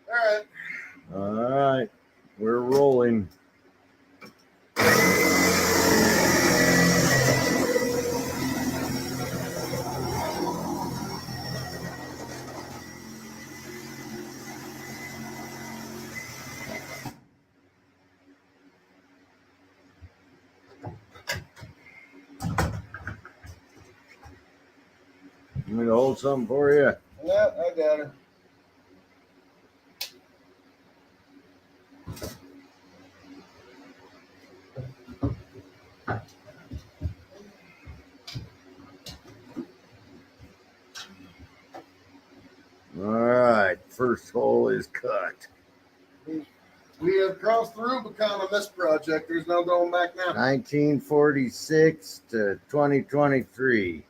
right. All right. We're rolling. You want me to hold something for you? Yeah, I got her. All right. First hole is cut. We have crossed the Rubicon on this project. There's no going back now. 1946 to 2023.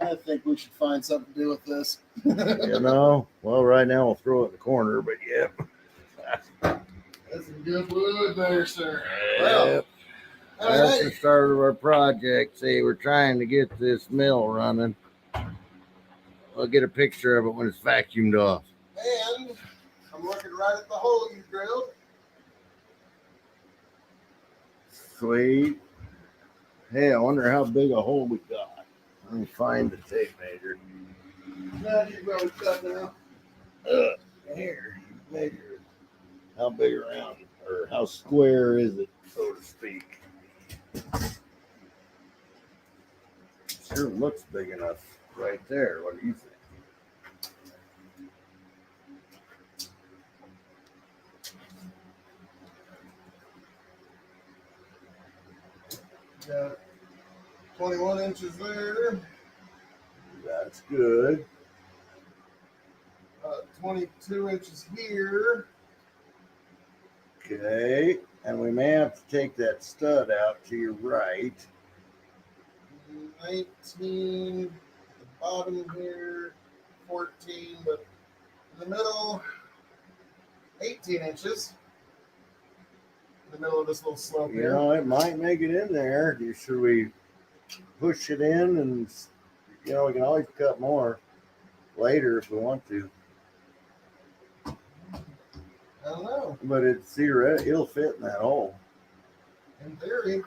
I think we should find something to do with this. You know, well, right now we'll throw it in the corner, but yep. That's some good wood there, sir. Yep. Well, That's the start of our project. See, we're trying to get this mill running. I'll get a picture of it when it's vacuumed off. and I'm looking right at the hole you drilled. Sweet. Hey, I wonder how big a hole we got. Let me find the tape measure. Now you really cut now. Here, measure it. How big around, or how square is it, so to speak? Sure looks big enough right there. What do you think? Got 21 inches there. That's good. 22 inches here. Okay, and we may have to take that stud out to your right. 19 at the bottom here. 14, but in the middle, 18 inches. In the middle of this little slope You here. know, it might make it in there. Should we push it in and, you know, we can always cut more later if we want to. I don't know. But it's theoretic, it'll fit in that hole. In theory.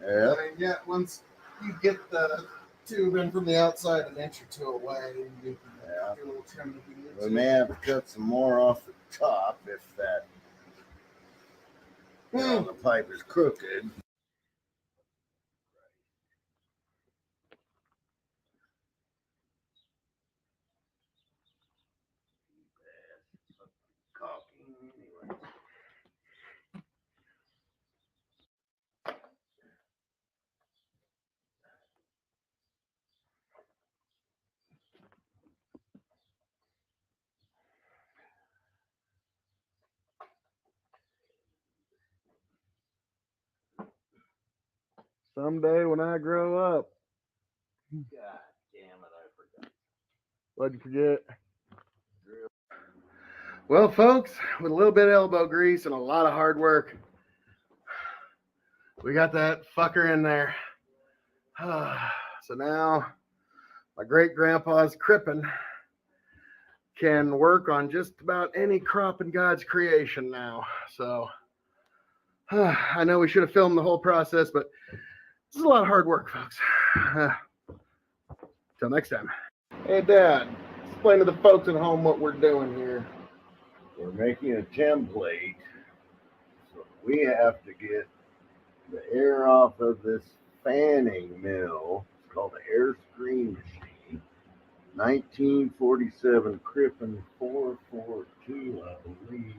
Yeah. I mean, yeah, once you get the tube in from the outside an inch or two away, you can do a little trim if you need We to. may have to cut some more off the top if that, you know, the pipe is crooked. Someday when I grow up. God damn it, I forgot. What'd you forget? Well, folks, with a little bit of elbow grease and a lot of hard work, we got that fucker in there. So now my great grandpa's crippin' can work on just about any crop in God's creation now. So I know we should have filmed the whole process, but this is a lot of hard work, folks. Till next time. Hey, Dad, explain to the folks at home what we're doing here. We're making a template, so we have to get the air off of this fanning mill. It's called the air screen machine. 1947 Crippen 442, I believe,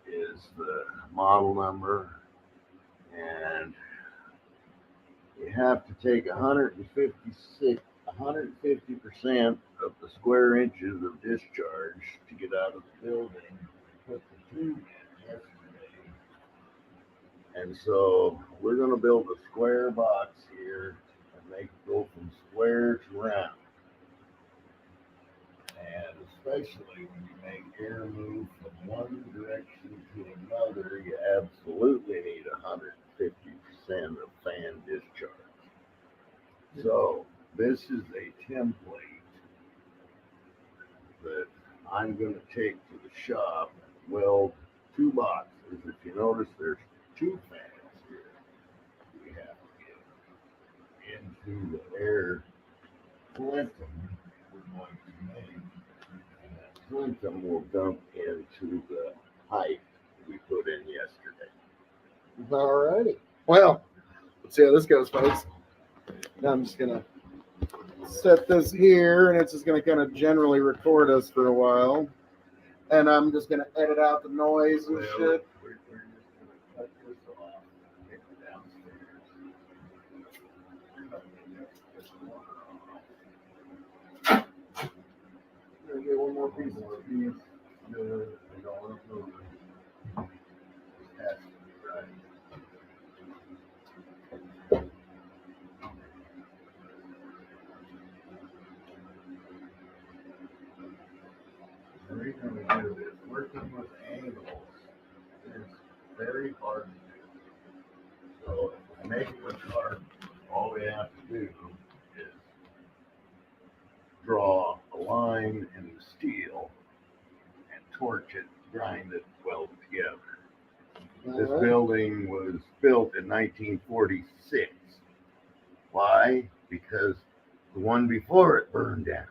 is the model number. And you have to take 150% of the square inches of discharge to get out of the building. Put the tube in yesterday. And so we're going to build a square box here and make it go from square to round. And especially when you make air move from one direction to another, you absolutely need 150% of fan discharge. So this is a template that I'm going to take to the shop and weld 2 boxes. If you notice, there's 2 fans here. We have to get into the air plentum we're going to make. And that plentum will dump into the pipe we put in yesterday. All righty. Well, let's see how this goes, folks. Now I'm just gonna set this here, and it's just gonna kind of generally record us for a while. And I'm just gonna edit out the noise and shit. We're just going to cut this off, take it downstairs. Gonna get one more piece of cheese. The reason we do this, working with angles is very hard to do. So to make it look hard, all we have to do is draw a line in the steel and torch it, grind it, weld it together. This building was built in 1946. Why? Because the one before it burned down.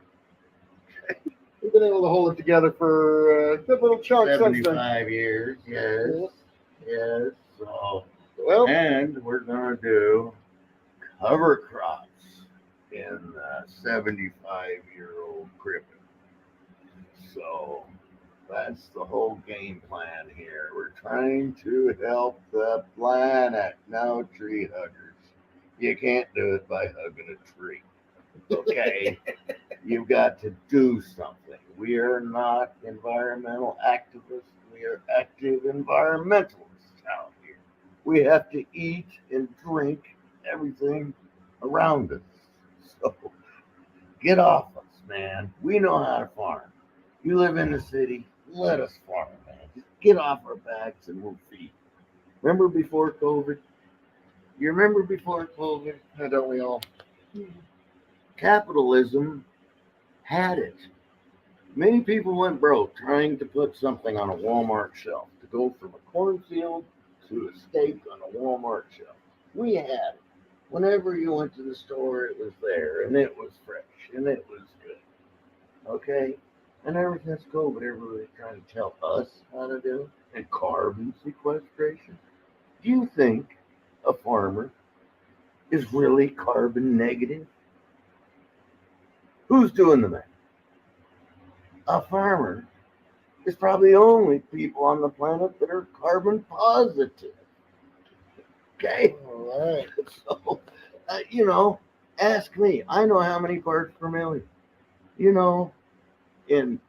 We've been able to hold it together for a good little chunk since then. 75 years, yes. Yes. So, Well, and we're going to do cover crops in 75-year-old cribbing. So that's the whole game plan here. We're trying to help the planet. No tree huggers. You can't do it by hugging a tree. Okay? You've got to do something. We are not environmental activists. We are active environmentalists out here. We have to eat and drink everything around us. So get off us, man. We know how to farm. You live in the city, let us farm, man. Just get off our backs and we'll feed. Remember before COVID? You remember before COVID? don't we all? Capitalism had it. Many people went broke trying to put something on a Walmart shelf, to go from a cornfield to a steak on a Walmart shelf. We had it. Whenever you went to the store, it was there, and it was fresh, and it was good. Okay? And ever since COVID, everybody's trying to tell us how to do it. And carbon sequestration. Do you think a farmer is really carbon negative? Who's doing the math? A farmer is probably the only people on the planet that are carbon positive. Okay? All right. So, ask me. I know how many parts per million. In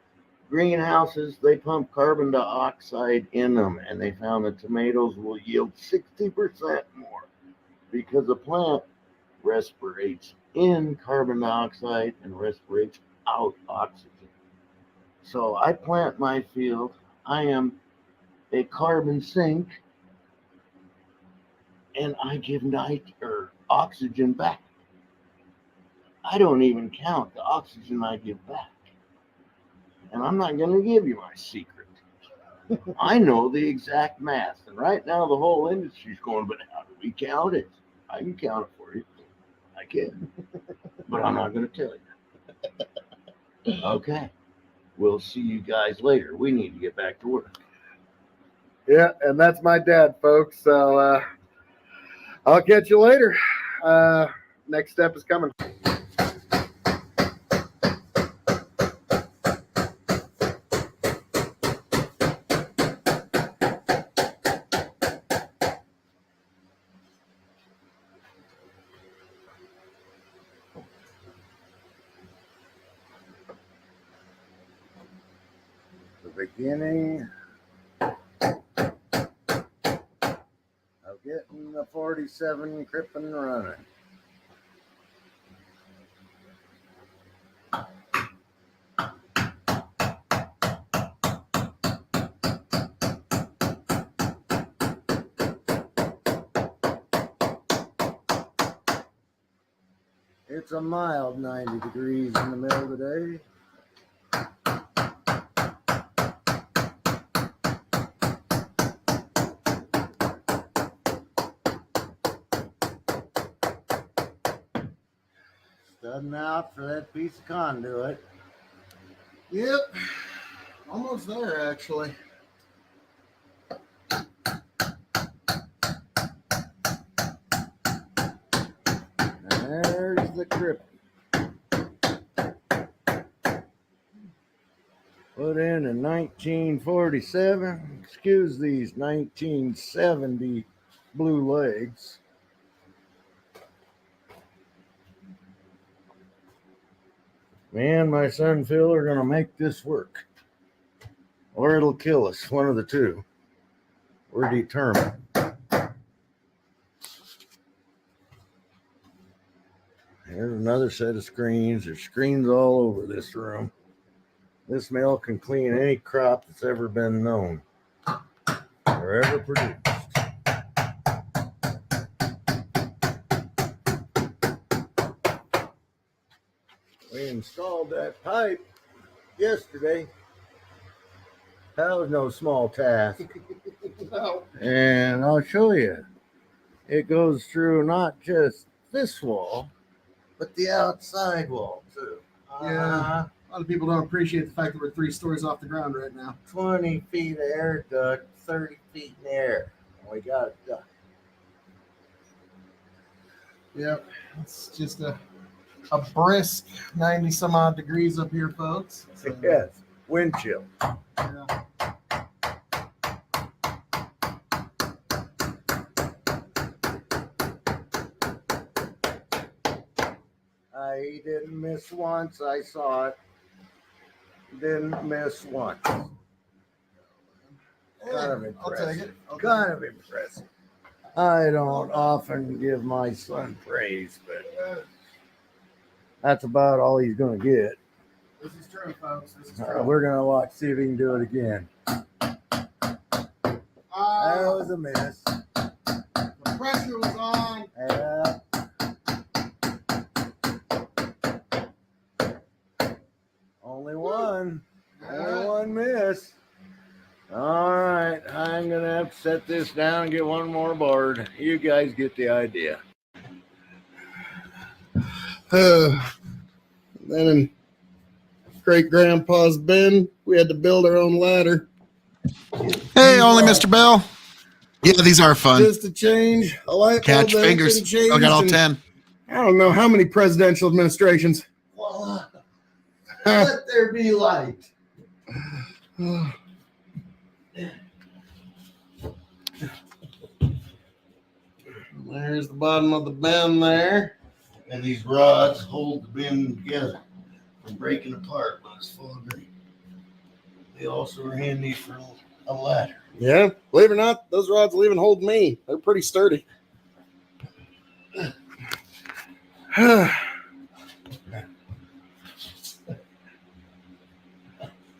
greenhouses, they pump carbon dioxide in them, and they found that tomatoes will yield 60% more because a plant respirates in carbon dioxide and respirates out oxygen. So I plant my field. I am a carbon sink, and I give oxygen back. I don't even count the oxygen I give back. And I'm not going to give you my secret. I know the exact math. And right now the whole industry's going, but how do we count it? I can count it for you. I can. But I'm not going to tell you. Okay. We'll see you guys later. We need to get back to work. Yeah, and that's my dad, folks. So I'll catch you later. Next step is coming. The beginning of getting the 47 Crippen running. It's a mild 90 degrees in the middle today. Cutting out for that piece of conduit. Yep. Almost there, actually. There's the grip. Put in 1947. Excuse these 1970 blue legs. Me and my son Phil are going to make this work. Or it'll kill us, one of the two. We're determined. Here's another set of screens. There's screens all over this room. This mill can clean any crop that's ever been known or ever produced. We installed that pipe yesterday. That was no small task. No. And I'll show you. It goes through not just this wall, but the outside wall too. Yeah. A lot of people don't appreciate the fact that we're 3 stories off the ground right now. 20 feet of air duct, 30 feet in the air. We got it done. Yep. It's just a brisk 90 some odd degrees up here, folks. So, Yes, wind chill. yeah. I didn't miss once. I saw it. Didn't miss once. Kind of impressive. I'll take it. Kind of impressive. I don't often give my son praise, but that's about all he's going to get. This is true, folks. This is true. We're going to watch, see if he can do it again. That was a miss. The pressure was on. Yeah. Only one. Only one miss. All right. I'm going to have to set this down and get one more board. You guys get the idea. Then in great grandpa's bin, we had to build our own ladder. Hey, only Mr. Bell. Yeah, these are fun. Just to change a light bulb. Catch that had fingers. been changed I got all in 10. I don't know how many presidential administrations. Voila. Let there be light. There's the bottom of the bin there. And these rods hold the bin together from breaking apart when it's full of green. They also are handy for a ladder. Yeah, believe it or not, those rods will even hold me. They're pretty sturdy. I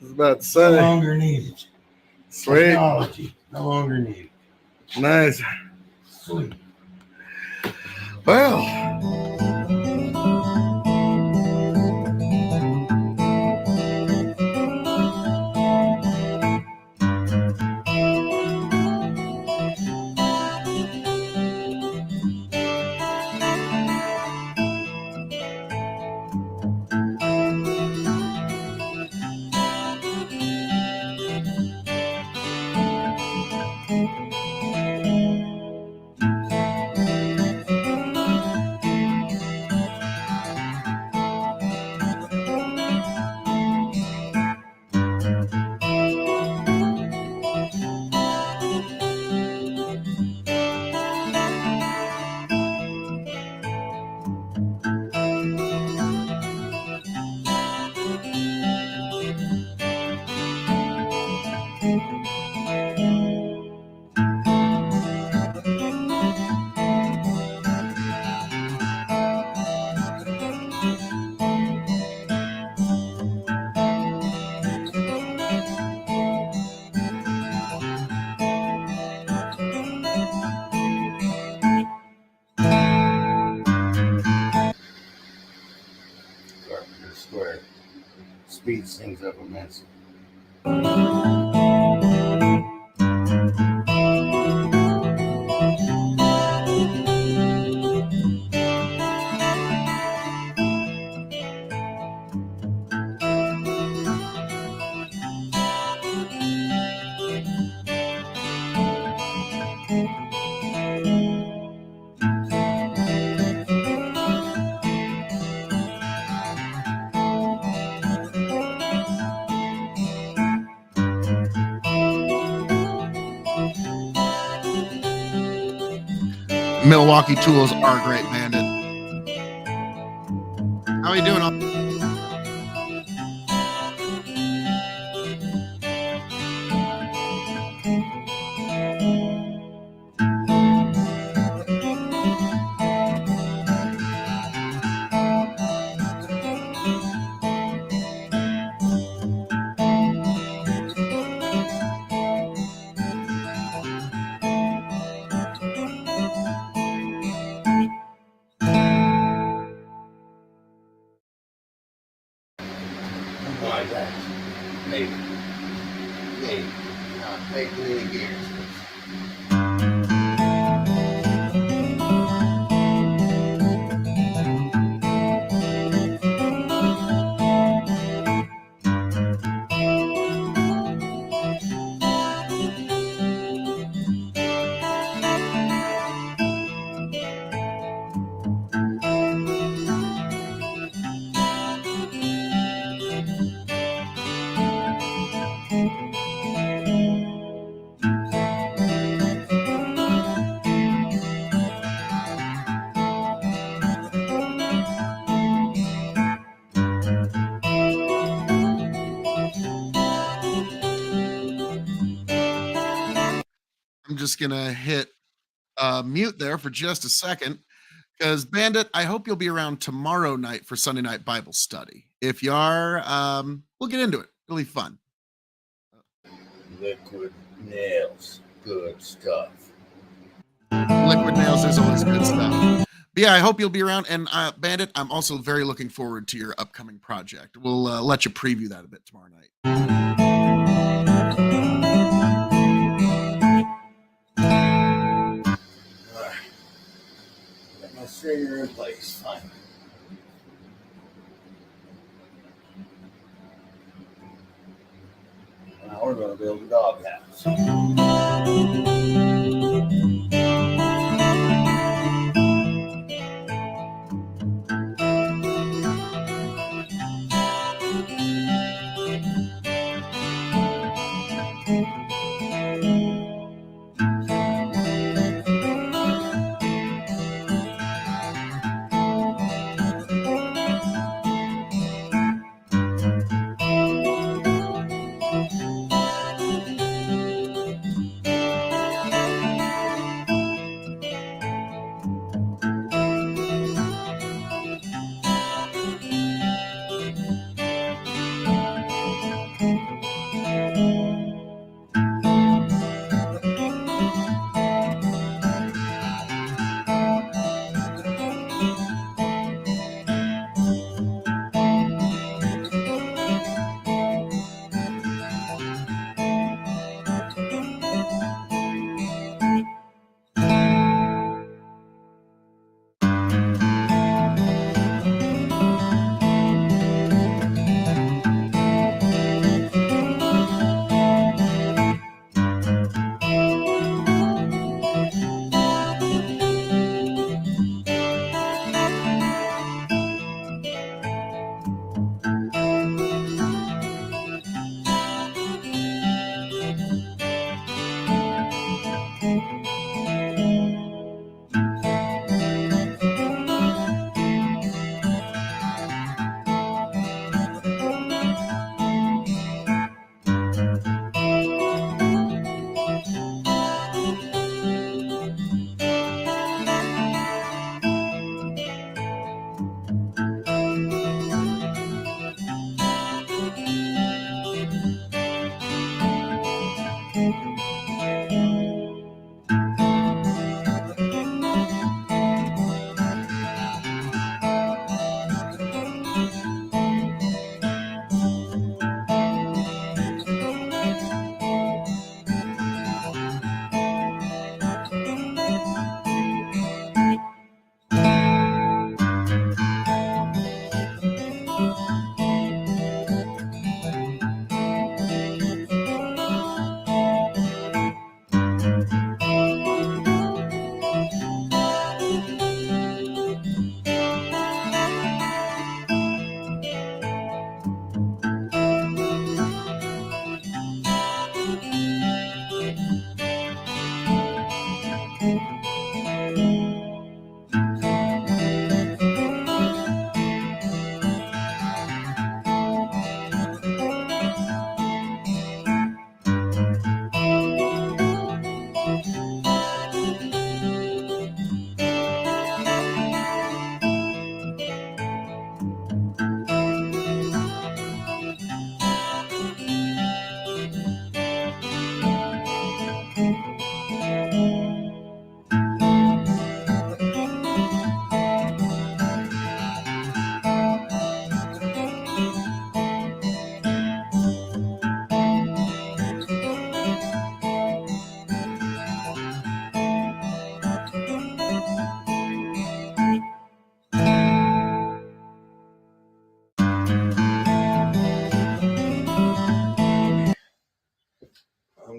was about to No say. longer needed. Sweet. Technology no longer needed. Nice. Sweet. Well. Carpenter square. Speeds things up immensely. Milwaukee tools are great, Bandit. How are you doing? Like that. Maybe. Maybe. Not making any guarantees. I'm just gonna hit mute there for just a second because Bandit, I hope you'll be around tomorrow night for Sunday night Bible study. If you are, we'll get into it. Really fun. Liquid nails. Good stuff. Liquid nails is always good stuff. But yeah, I hope you'll be around. And Bandit, I'm also very looking forward to your upcoming project. We'll let you preview that a bit tomorrow night. Alright. Got my stringer in place. Fine. Now we're going to build a doghouse.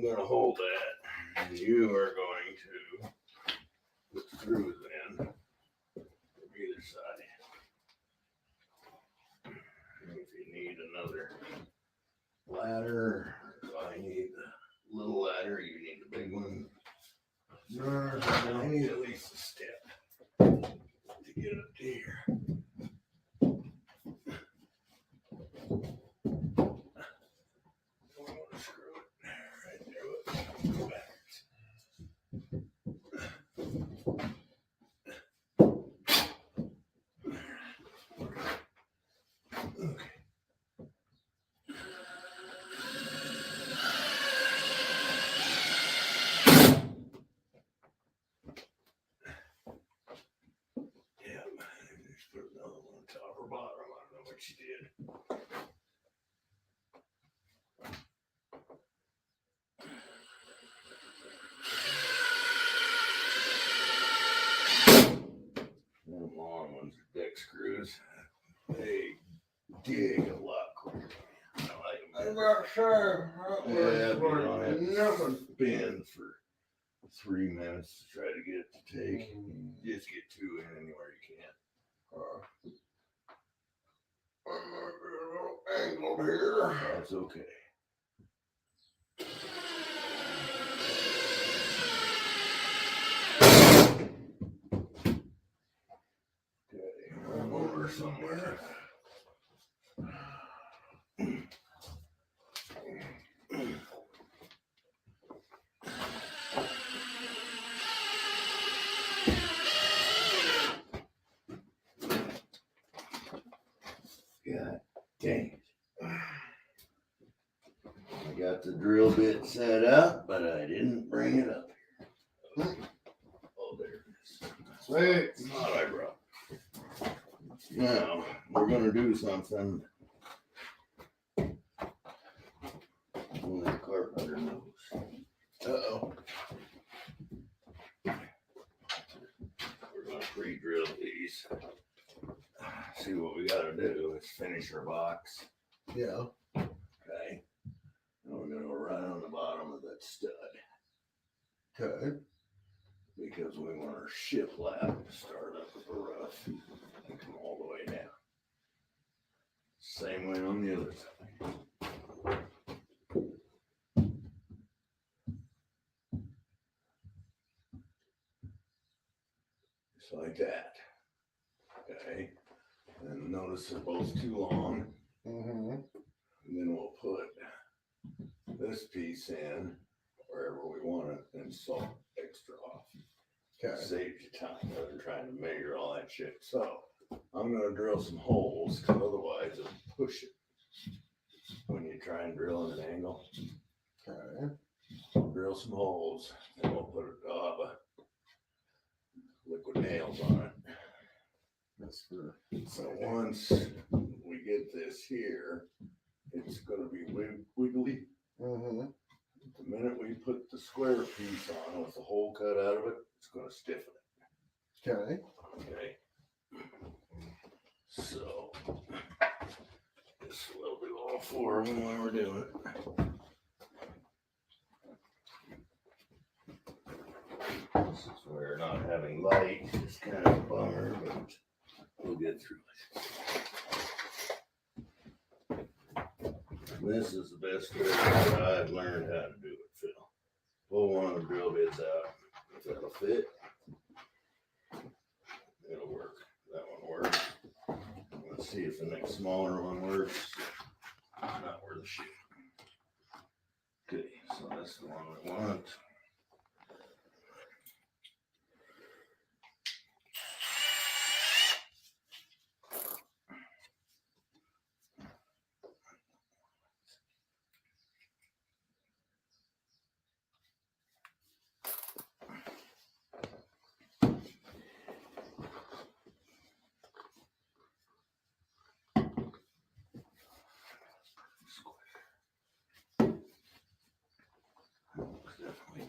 I'm going to hold that, and you are going to put screws in from either side. And if you need another ladder, if I need the little ladder, you need the big one. No, I need at least a step to get up to here. I want to screw it right there. Go backwards. Okay. Yeah, just put another one on top or bottom. I don't know what she did. Them long ones are deck screws. They dig a lot quicker. I like them. I'm about sure. Yeah, you don't have to spin for 3 minutes to try to get it to take. You just get 2 in anywhere you can. I might be a little angled here. That's okay. Okay, one more somewhere. God dang it. I got the drill bit set up, but I didn't bring it up here. Oh, there it is. Sweet. Thought I brought. Now, we're going to do something only the carpenter knows. Uh-oh. We're going to pre-drill these. See, what we got to do is finish our box. Yeah. Okay. And we're going to go right on the bottom of that stud Okay. because we want our shiplap to start up at the rough and come all the way down. Same way on the other side. Just like that. Okay. And notice they're both too long. Mm-hmm. And then we'll put this piece in wherever we want it and saw extra off. Okay. Saves you time rather than trying to measure all that shit. So I'm going to drill some holes because otherwise it'll push it when you try and drill at an angle. Okay. Drill some holes and we'll put a daub of liquid nails on it. That's for. So once we get this here, it's going to be wiggly. Mm-hmm. The minute we put the square piece on with the hole cut out of it, it's going to stiffen it. Okay. Okay. So this will do all 4 of them while we're doing it. This is where not having light is kind of a bummer, but we'll get through it. This is the best way that I've learned how to do it, Phil. Pull one of the drill bits out. If that'll fit, it'll work. That one works. Let's see if the next smaller one works. Not worth a shit. Okay, so that's the one we want. Looks definitely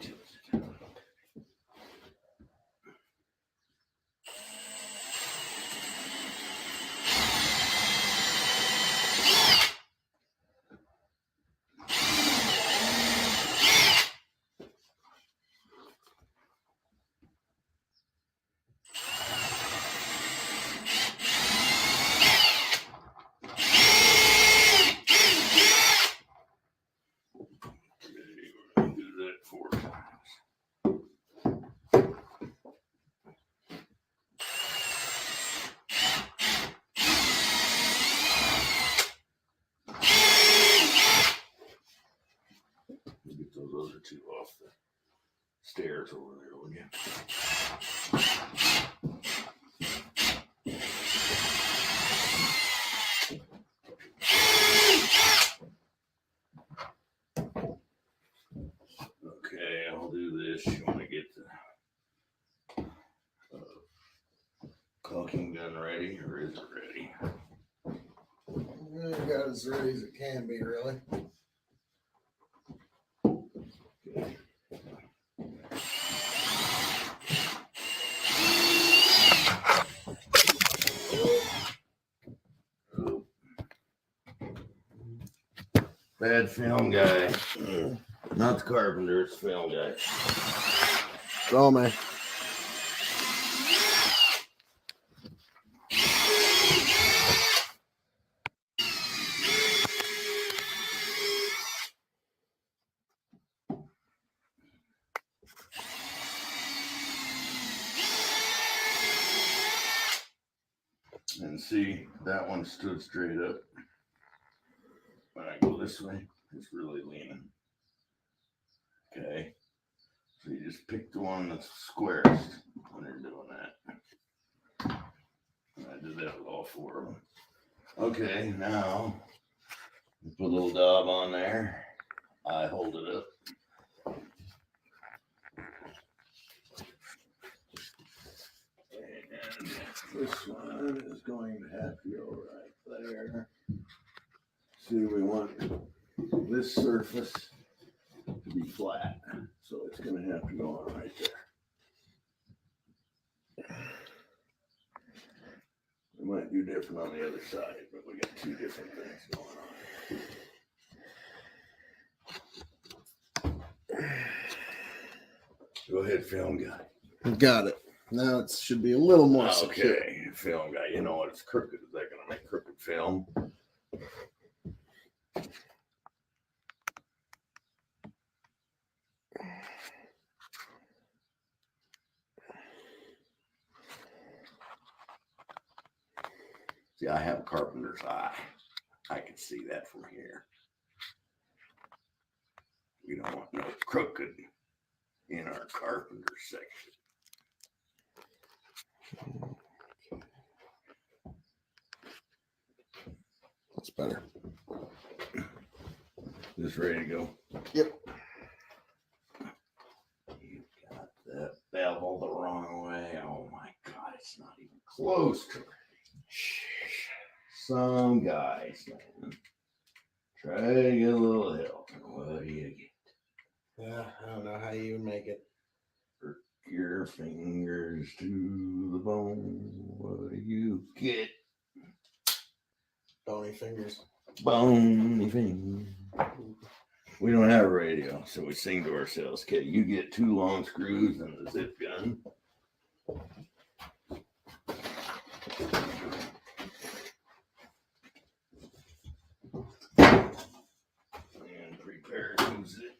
those are two off the stairs over there, will you? Okay, I'll do this. You want to get the caulking gun ready, or is it ready? Got as ready as it can be, really. Okay. Oh. Bad film guy. Not the carpenter, it's the film guy. Draw me. And see, that one stood straight up. When I go this way, it's really leaning. Okay. So you just pick the one that's squarest when you're doing that. And I did that with all four of them. Okay, now put a little daub on there. I hold it up. And this one is going to have to go right there. See, we want this surface to be flat, so it's going to have to go on right there. We might do different on the other side, but we got two different things going on. Go ahead, film guy. Got it. Now it should be a little more secure. Okay, film guy. You know what? It's crooked. Is that going to make crooked film? See, I have a carpenter's eye. I can see that from here. We don't want no crooked in our carpenter section. That's better. This ready to go? Yep. You got that bevel the wrong way. Oh my God, it's not even close to ready. Some guys, man, try to get a little help. And what do you get? Yeah, I don't know how you even make it. Work your fingers to the bone. What do you get? Bony fingers. Bony fingers. We don't have a radio, so we sing to ourselves. Okay, you get 2 long screws and the zip gun. And prepare to zip.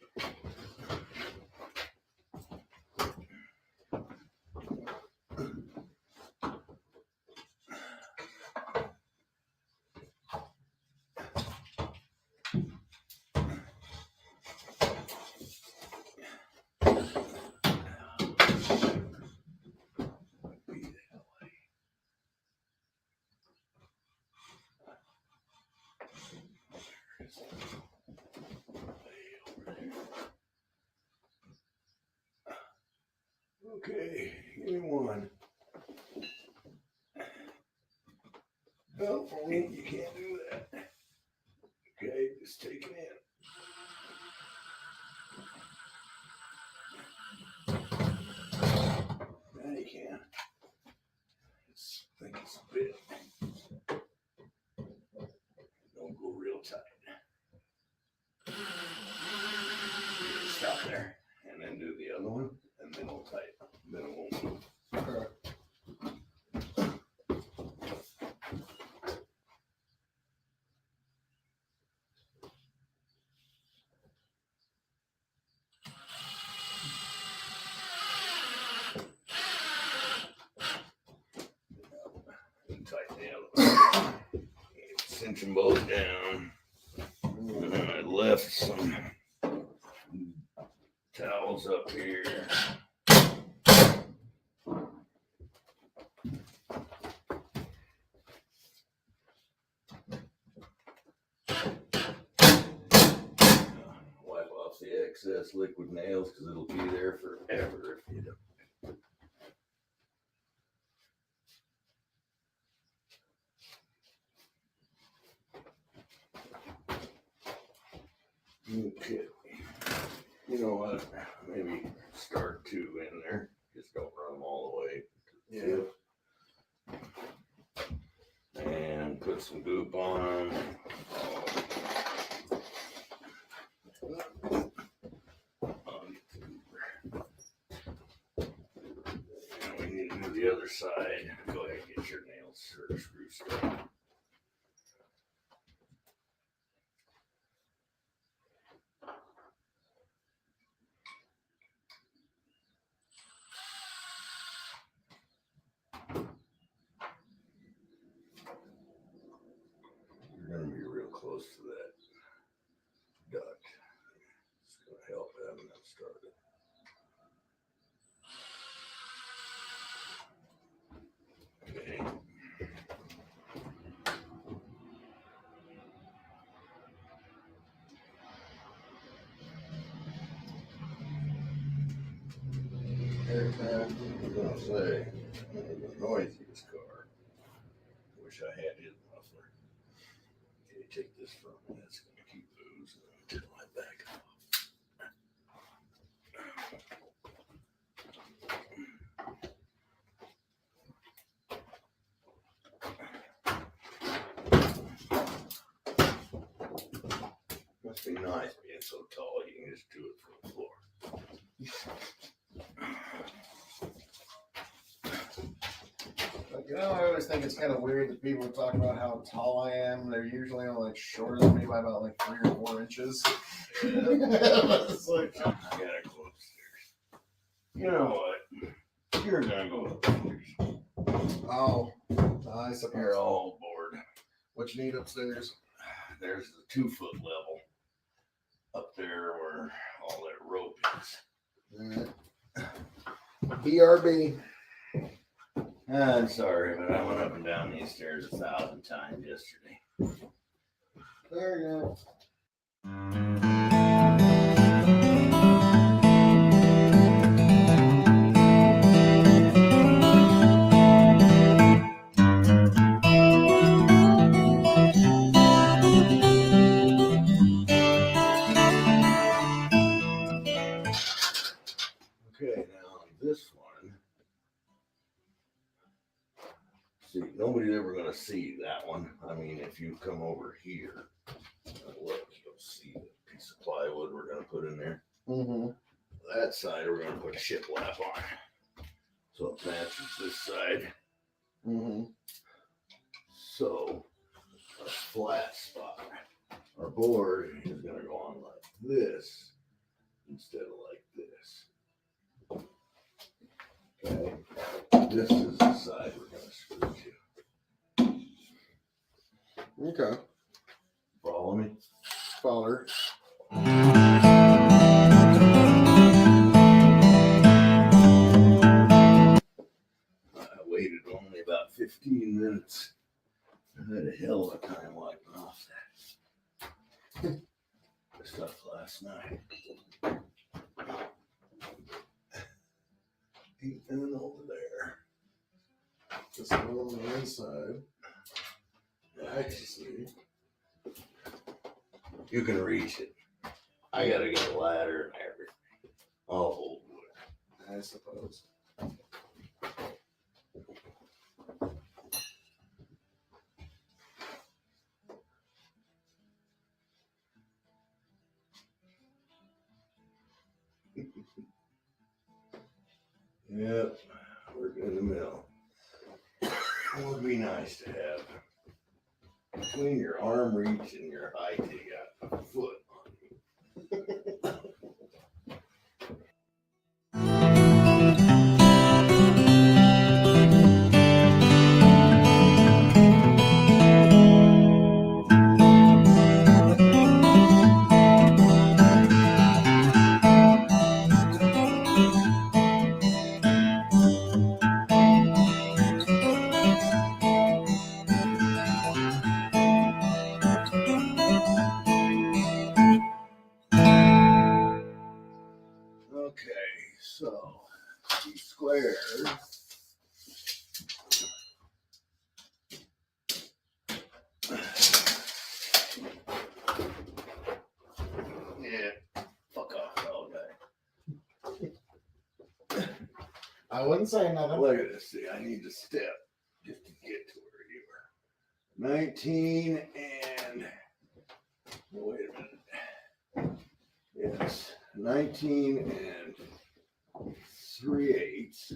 Okay, give me one. No, you can't do that. Okay, just take it in. Now you can. I think it's a bit. Don't go real tight. Stop there, and then do the other one, and then it'll tighten. Then it won't move. Okay. And tighten the other one. Cinch them both down. And then I left some towels up here. Wipe off the excess liquid nails because it'll be there forever if you don't. Okay. You know what? Maybe start 2 in there. Just don't run them all the way. Yeah. And put some goop on them. And we need to do the other side. Go ahead and get your nails or screw stuff. You're going to be real close to that duct. It's going to help having that started. Okay. I was going to say, the noisiest car. Wish I had his muffler. Okay, take this from me. That's going to keep oozing until I back off. Must be nice being so tall you can just do it from the floor. You know, I always think it's kind of weird that people talk about how tall I am. They're usually only like shorter than me by about like 3 or 4 inches. It's like, I gotta go upstairs. You know what? You're gonna go upstairs. oh, I suppose. You're all bored. What you need upstairs? There's the 2-foot level up there where all that rope is. BRB. I'm sorry, but I went up and down these stairs 1,000 times yesterday. There you go. Okay, now on this one, see, nobody's ever going to see that one. I mean, if you come over here, look, you'll see the piece of plywood we're going to put in there. Mm-hmm. That side, we're going to put a shiplap on. So it matches this side. Mm-hmm. So, a flat spot. Our board is going to go on like this instead of like this. Okay, this is the side we're going to screw to. Okay. Follow me? Follower. I waited only about 15 minutes. I had a hell of a time wiping off that stuff last night. And then over there. Just go on the inside. I can see. You can reach it. I gotta get a ladder and everything. I'll hold wood. I suppose. Yep, we're in the middle. It would be nice to have between your arm reach and your height, you got a foot on you. so these squares. Yeah, fuck off, all day. I wouldn't say nothing. Look at this. See, I need to step just to get to where you were. 19 and wait a minute. Yes, 19 and 3/8.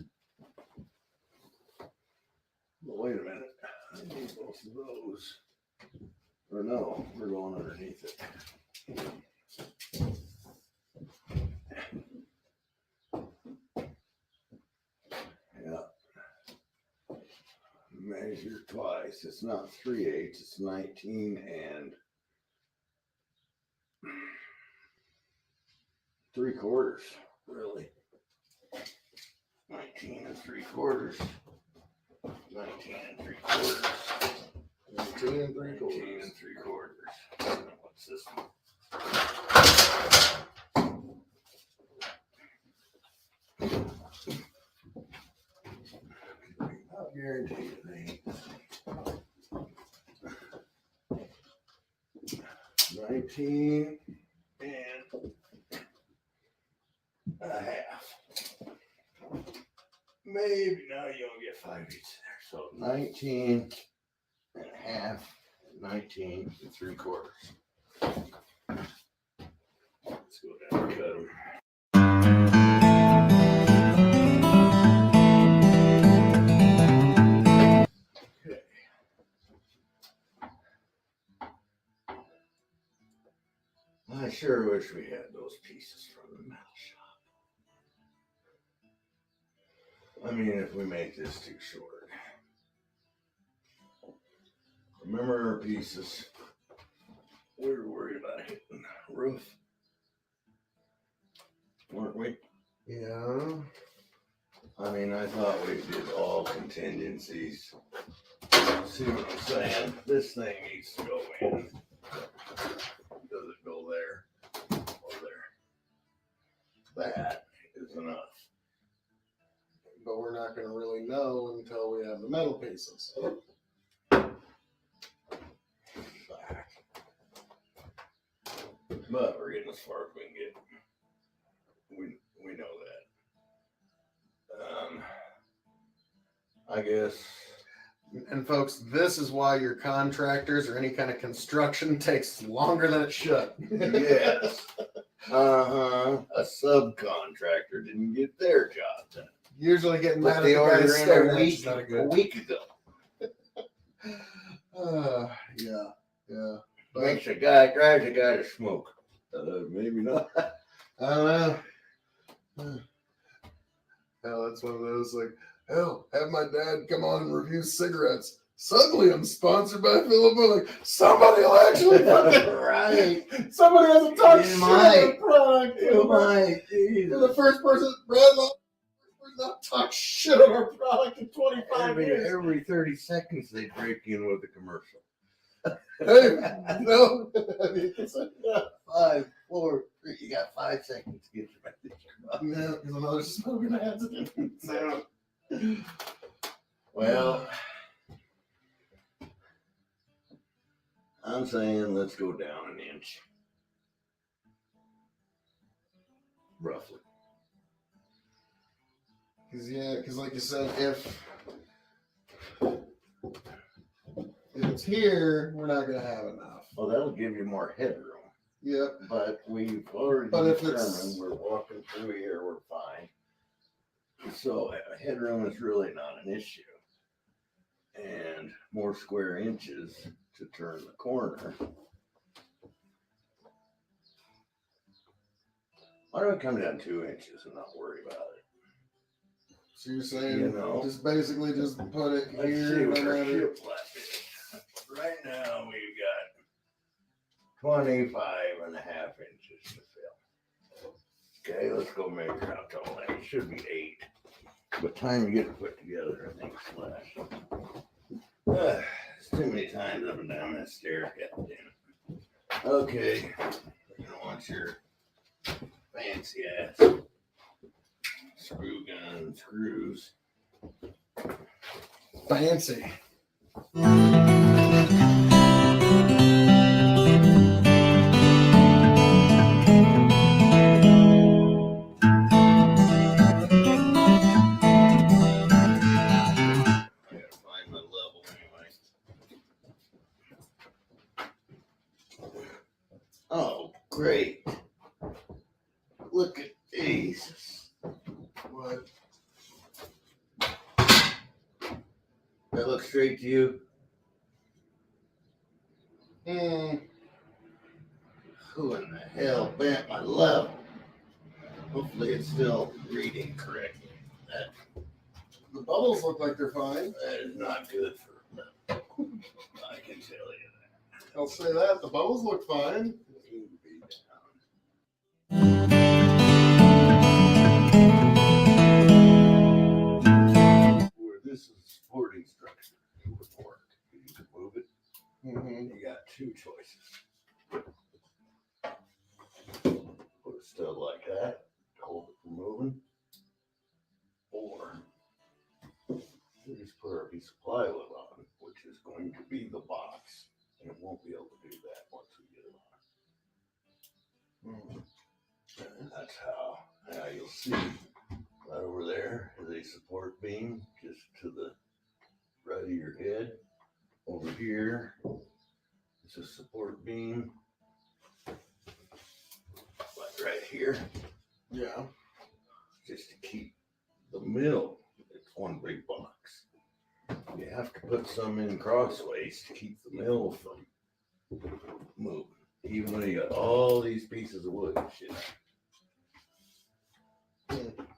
Wait a minute. I need both of those. Or no, we're going underneath it. Yeah. Measure twice. It's not 3/8. It's 19 and 3/4. Really. 19 and 3/4. 19 and 3/4. 19 and 3/4. 19 and 3/4. What's this one? I'll guarantee you they ain't. 19 and a half. Maybe now you don't get 5/8 there. So 19 and a half, 19 and 3/4. Let's go down and cut them. Okay. I sure wish we had those pieces from the metal shop. I mean, if we make this too short. Remember our pieces. We were worried about hitting the roof. Weren't we? Yeah. I mean, I thought we did all contingencies. See what I'm saying? This thing needs to go in. Does it go there or there? That is enough. But we're not going to really know until we have the metal pieces. Back. But we're getting as far as we can get. We know that. I guess. And folks, this is why your contractors or any kind of construction takes longer than it should. Yes. A subcontractor didn't get their job done. Usually getting mad But at they the ordered guys in staring a at you is week, not a good. week ago. Yeah. But Drives a guy to smoke. Maybe not. I don't know. Hell, that's one of those like, hell, have my dad come on and review cigarettes. Suddenly I'm sponsored by Philip Morris. Like, somebody will actually fucking Right. Somebody hasn't talked You shit might. on the product. You might. You're the first person, Brad, not talk shit on our product in 25 years. Every 30 seconds they break in with a commercial. Hey, no. I mean, it's like, 5, 4, 3. You got 5 seconds to get your message across. no, there's another smoking accident. So, Well, I'm saying let's go down an inch. Roughly. because like you said, if it's here, we're not gonna have enough. Well, that'll give you more headroom. Yep. But we've already But if determined it's- we're walking through here, we're fine. So headroom is really not an issue. And more square inches to turn the corner. Why don't we come down 2 inches and not worry about it? So you're saying, You know. just basically just put it Let's see here, what no our matter. ship lap is. Right now we've got 25.5 inches to fill. Okay, let's go measure how tall that is. It should be 8. By the time you get it put together, I think it's less. It's too many times up and down that stair. God damn it. Okay, you're gonna want your fancy ass screw gun and screws. Fancy. I gotta find my level anyway. Oh, great. Look at these. What? That looks straight to you. Who in the hell bent my level? Hopefully it's still reading correctly. The bubbles look like they're fine. That is not good for level. I can tell you that. I'll say that. The bubbles look fine. Where this is a supporting structure, it would work. You could move it. Mm-hmm. You got two choices. Put a stud like that to hold it from moving, or we just put our piece of plywood on, which is going to be the box, and it won't be able to do that once we get it on. And that's how you'll see right over there is a support beam just to the right of your head. Over here, it's a support beam, like right here, Yeah. just to keep the middle. It's one big box. You have to put some in crossways to keep the mill from moving, even though you got all these pieces of wood and shit.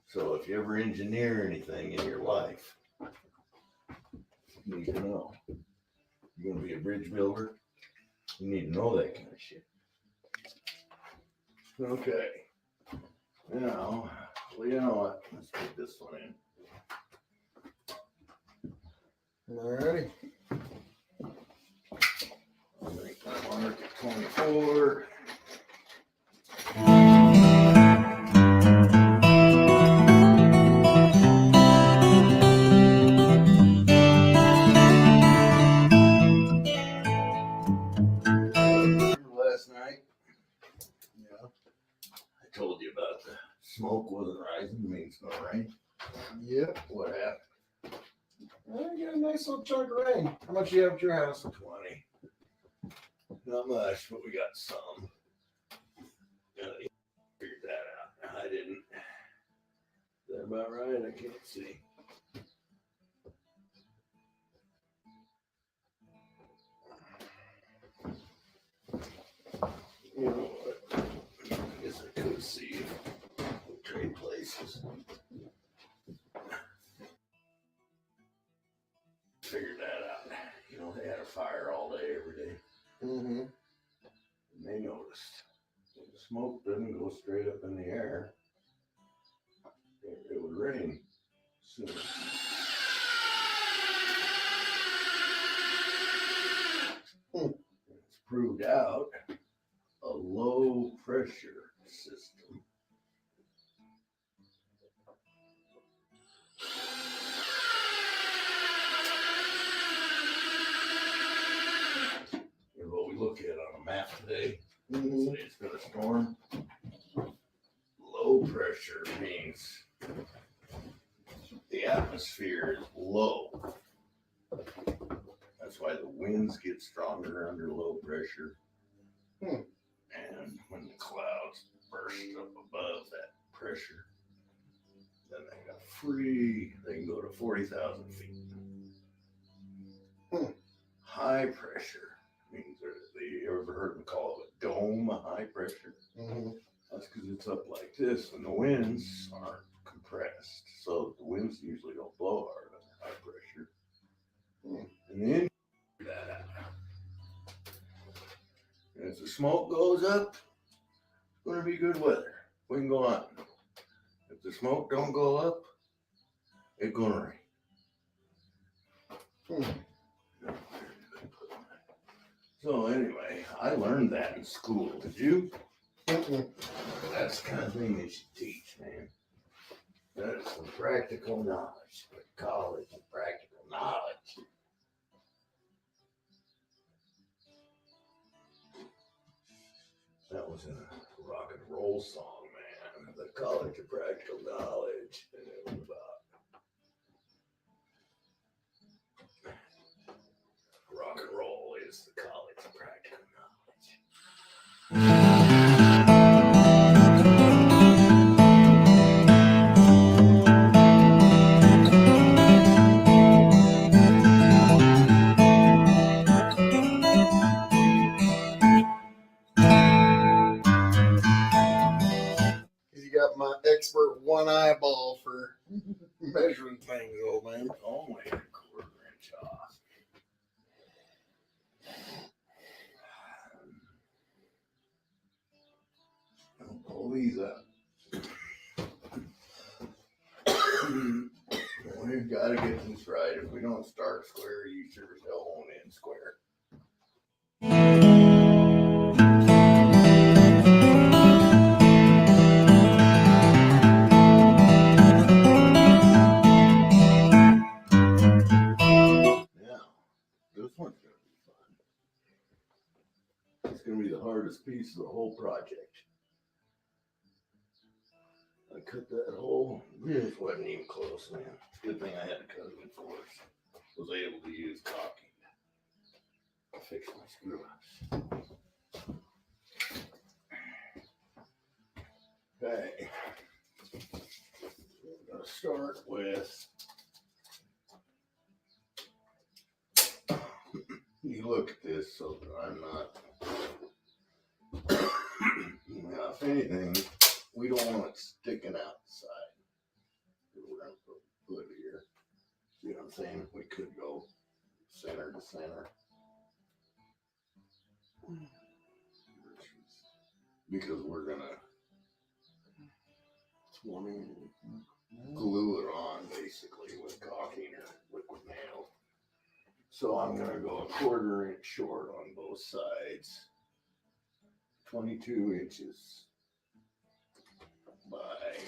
So if you ever engineer anything in your life, you need to know. You're gonna be a bridge builder, you need to know that kind of shit. Okay. Now, well, you know what? Let's put this one in. Alrighty. I'll make my mark at 24. Remember last night? Yeah. I told you about the smoke wasn't rising, means no rain. Yep. What happened? Well, you got a nice little chunk of rain. How much do you have at your house? 20. Not much, but we got some. Figured that out. I didn't. Is that about right? I can't see. You know what? I guess I could see trade places. Figured that out. You know, they had a fire all day, every day. Mm-hmm. And they noticed if the smoke doesn't go straight up in the air, it would rain soon. It's proved out a low pressure system. Is what we look at on a map today. Mm-hmm. Say it's going to storm. Low pressure means the atmosphere is low. That's why the winds get stronger under low pressure. And when the clouds burst up above that pressure, then they got free. They can go to 40,000 feet. High pressure means you ever heard them call it a dome, high pressure? Mm-hmm. That's because it's up like this and the winds aren't compressed. So the winds usually don't blow hard under high pressure. And then that out. And if the smoke goes up, it's going to be good weather. We can go on. If the smoke don't go up, it's going to rain. So anyway, I learned that in school. Did you? Mm-mm. That's the kind of thing they should teach, man. That's some practical knowledge. College and practical knowledge. That was a rock and roll song, man. The College of Practical Knowledge. And it was about rock and roll is the College of Practical Knowledge. You got my expert one eyeball for measuring things, old man. Only a quarter inch off. Don't pull these up. We've got to get this right. If we don't start square, you sure as hell won't end square. Now, this one's going to be fun. It's going to be the hardest piece of the whole project. I cut that hole. This wasn't even close, man. It's a good thing I had to cut it with force. Was able to use caulking to fix my screw ups. Okay. We're going to start with. You look at this so that I'm not. Now, if anything, we don't want it sticking out the side. We're going to put it here. See what I'm saying? We could go center to center. Because we're going to glue it on basically with caulking or liquid nails. So I'm going to go a quarter inch short on both sides. 22 inches by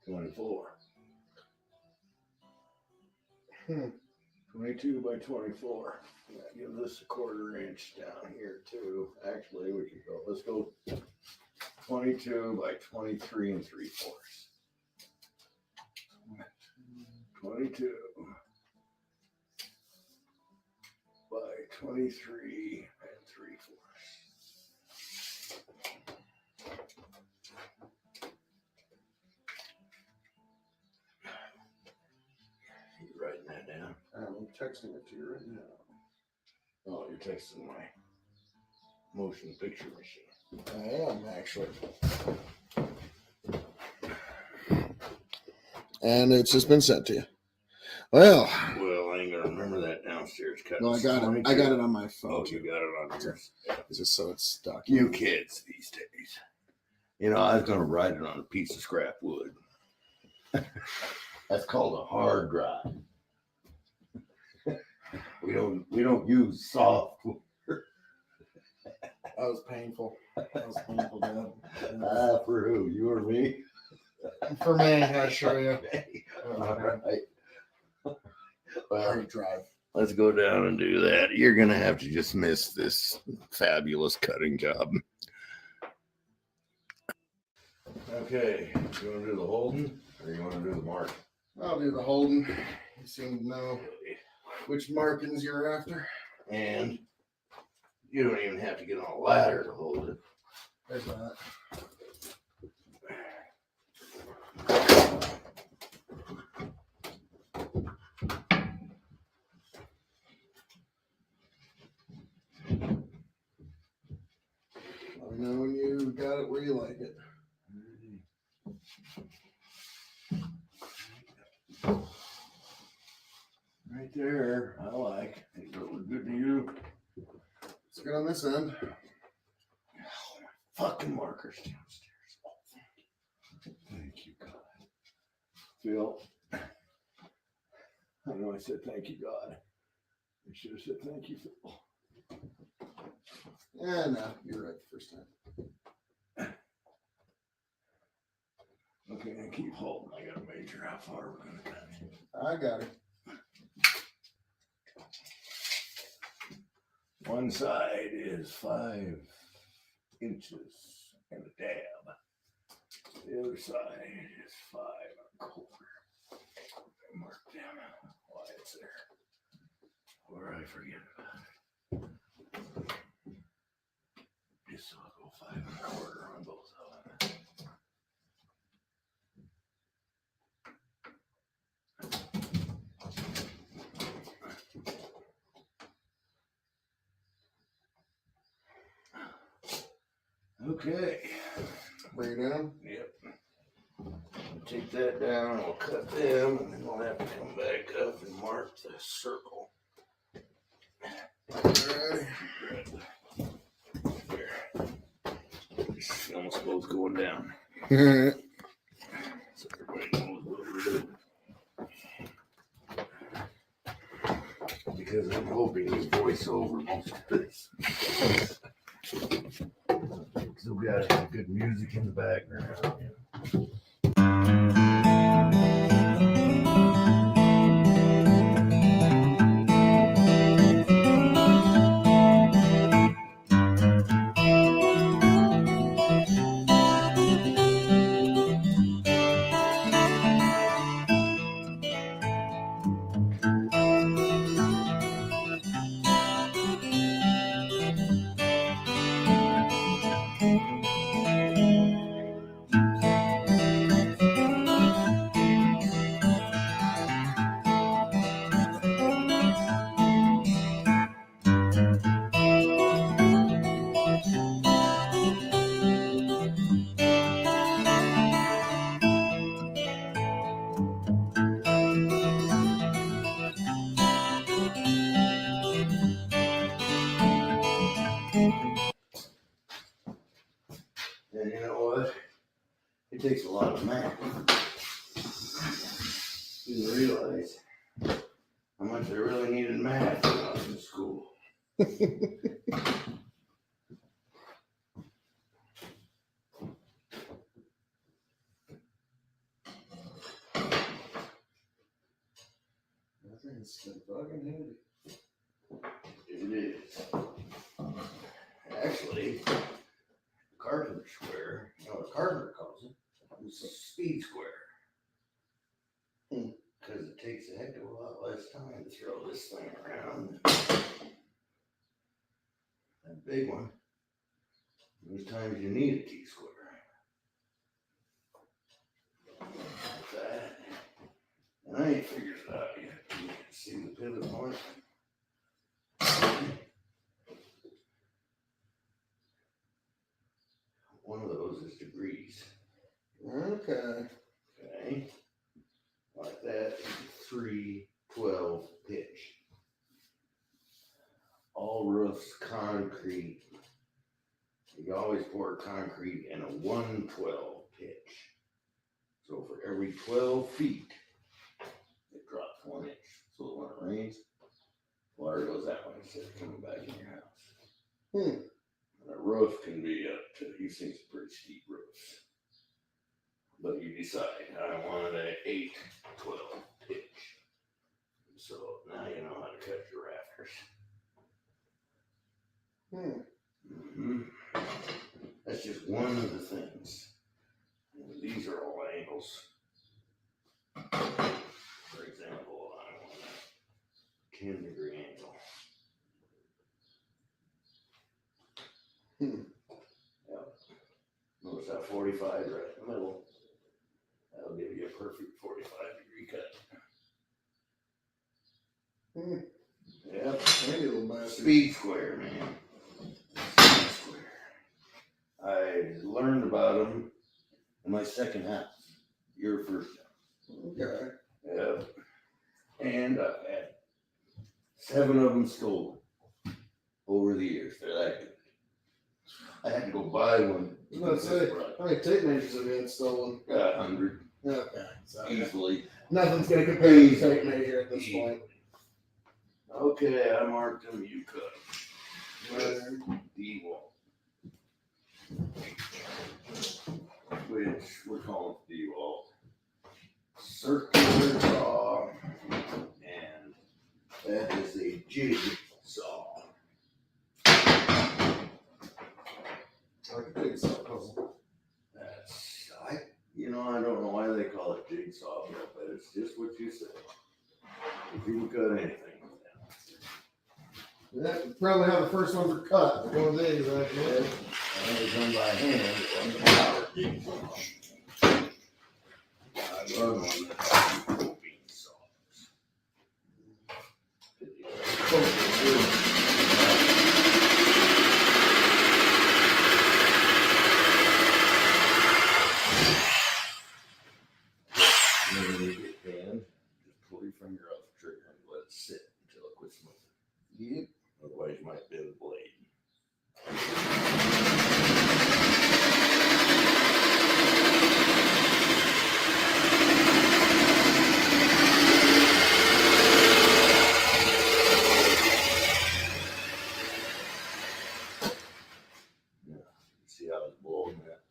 24. 22 by 24. That gives us a quarter inch down here too. Actually, we could go, let's go 22 by 23 and 3/4. 22 by 23 and 3/4. You writing that down? I'm texting it to you right now. Oh, you're texting my motion picture machine. I am actually. And it's just been sent to you. Well, I ain't gonna remember that downstairs cut. no, I got it. I got it on my phone. Oh, you got it on yours. It's just so it's stuck. You kids these days. You know, I was gonna write it on a piece of scrap wood. That's called a hard drive. We don't use soft wood. That was painful. That was painful, Dad. For who? You or me? For me, I show you. All right. Well, Hard drive. let's go down and do that. You're gonna have to just miss this fabulous cutting job. Okay, you want to do the holding or you want to do the mark? I'll do the holding. You seem to know which markings you're after. And you don't even have to get on a ladder to hold it. There's that. Let me know when you got it where you like it. Right there. I like. It look good to you. It's good on this end. Oh, my fucking markers downstairs. Oh, thank you, God. Phil. I know I said thank you, God. I should have said thank you, Phil. Yeah, no, you're right the first time. Okay, I keep holding. I gotta measure how far we're gonna cut. I got it. One side is 5 inches and a dab. The other side is 5 1/4. Mark down why it's there. Or I forget about it. Just so I'll go 5 1/4 on both of them. Okay. Bring it down. Yep. Take that down, we'll cut them, and then we'll have to come back up and mark the circle. Alright. There. It's almost both going down. So everybody knows what we're doing. Because I'm hoping you voice over most of this. Still got some good music in the background. And you know what? It takes a lot of math. You realize how much I really needed math when I was in school. I think it's fucking handy. It is. Actually, the carpenter square, you know what a carpenter calls it, is a speed square. Because it takes a heck of a lot less time to throw this thing around than that big one. There's times you need a T-square. Like that. And I ain't figured it out yet. You can see the pivot point. One of those is degrees. Okay. Okay. Like that, 312 pitch. All roofs concrete. You always pour concrete in a 112 pitch. So for every 12 feet, it drops 1 inch. So when it rains, water goes that way instead of coming back in your house. And a roof can be up to, these things are pretty steep roofs. But you decide, I wanted an 8-12 pitch. So now you know how to cut your rafters. That's just one of the things. And these are all angles. For example, I want a 10-degree angle. Yep. Notice that 45 right in the middle. That'll give you a perfect 45-degree cut. Yep. Speed square, man. Speed square. I learned about them in my second house. Your first house. Okay. Yep. And I've had 7 of them stolen over the years. They're that good. I had to go buy one. I was about to say, how many tape measures have been stolen? 100. Okay. So Easily. nothing's going to compare to the tape measure at this point. Okay, I marked them, you cut them. D-wall, which we're calling D-wall. Circular saw, and that is a jig saw. Like a jigsaw puzzle. That's, I don't know why they call it jigsaw, but it's just what you say. If you cut anything with that. Yeah, probably how the first ones are cut. One of these, right? That was done by hand. It wasn't a power jigsaw. I run one that has propane saws. And then when you get done, just pull your finger off the trigger and let it sit until it quits moving. Yep. Otherwise, you might bend the blade. See how it's blowing that?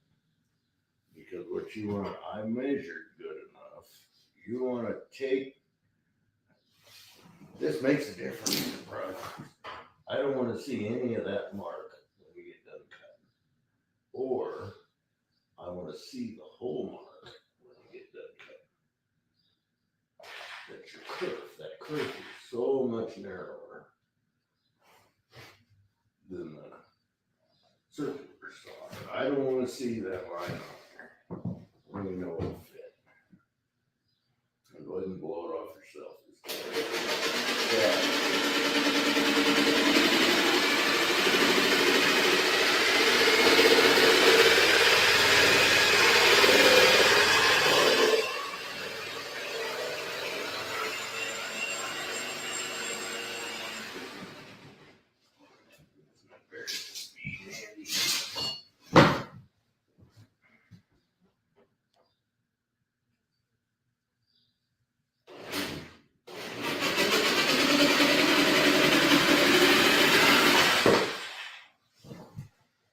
Because what you want, I measured good enough. You want to take, this makes a difference in the product. I don't want to see any of that mark when we get done cutting. Or I want to see the whole mark when we get done cutting. That's your kerf. That kerf is so much narrower than the circular saw. I don't want to see that line on there. We know it'll fit. And go ahead and blow it off yourself. Yeah.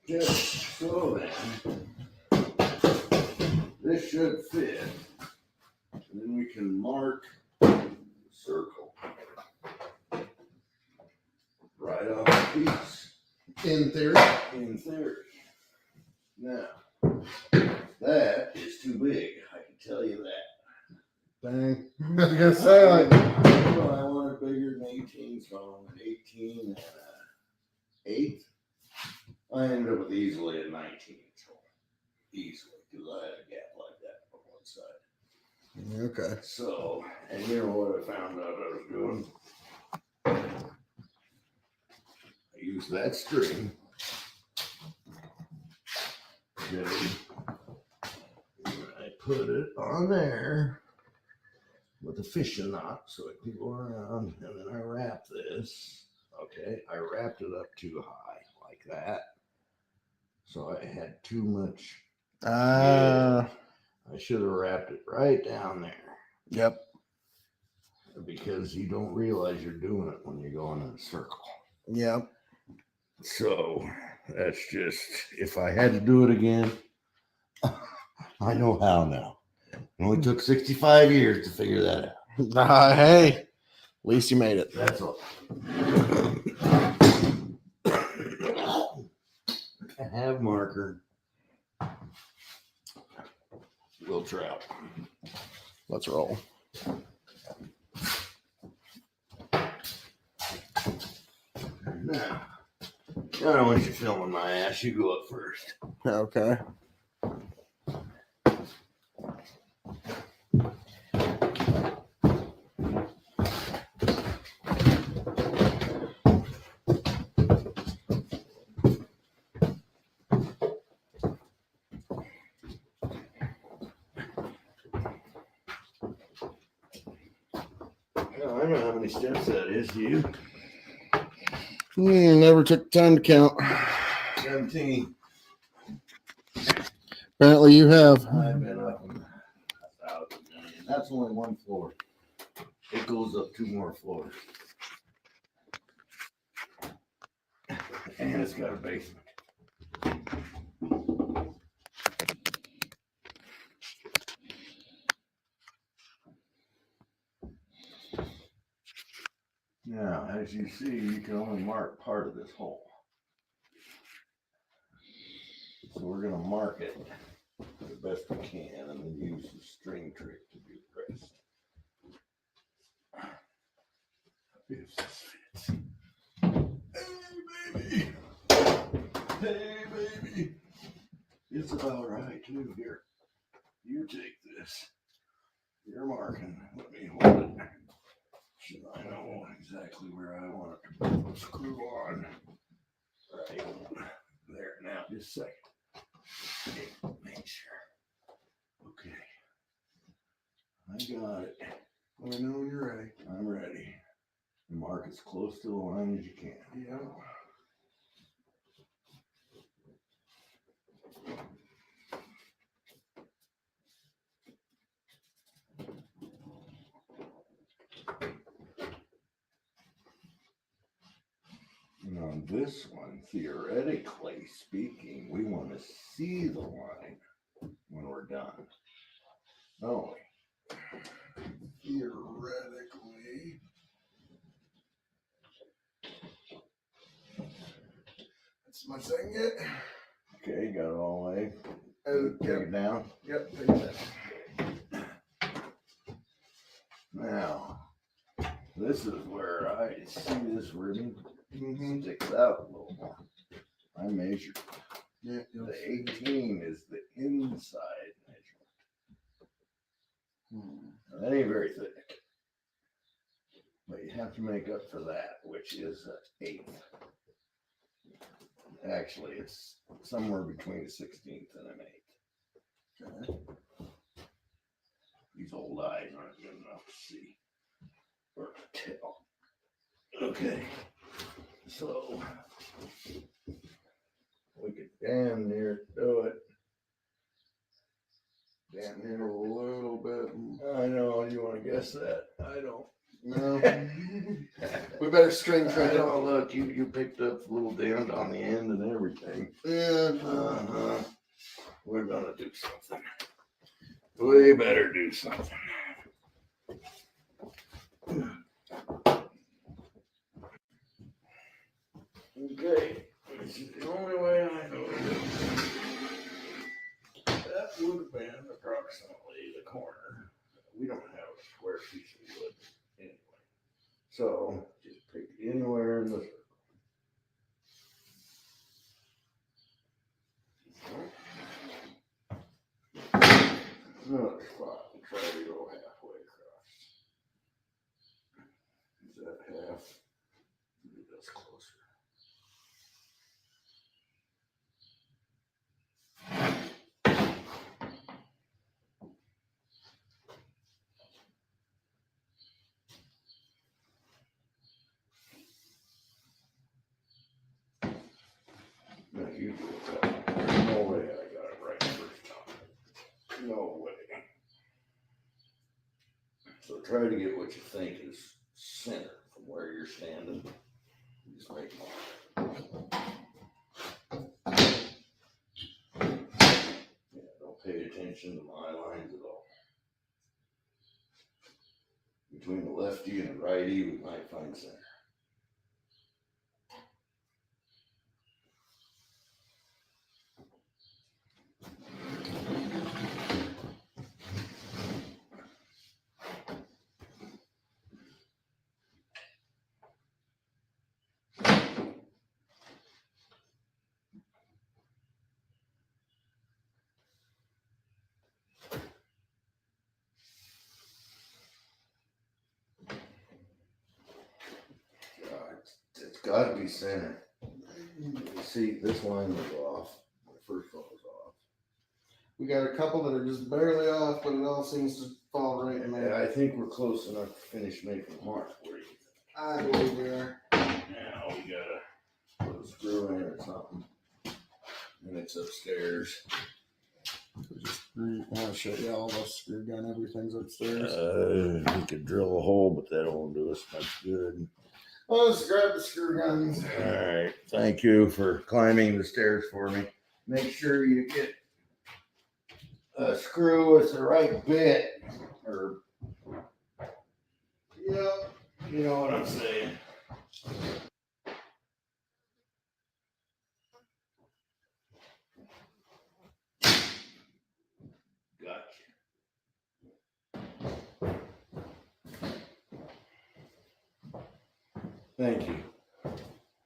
Just so then, this should fit. And then we can mark the circle right off the piece. In theory. In theory. Now, that is too big. I can tell you that. Dang. I was gonna say, like, I want it bigger than 18, so I'm at 18 and 8. I ended up with easily a 19, so easily, because I had a gap like that on one side. okay. So, and you know what I found out I was doing? I used that string. Then I put it on there with a fishing knot so it can go around, and then I wrap this. Okay, I wrapped it up too high like that. So I had too much. I should have wrapped it right down there. Yep. Because you don't realize you're doing it when you're going in a circle. Yep. So that's just, if I had to do it again, I know how now. It only took 65 years to figure that out. Hey, at least you made it. That's all. I have marker. We'll trout. Let's roll. Now, I don't want you filming my ass. You go up first. Okay. I don't know how many steps that is, do you? Never took time to count. 17. Apparently you have. I've been up 1,000 million. That's only one floor. It goes up 2 more floors. And it's got a basement. Now, as you see, you can only mark part of this hole. So we're going to mark it the best we can and then use the string trick to do the rest. If this fits. Hey, baby. Hey, baby. It's about right, too. Here, you take this. You're marking. Let me hold it. So I know exactly where I want it to screw on. Right there. Now, just a second. Okay, make sure. Okay. I got it. Let me know when you're ready. I'm ready. Mark as close to the line as you can. Yeah. And on this one, theoretically speaking, we want to see the line when we're done. Don't we? Theoretically. That's my thing yet. Okay, got it all the way. Take Yep. it down. Yep, take it down. Now, this is where I see this ribbon Mm-hmm. sticks out a little more. I measured. Yeah, The 18 is the inside measurement. Now, that ain't very thick. But you have to make up for that, which is an eighth. Actually, it's somewhere between a 16th and an eighth. Okay. These old eyes aren't good enough to see or to tell. Okay, so we could damn near do it. Damn near a little bit. I know, you want to guess that? I don't. No. We better string I trim it. know, look, you picked up a little dent on the end and everything. Yeah. Uh-huh. We're gonna do something. We better do something. Okay, this is the only way I know to do it. That would have been approximately the corner. We don't have a square piece of wood anyway. So just pick anywhere in the circle. Another spot and try to go halfway across. Is that half? Maybe that's closer. Now you do it. There's no way I got it right the first time. No way. So try to get what you think is center from where you're standing. Just make mark. Yeah, don't pay attention to my lines at all. Between the lefty and the righty, we might find center. It's got to be center. See, this line was off. The first one was off. We got a couple that are just barely off, but it all seems to fall right in And there. I think we're close enough to finish making the mark for you. I believe we are. Now we gotta put a screw in or something. And it's upstairs. I'll show you all the screw gun. Everything's upstairs. We could drill a hole, but that won't do us much good. Let's grab the screw guns. All right. Thank you for climbing the stairs for me. Make sure you get a screw with the right bit, or Yep. you know what I'm saying. Gotcha. Thank you.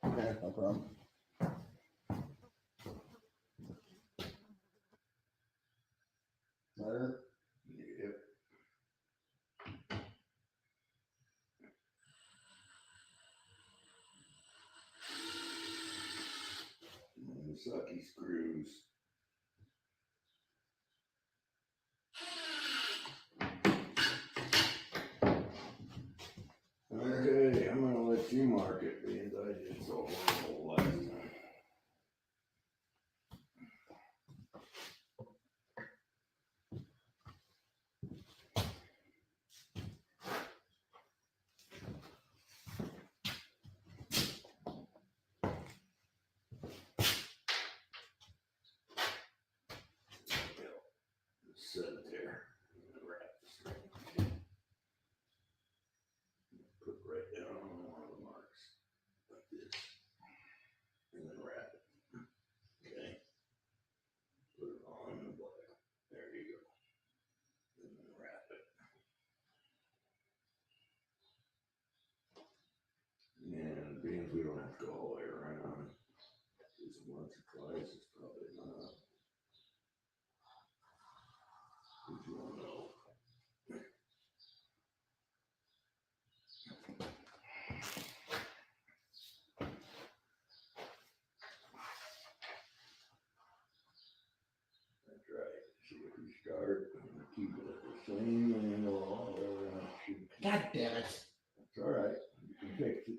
Yeah, no problem. Better? Yep. Sucky screws. Okay, I'm gonna let you mark it because I did so horrible last time. Set it there. Wrap the string. Put it right down on one of the marks, like this, and then wrap it. Okay. Put it on the black. There you go. And then wrap it. And being we don't have to go all the way around, just once or twice is probably enough. If you want to know. That's right. See if you start, keep it at the same angle all the way around. God damn it. That's all right. You can fix it.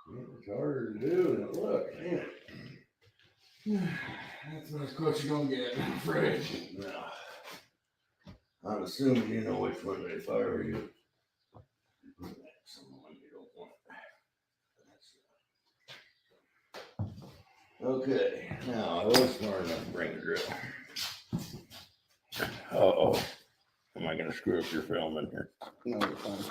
Yeah, it's harder to do than it looks, ain't it? That's as close you're gonna get, I'm afraid. No. I'm assuming you know which one they fire you. Someone you don't want. Okay, now I was smart enough to bring the drill. Uh-oh. Am I gonna screw up your film in here? No, you're fine.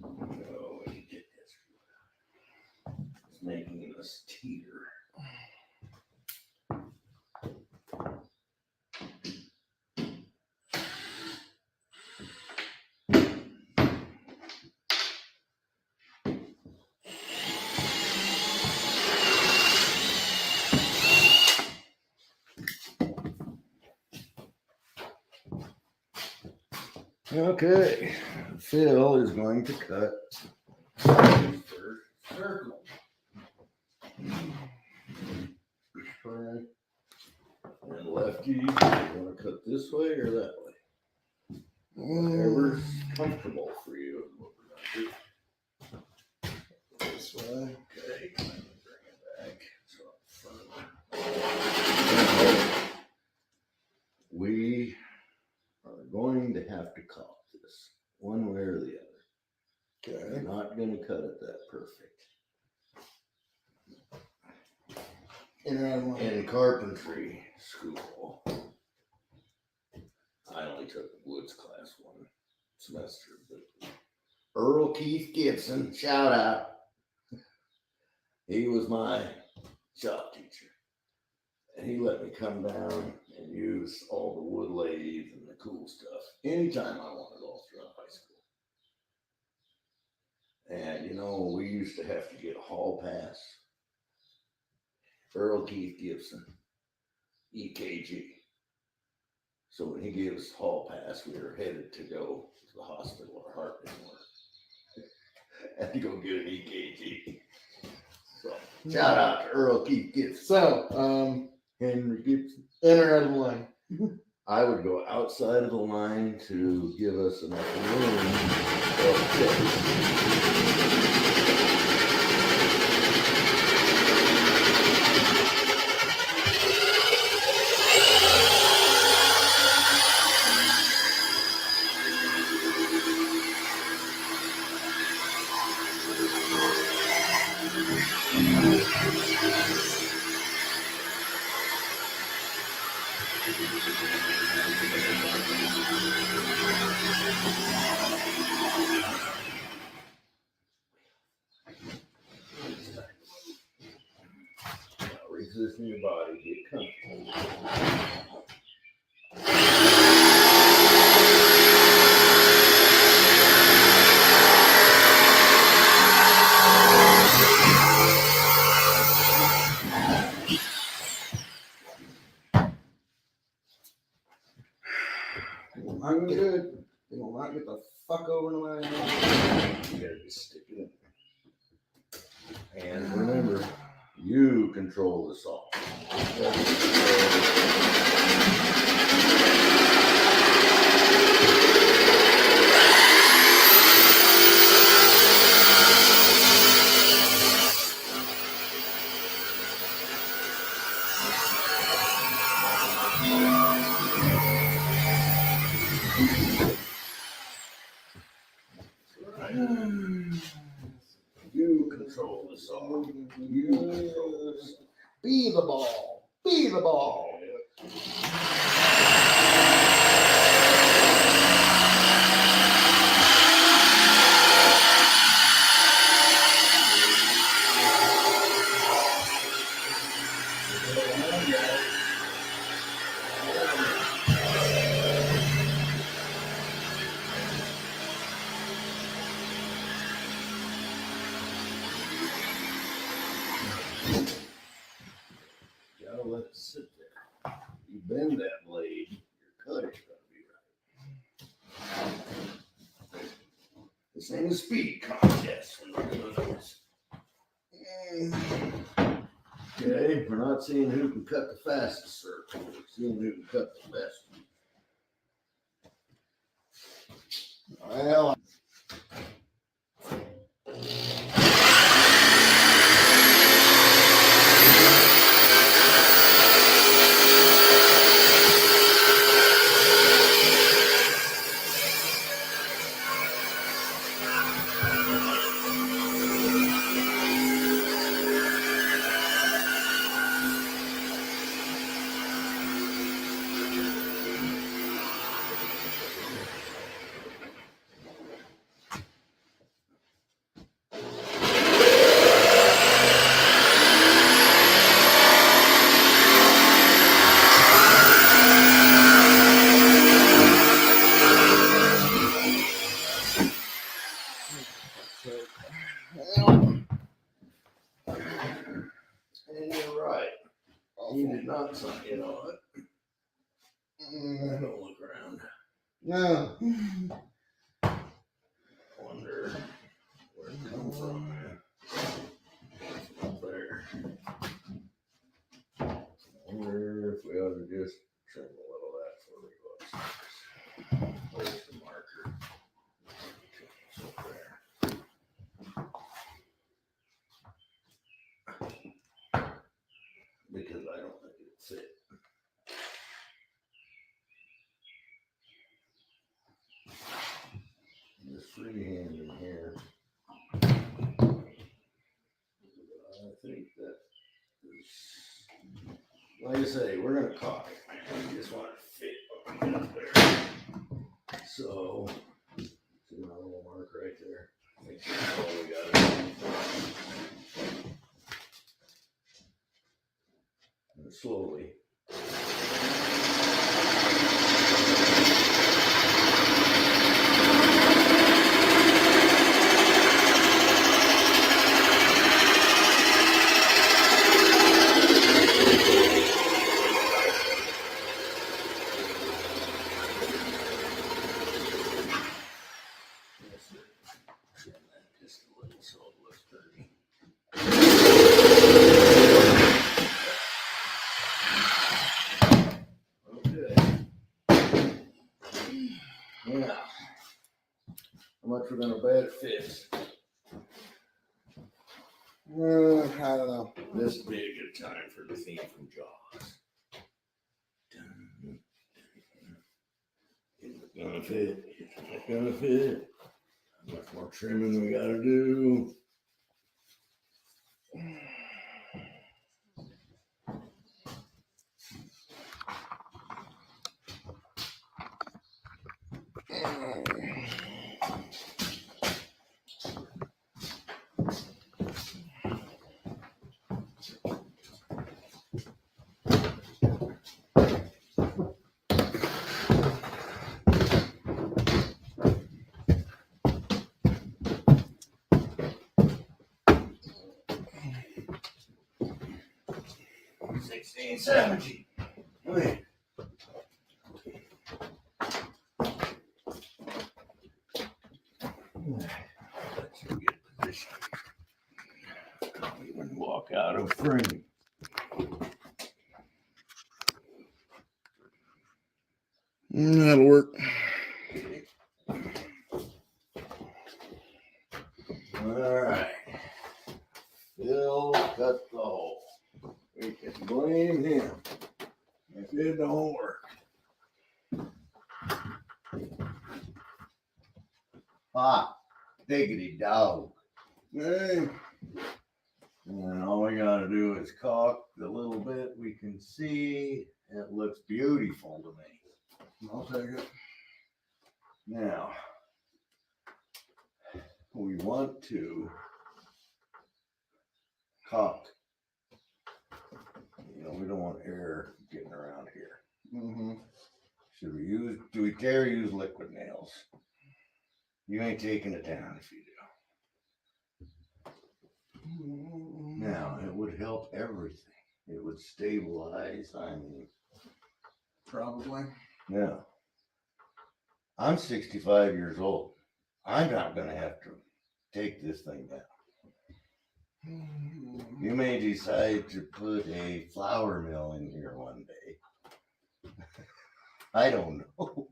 Oh, we can get this. It's making us teeter. Okay, Phil is going to cut his first circle. Right. And lefty, you want to cut this way or that way? Whatever's comfortable for you is what we're going to do. This way. Okay, let me bring it back. So firm. We are going to have to caulk this one way or the other. Okay. We're not going to cut it that perfect. In carpentry school, I only took Woods class one semester, but Earl Keith Gibson, shout out. He was my shop teacher. And he let me come down and use all the wood lathe and the cool stuff anytime I wanted all throughout high school. And you know, we used to have to get a hall pass. Earl Keith Gibson, EKG. So when he gave us hall pass, we were headed to go to the hospital. Our heart didn't work. Had to go get an EKG. So shout out to Earl Keith Gibson. So, Henry Gibson. in or out of the line? I would go outside of the line to give us enough room for pitch. Now, resist in your body, get comfortable. I'm good. They will not get the fuck over to my You gotta just stick it in there. And remember, you control the saw. You control the saw. You control the saw. Be the ball. Be the ball. Gotta let it sit there. You bend that blade, your cutter's gonna be right. This ain't a speed contest when we're doing this. Okay, we're not seeing who can cut the fastest circle. We're seeing who can cut the best. Well, And you're right. You did not sign in on it. Don't look around. no. Wonder where it come from, man. Up there. Wonder if we ought to just trim a little of that before we go upstairs. Where's the marker? It's up there. Because I don't think it'd fit. This freehand in here. I think that is, like I say, we're gonna caulk it, man. We just want it to fit what we got there. So, see my little mark right there? I think that's all we gotta do. And slowly. Trim that just a I don't know. This would be a good time for the theme from Jaws. Is it gonna fit? Is it gonna fit? How much more trimming we gotta do? $16, $17. Wait. Let's get position. Don't even walk out of frame. That'll work. All right. Phil cut the hole. We can blame him if it don't work. Ah, diggity dog. Hey. And all we gotta do is caulk the little bit we can see. It looks beautiful to me. I'll take it. Now, we want to caulk. You know, we don't want air getting around here. Mm-hmm. Do we dare use liquid nails? You ain't taking it down if you do. Now, it would help everything. It would stabilize. I mean, Probably. yeah. I'm 65 years old. I'm not going to have to take this thing down. You may decide to put a flour mill in here one day. I don't know.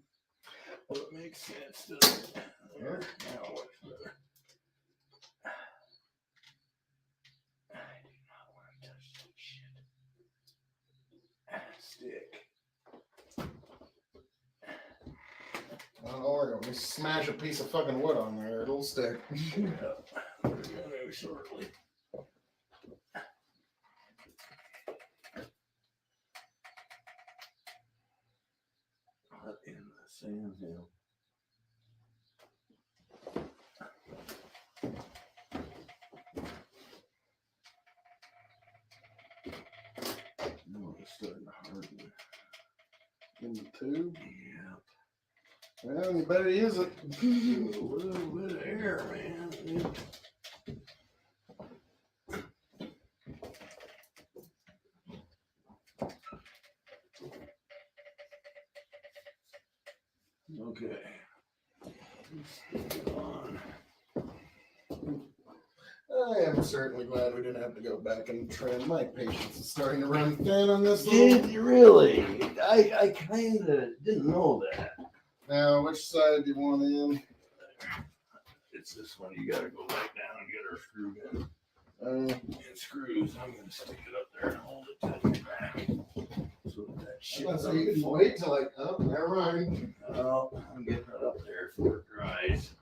Well, it makes sense to there. Now what's better? I do not want to touch that shit. Stick. Don't worry, when we smash a piece of fucking wood on there, it'll stick. Yeah. We're going to shortly. What in the sand hill? No, it's starting to harden. In the tube. Yeah. Well, you better use it. A little bit of air, man. Okay. Stick it on. I am certainly glad we didn't have to go back and trim. My patience is starting to run thin on this Did little. you really? I kind of didn't know that. Now, which side do you want in? It's this one. You got to go back down and get her screwed in. It screws. I'm going to stick it up there and hold it to your back. So that shit. So you can wait till like, oh, never mind. Oh, I'm getting it up there before it dries.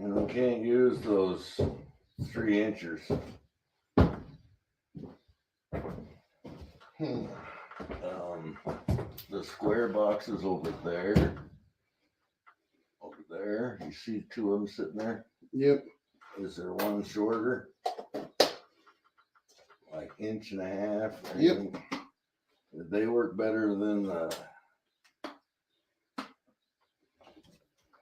And we can't use those 3 inchers. The square boxes over there. Over there. You see 2 of them sitting there? Yep. Is there one shorter? Like 1.5 inches? Yep. They work better than the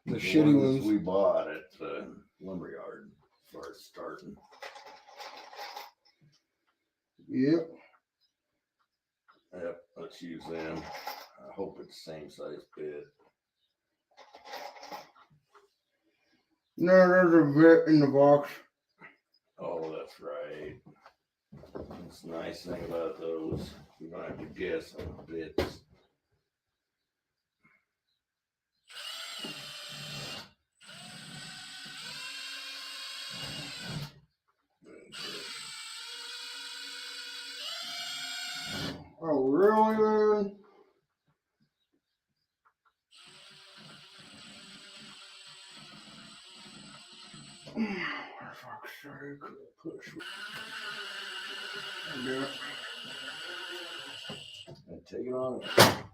shitty ones. we bought at the lumberyard for starting. Yep. Yep, let's use them. I hope it's the same size bit. No, there's a bit in the box. Oh, that's right. That's the nice thing about those. You don't have to guess on the bits. Oh, really, man? Fuck's sake. Push. Yeah. And take it on.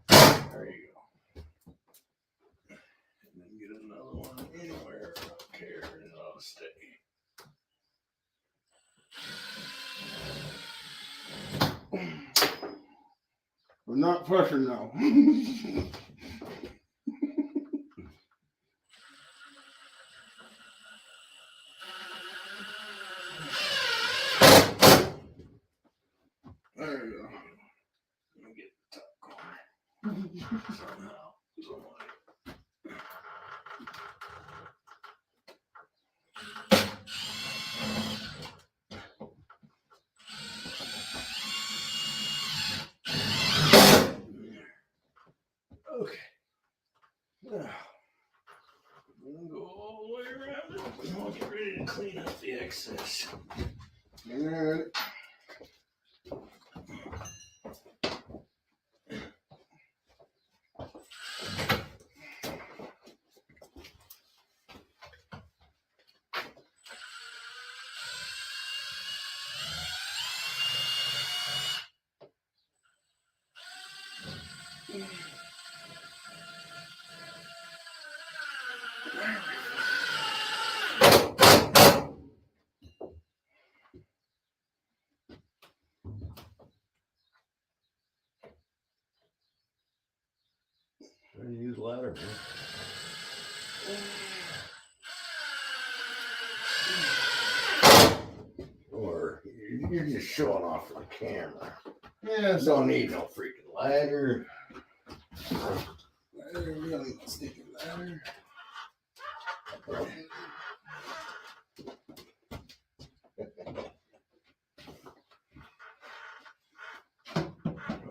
There you go. And then get another one anywhere. I don't care. And it'll stay. We're not pushing now. There you go. Let me get the top corner. Somehow. Some way. Okay. Now, I'm gonna go all the way around it. And I'll get ready to clean up the excess. And Try to use ladder, man. Or you're just showing off for the camera. yeah, Don't need no freaking ladder. sticking ladder.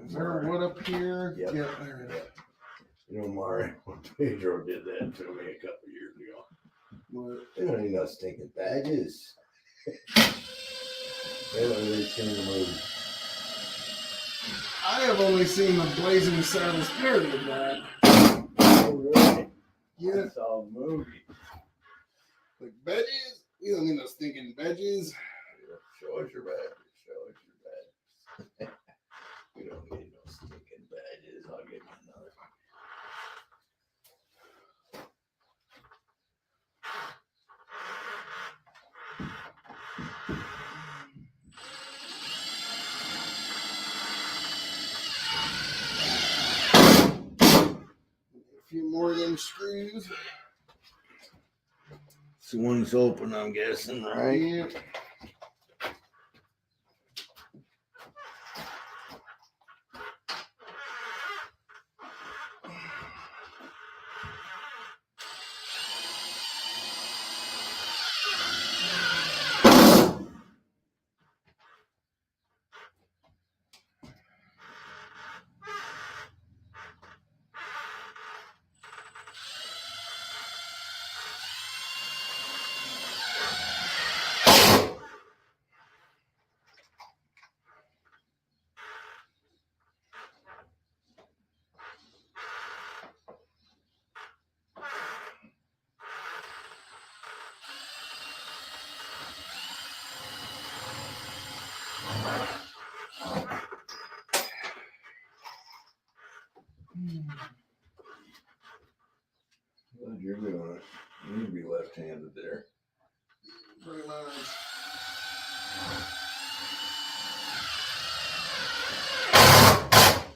Is there a wood up here? Yep. Yeah, there it is. You know, Mario Pedro did that to me a couple years ago. What? They don't need no stinking badges. They don't really seen the movie. I have only seen the Blazing Saddles parody of that. Oh, really? Yeah. I saw the movie. Like badges? We don't need no stinking badges. Show us your badges. Show us your badges. We don't need no stinking badges. I'll give you another one. A few more of them screws. This one's open, I'm guessing, right? Yeah. Glad you're doing it. You need to be left-handed there. Pretty much.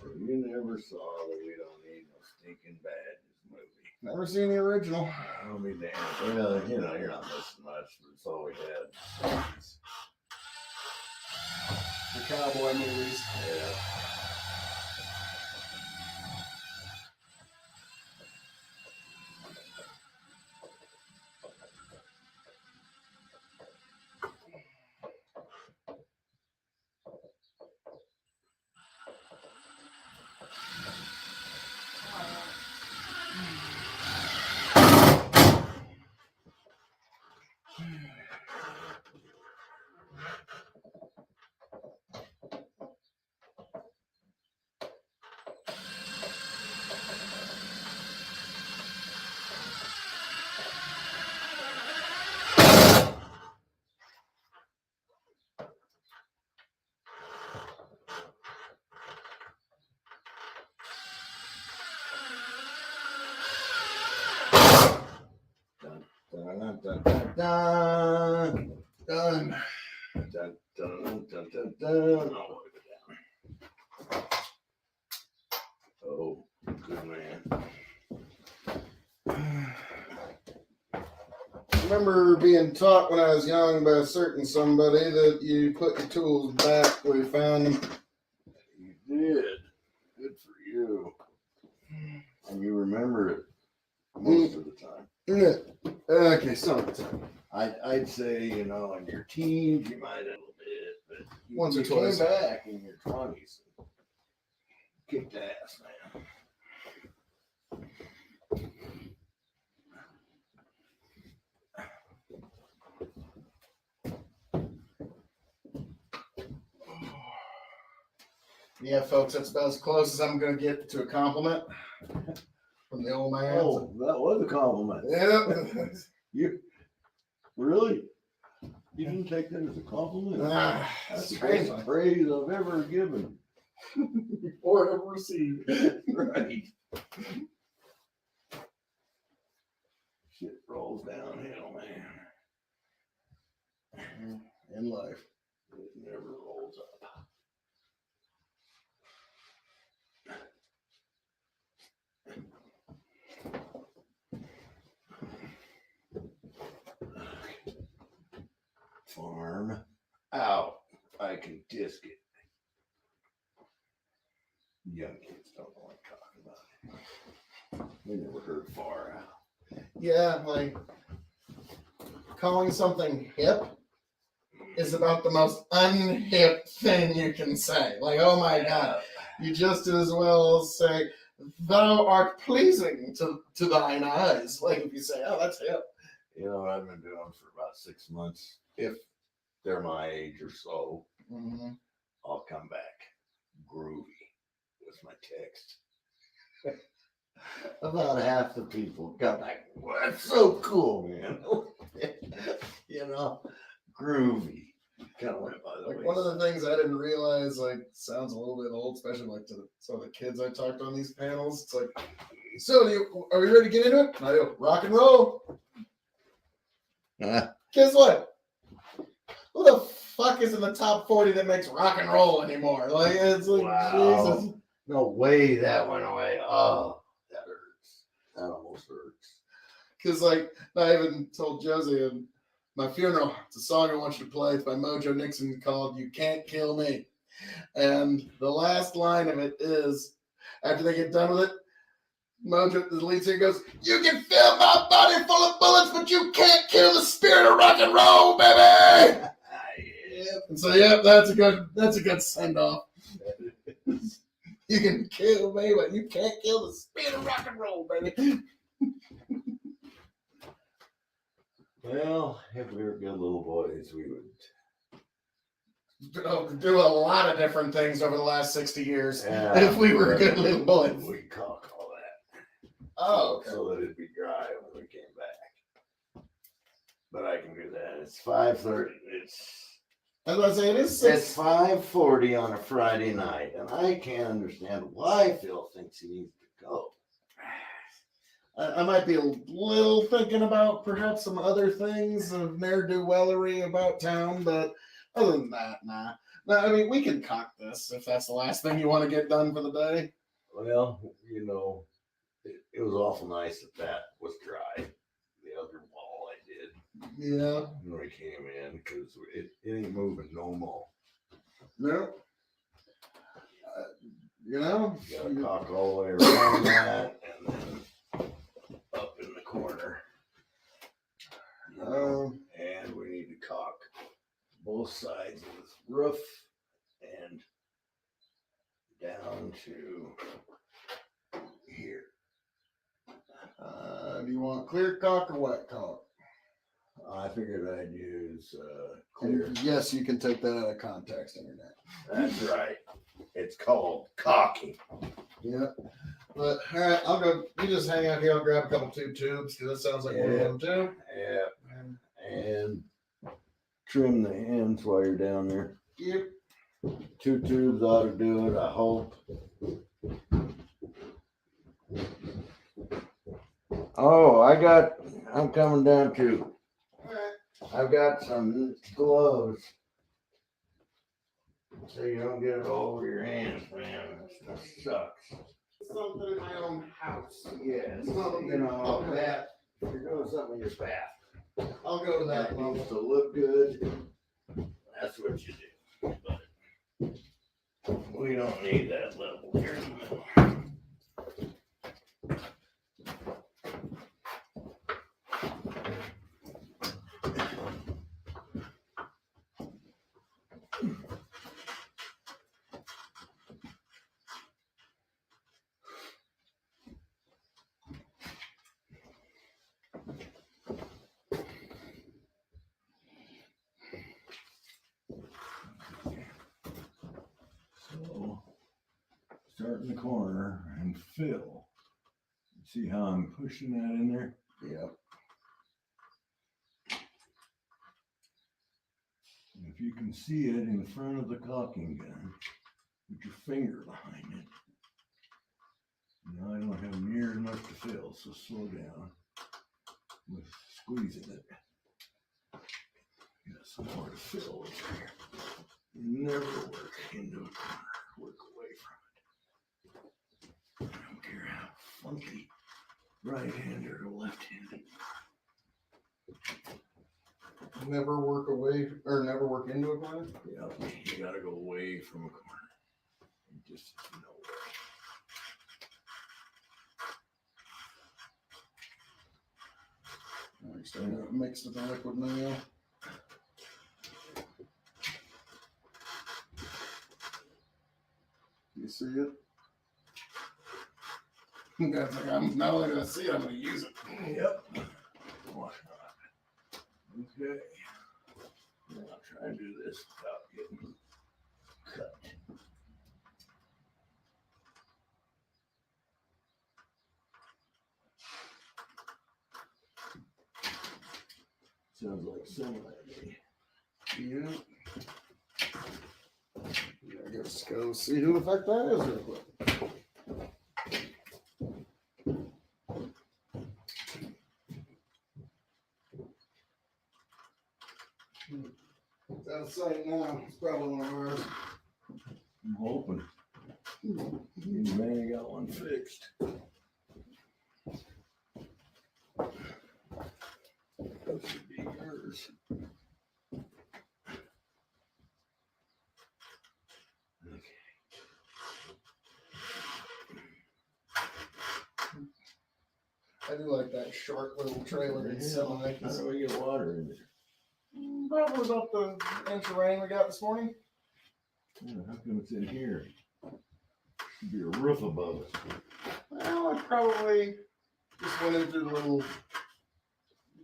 So you never saw the We Don't Need No Stinking Badges movie. Never seen the original. I'll be damned. Well, you know, you're not missing much, but it's all we had. The cowboy movies. Yeah. dun, Done. dun, dun, dun, dun, dun. I'll wipe it down. Oh, good man. I remember being taught when I was young by a certain somebody that you put your tools back where you found them. You did. Good for you. And you remember it most of the time. Yeah. Okay, some of the time. I'd say, in your teens, you might have a little bit, but Once or you twice. came back in your 20s and kicked ass, man. Yeah, folks, that's about as close as I'm going to get to a compliment from the old man. Oh, that was a compliment. Yeah. You really? You didn't take that as a compliment? That's the Strange. best praise I've ever given. Or ever received. Right. Shit rolls downhill, man. In life. It never rolls up. Farm out. I can disc it. Young kids don't like talking about it. They never heard far out. Yeah, like calling something hip is about the most unhip thing you can say. Like, oh my God, you just as well say, thou art pleasing to thine eyes. Like if you say, oh, that's hip. You know what I've been doing for about 6 months? If they're my age or so, Mm-hmm. I'll come back groovy with my text. About half the people come back, well, that's so cool, man. Groovy. Kind of went by the Like way. one of the things I didn't realize, like, sounds a little bit old, especially like to some of the kids I talked on these panels. It's like, so are we ready to get into it? And I go, rock and roll. Guess what? Who the fuck is in the top 40 that makes rock and roll anymore? Like, it's like, Wow. Jesus. No way that went away. Oh, that hurts. That almost hurts. Because, like, I even told Josie in my funeral, it's a song I want you to play. It's by Mojo Nixon called You Can't Kill Me. And the last line of it is, after they get done with it, Mojo, the lead singer goes, you can fill my body full of bullets, but you can't kill the spirit of rock and roll, baby! Yep. And so, yeah, that's a good send-off. You can kill me, but you can't kill the spirit of rock and roll, baby. Well, if we were good little boys, we would Do a lot of different things over the last 60 years. Yeah, if we were good little boys. We caulk all that. Oh, okay. So that it'd be dry when we came back. But I can do that. It's 5:30. I was about to say, it is 6. It's 5:40 on a Friday night, and I can't understand why Phil thinks he needs to go. I might be a little thinking about perhaps some other things of ne'er-do-wellery about town, but other than that, nah. No, I mean, we can cock this if that's the last thing you want to get done for the day. Well, it was awful nice that was dry. The other wall I did Yeah. when we came in, because it ain't moving no more. No. You know? You gotta caulk all the way around that, and then up in the corner. And we need to caulk both sides of this roof and down to here. Do you want clear caulk or wet caulk? I figured I'd use clear. And yes, you can take that out of context, internet. That's right. It's called caulking. Yeah. But all right, I'll go. You just hang out here. I'll grab a couple tubes because that sounds like one of them too. Yeah. And trim the ends while you're down there. Yep. 2 tubes ought to do it, I hope. Oh, I'm coming down too. All right. I've got some gloves so you don't get it all over your hands, man. That stuff sucks. Something in my own house. Yes, Well, you know okay. that if you're doing something in your bath, I'll go to that that level. needs to look good. That's what you do. But we don't need that level here in the middle. So, start in the corner and fill. See how I'm pushing that in there? Yep. And if you can see it in front of the caulking gun, put your finger behind it. Now I don't have near enough to fill, so slow down with squeezing it. Got some more to fill over here. You never work into a corner, work away from it. I don't care how funky right-handed or left-handed. Never work away or never work into a corner. Yeah, you gotta go away from a corner. Just nowhere. Mixed with the liquid mayo. You see it? That's like, I'm not only gonna see it, I'm gonna use it. Yep. Why not? Okay. Now try and do this without getting cut. Sounds like somebody. Yeah. I guess go see who effect that is real quick. It's out of sight now. It's probably one of ours. I'm hoping. You man got one fixed. That should be yours. I do like that short little trailer inside. How do we get water in there? Probably about the inch of rain we got this morning. Yeah, how come it's in here? Should be a roof above it. Well, I probably just went into the little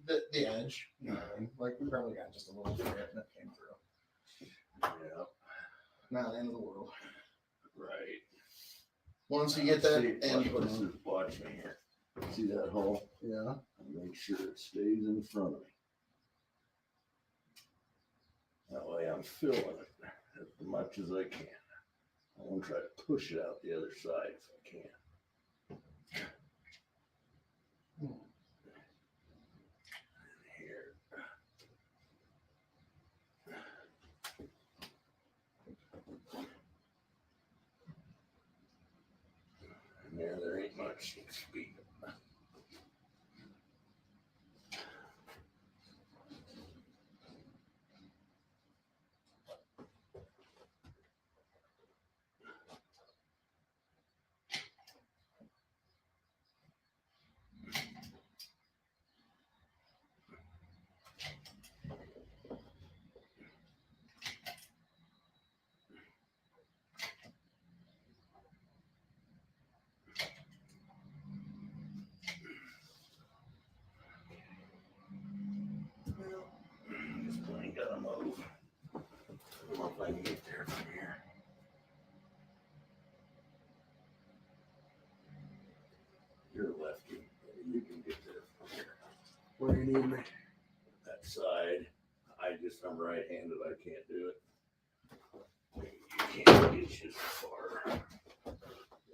the edge. You know what I mean? Like we probably got just a little bit that came through. Yeah, Not the end of the world. right. Once you get that See, end, watch me here. See that hole? yeah. Make sure it stays in front of me. That way I'm filling it as much as I can. I want to try to push it out the other side if I can. Here. And there ain't much to speak of. This plane gotta move. I don't know if I can get there from here. You're a lefty. Maybe you can get there from here. Where do you need me? That side. I'm right-handed. I can't do it. You can't get you as far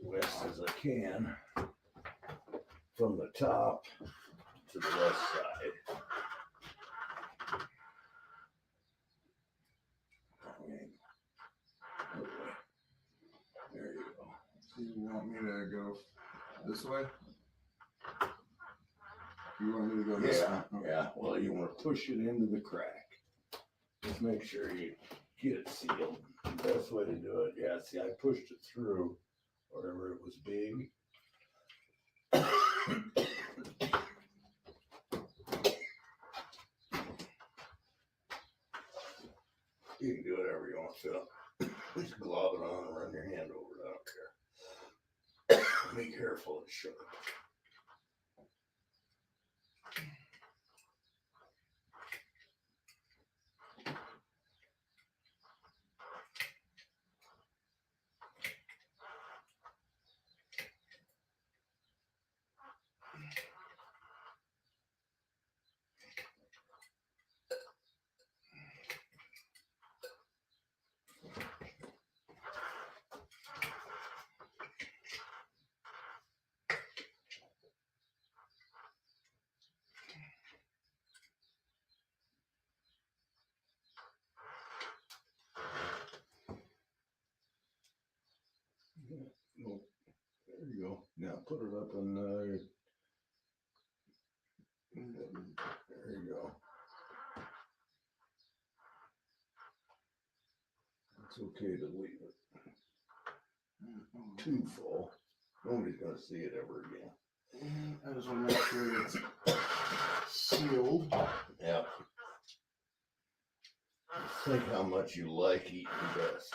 west as I can from the top to the west side. You want me to go this way? You want me to go this way? Yeah, yeah. Well, you want to push it into the crack. Just make sure you get it sealed. Best way to do it. Yeah, see, I pushed it through wherever it was big. You can do whatever you want, Phil. Just glob it on and run your hand over it. I don't care. Be careful, it's sharp. Oh, there you go. Now put it up in there. There you go. It's okay to leave it too full. Nobody's gonna see it ever again. I just want to make sure it's sealed. Yeah. Think how much you like eating dust.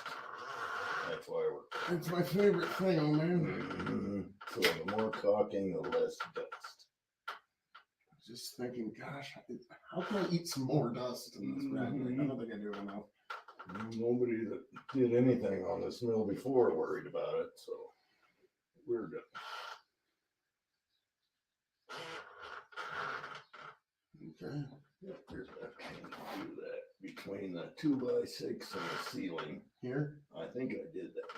That's why we're. It's my favorite thing, oh man. So the more caulking, the less dust. Just thinking, gosh, how can I eat some more dust in this rag? I don't think I do enough. Nobody that did anything on this mill before worried about it, so we're good. Okay. Yep, here's that. Do that between the 2x6 and the ceiling. Here? I think I did that.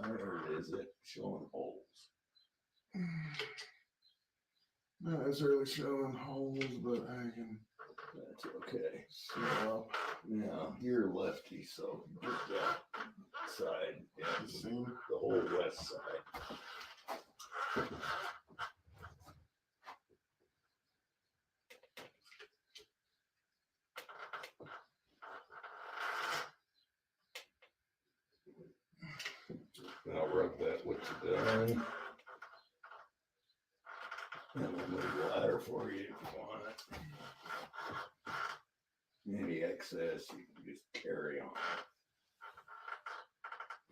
There it is. It showing holes. Not necessarily showing holes, but I can. That's okay. Seal up. Now you're lefty, so get that side. Yeah, The same. the whole west side. I'll rub that with the gun. And we'll move the ladder for you if you want it. Any excess you can just carry on.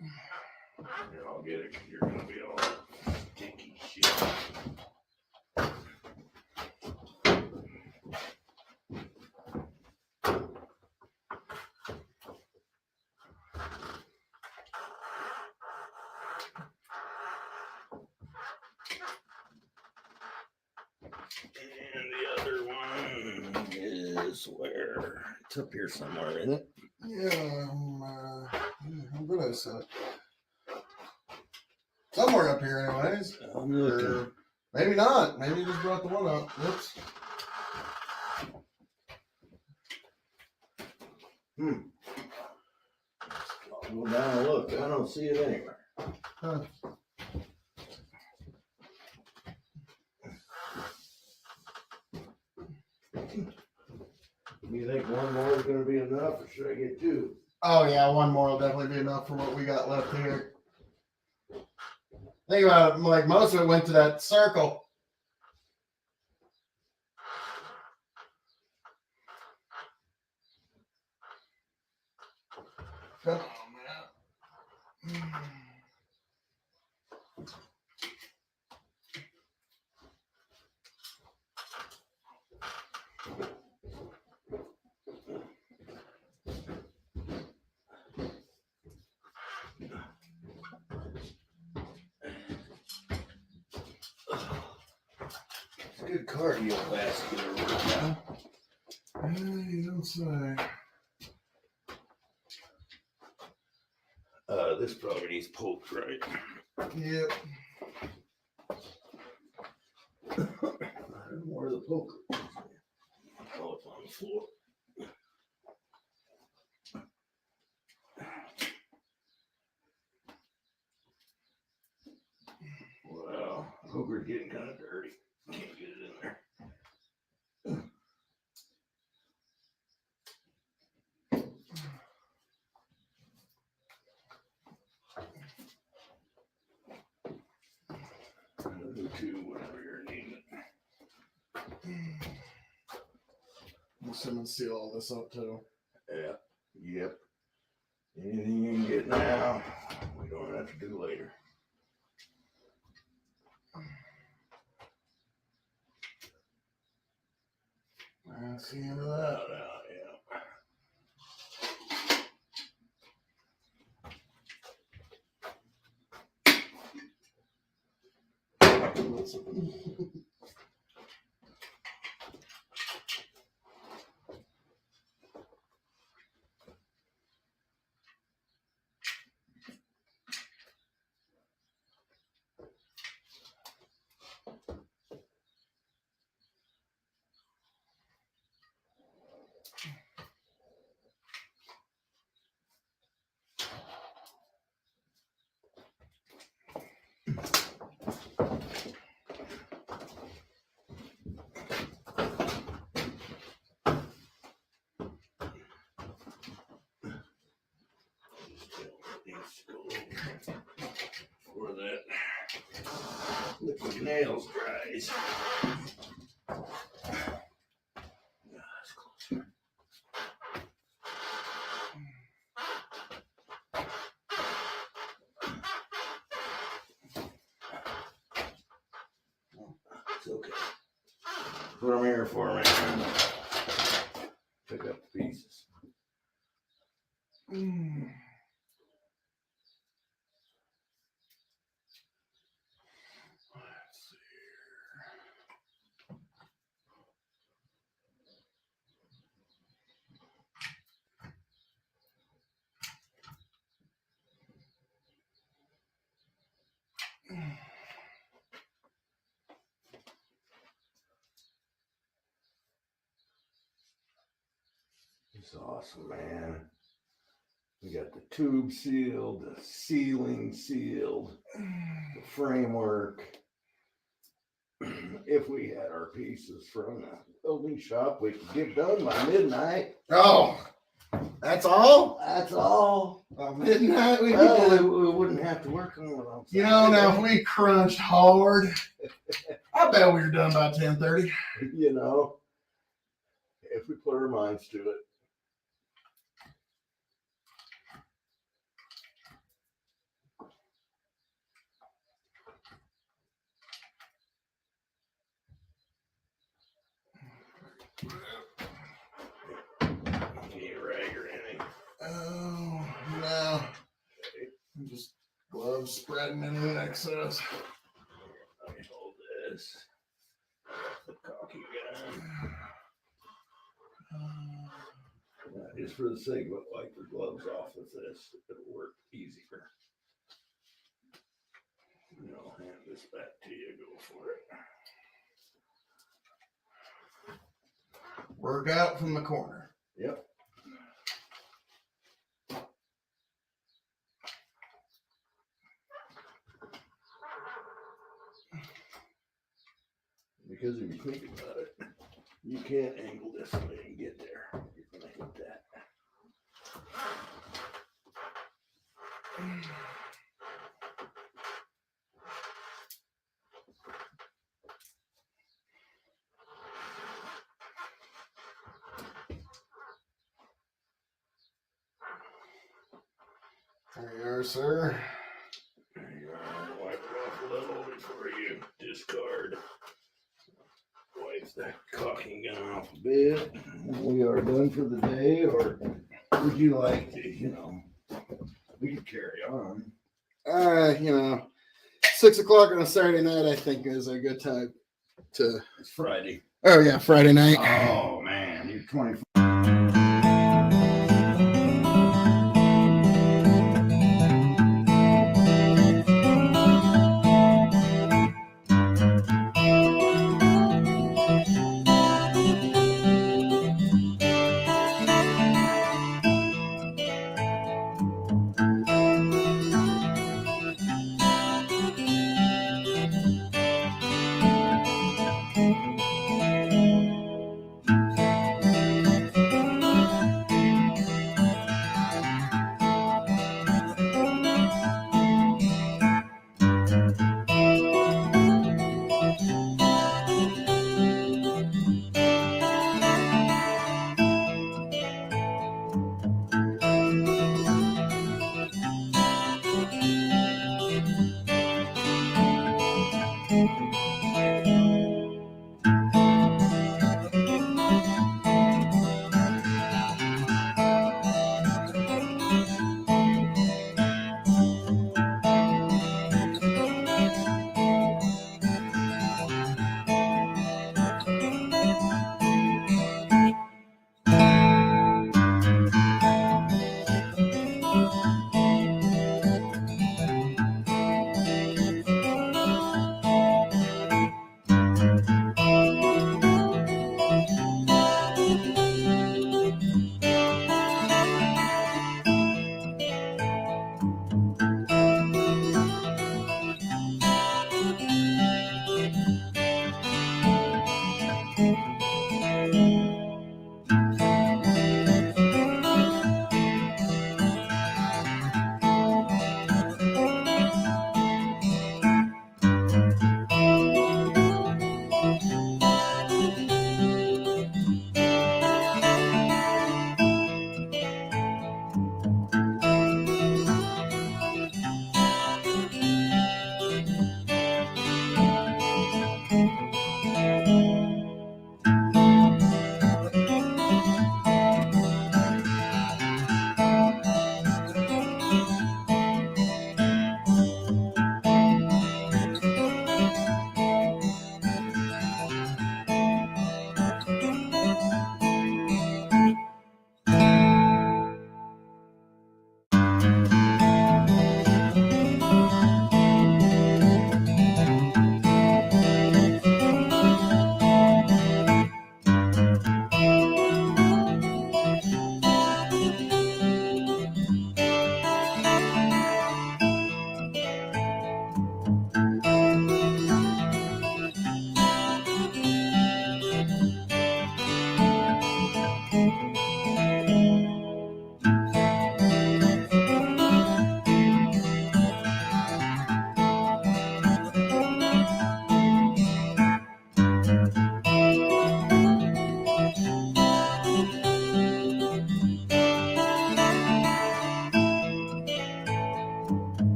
And I'll get it because you're going to be all sticky shit. And the other one is where it's up here somewhere, isn't it? Yeah, how good I said it. Somewhere up here, anyways. I'm looking. Or maybe not. Maybe you just brought the one up. Whoops. I'll go down and look. I don't see it anywhere. Huh. You think one more is going to be enough, or should I get two? Oh yeah, one more will definitely be enough for what we got left here. Think about it, like most of it went to that circle. Come on, man. It's good cardiovascular work, huh? You don't say. This probably needs poked, right? Yep. I don't know where the poker is. Oh, it's on the floor. We're getting kind of dirty. Can't get it in there. Another two, whatever you're needing. I'm assuming seal all this up too. Yeah. Yep. Anything you can get now, we don't have to do later. That's the end of that. Before that liquid nails dries. It's okay. That's what I'm here for, man. Pick up the pieces. It's awesome, man. We got the tube sealed, the ceiling sealed, the framework. If we had our pieces from the building shop, we could get done by midnight. Oh, that's all? That's all. By midnight we Well, did. we wouldn't have to work on it on You know, now if we crunched hard, I bet we were done by 10:30. you know, if we put our minds to it. Any rag or anything. Oh, no. Just gloves spreading in excess. Let me hold this. The cocky gun. Just for the sake of it, wipe your gloves off with this. It'll work easier. I'll hand this back to you. Go for it. Work out from the corner. Yep. Because if you think about it, you can't angle this way and get there. You're gonna hit that. There you are, sir. There you are. Wipe it off a little before you discard. Wipe that caulking gun off a bit. We are done for the day, or would you like to, we could carry on. 6 o'clock on a Saturday night, I think, is a good time to. It's Friday. Oh, yeah, Friday night. Oh, man. You're 24.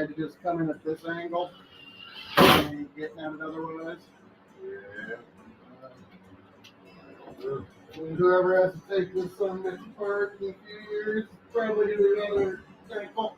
had to just come in at this angle and getting at it otherwise. Yeah. And whoever has to take this son apart in a few years probably do another ankle.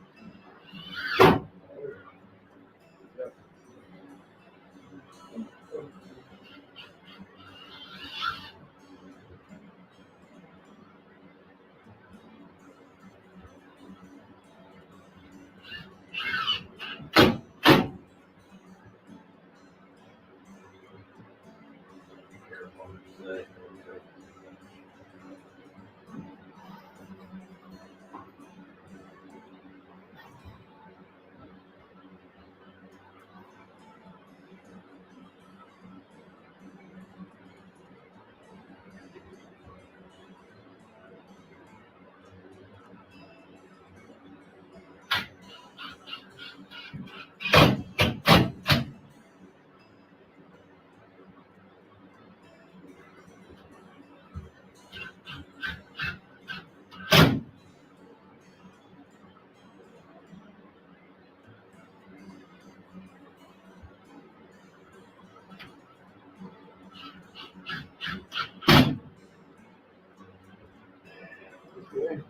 Okay.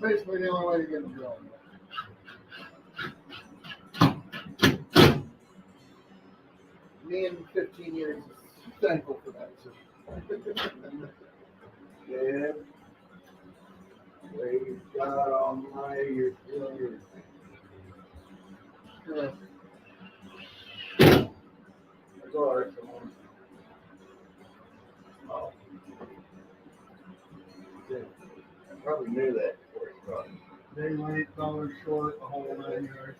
Basically the only way to get them going. Me in 15 years is thankful for that. So. Yeah. Praise God Almighty, you're still here. Yeah. That's all right, come on. Oh. I probably knew that before he started. Day late, $1 short, the whole 9 yards.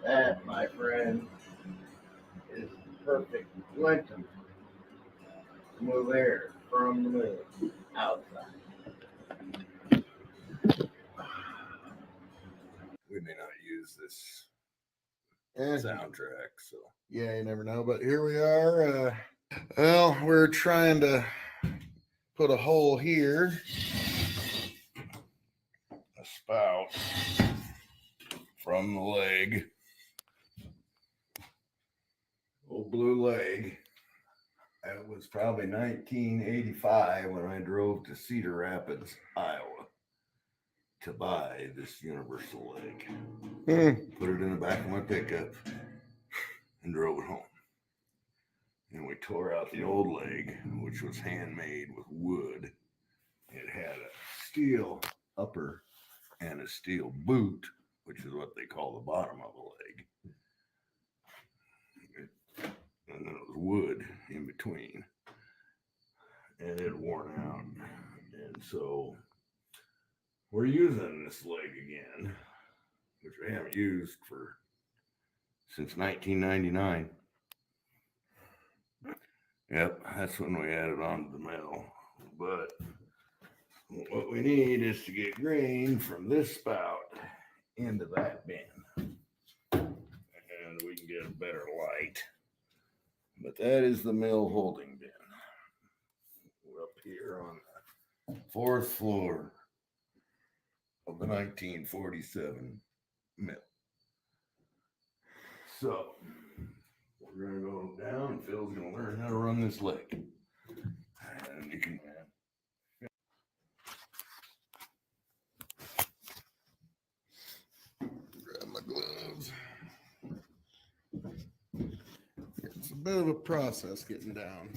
That, my friend, is perfect Lincoln to move air from the mill outside. We may not use this soundtrack, so. Yeah, you never know. But here we are. Well, we're trying to put a hole here. A spout from the leg. Old blue leg. That was probably 1985 when I drove to Cedar Rapids, Iowa, to buy this universal leg. Put it in the back of my pickup and drove it home. And we tore out the old leg, which was handmade with wood. It had a steel upper and a steel boot, which is what they call the bottom of the leg. And then it was wood in between. And it had worn out. And so we're using this leg again, which we haven't used since 1999. Yep, that's when we added on to the mill. But what we need is to get grain from this spout into that bin. And we can get a better light. But that is the mill holding bin. We're up here on the 4th floor of the 1947 mill. So we're gonna go down. Phil's gonna learn how to run this leg. And you can Grab my gloves. It's a bit of a process getting down.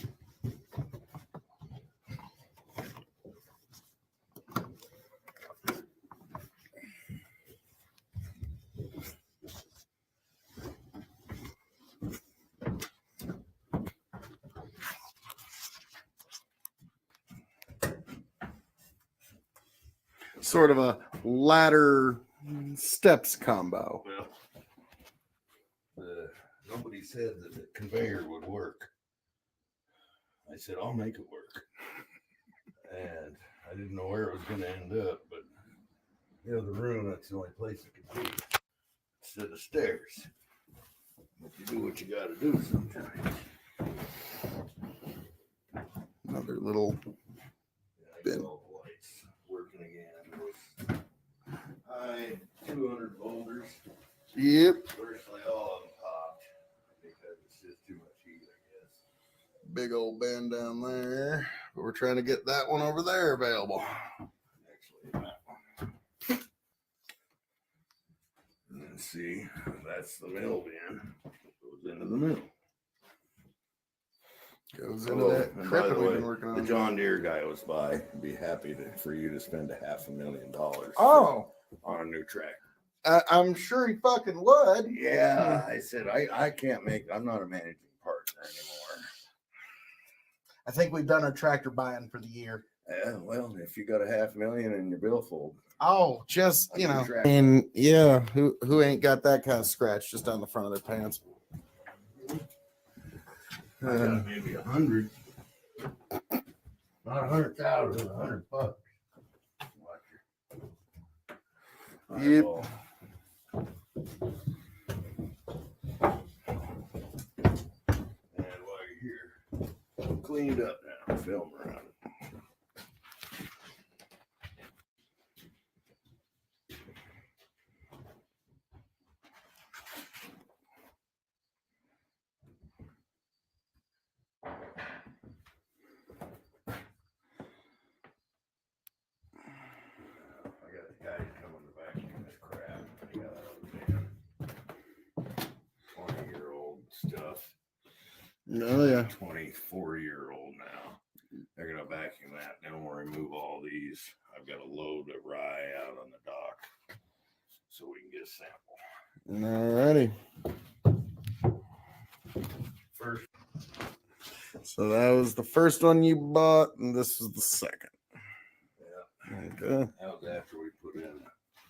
Sort of a ladder steps combo. well, nobody said that the conveyor would work. I said, I'll make it work. And I didn't know where it was going to end up, but the other room, that's the only place it could be. set of stairs. But you do what you got to do sometimes. Another little. Yeah, I got all the lights working again. High 200 boulders. Yep. Virtually all of them popped because it's just too much heat, I guess. Big old bend down there. But we're trying to get that one over there available. Actually, that one. And then see, that's the mill bin. Goes into the mill. Goes into that and by crippin' the we've way, been working the on. John Deere guy was by. Be happy for you to spend $500,000 Oh, on a new tractor. I'm sure he fucking would. Yeah, I said I can't make. I'm not a managing partner anymore. I think we've done our tractor buying for the year. Yeah, well, if you got $500,000 in your billfold, Oh, just a new tractor. and yeah, who ain't got that kind of scratch just on the front of their pants? I got maybe 100, not 100,000, $100. Watch your Yep. eyeball. And while you're here, cleaned up now, film around it. I got the guys coming to vacuum this crap. I got that 20-year-old stuff. No, yeah. 24-year-old now. They're gonna vacuum that. Then we'll remove all these. I've got a load of rye out on the dock, so we can get a sample. Alrighty. First, So that was the first one you bought, and this is the second. yeah, Okay. that was after we put in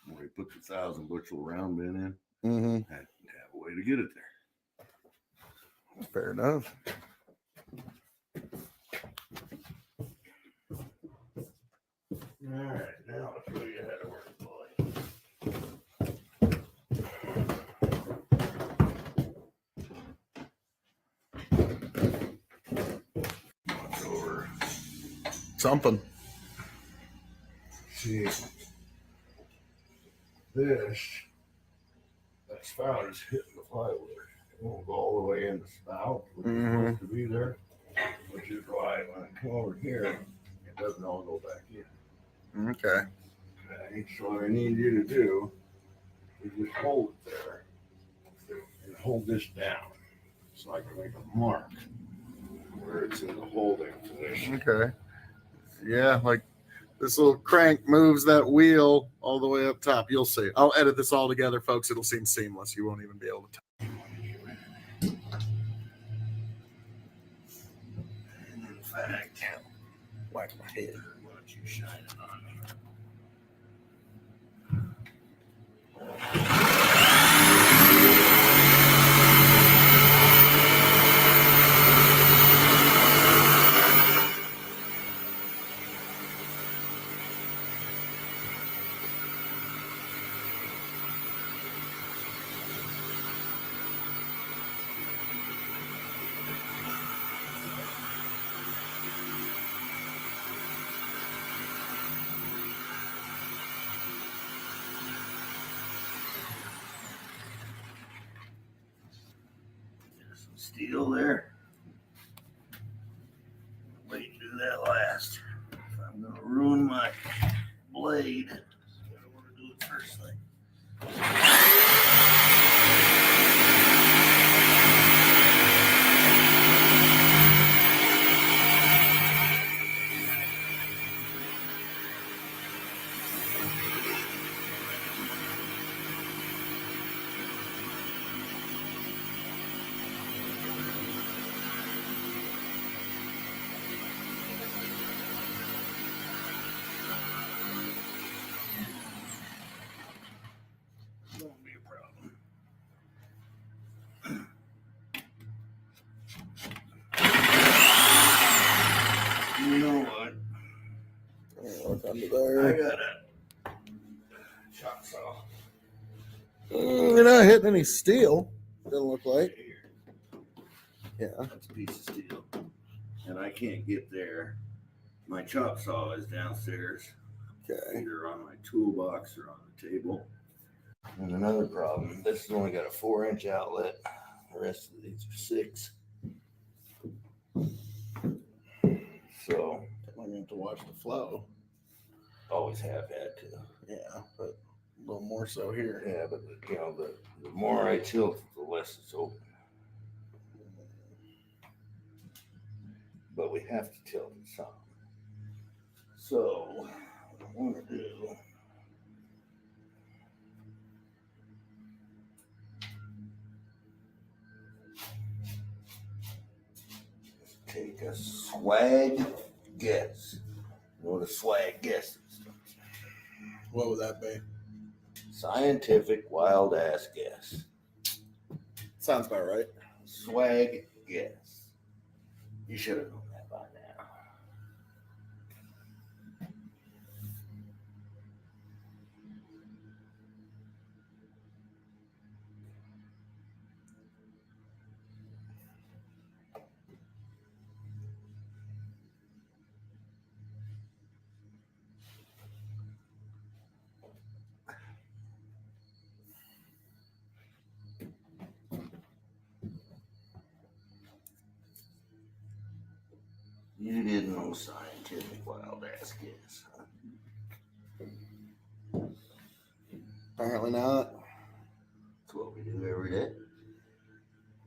when we put the 1,000 bushel round bin in. Mm-hmm. Had to have a way to get it there. Fair enough. All right, now I'll show you how to work the boy. Watch over. Something. See, this that spout is hitting the plywood. It won't go all the way in the spout, which is supposed to be there, which is why when I come over here, it doesn't all go back in. Okay. Okay, so what I need you to do is just hold it there and hold this down so I can make a mark where it's in the holding position. Okay. Yeah, like this little crank moves that wheel all the way up top. You'll see. I'll edit this all together, folks. It'll seem seamless. You won't even be able to tell. And in fact, Whack my head. why don't you shine it on me? There's some steel there. Wait to do that last. If I'm gonna ruin my blade, I don't want to do it first thing. Won't be a problem. You know what? Look under I there. got a chop saw. You're not hitting any steel. Doesn't look like. Here, Yeah. that's a piece of steel. And I can't get there. My chop saw is downstairs, Okay. either on my toolbox or on the table. And another problem, this has only got a 4-inch outlet. The rest of these are 6. So I'm going to have to watch the flow. always have had to. Yeah, but a little more so here. Yeah, but the more I tilt, the less it's open. But we have to tilt it some. So what I want to do is take a swag guess. You know what a swag guess is? What would that be? Scientific wild ass guess. Sounds about right. Swag guess. You should have known that by now. You didn't know scientific wild ass guess, huh? Apparently not. That's what we do every day.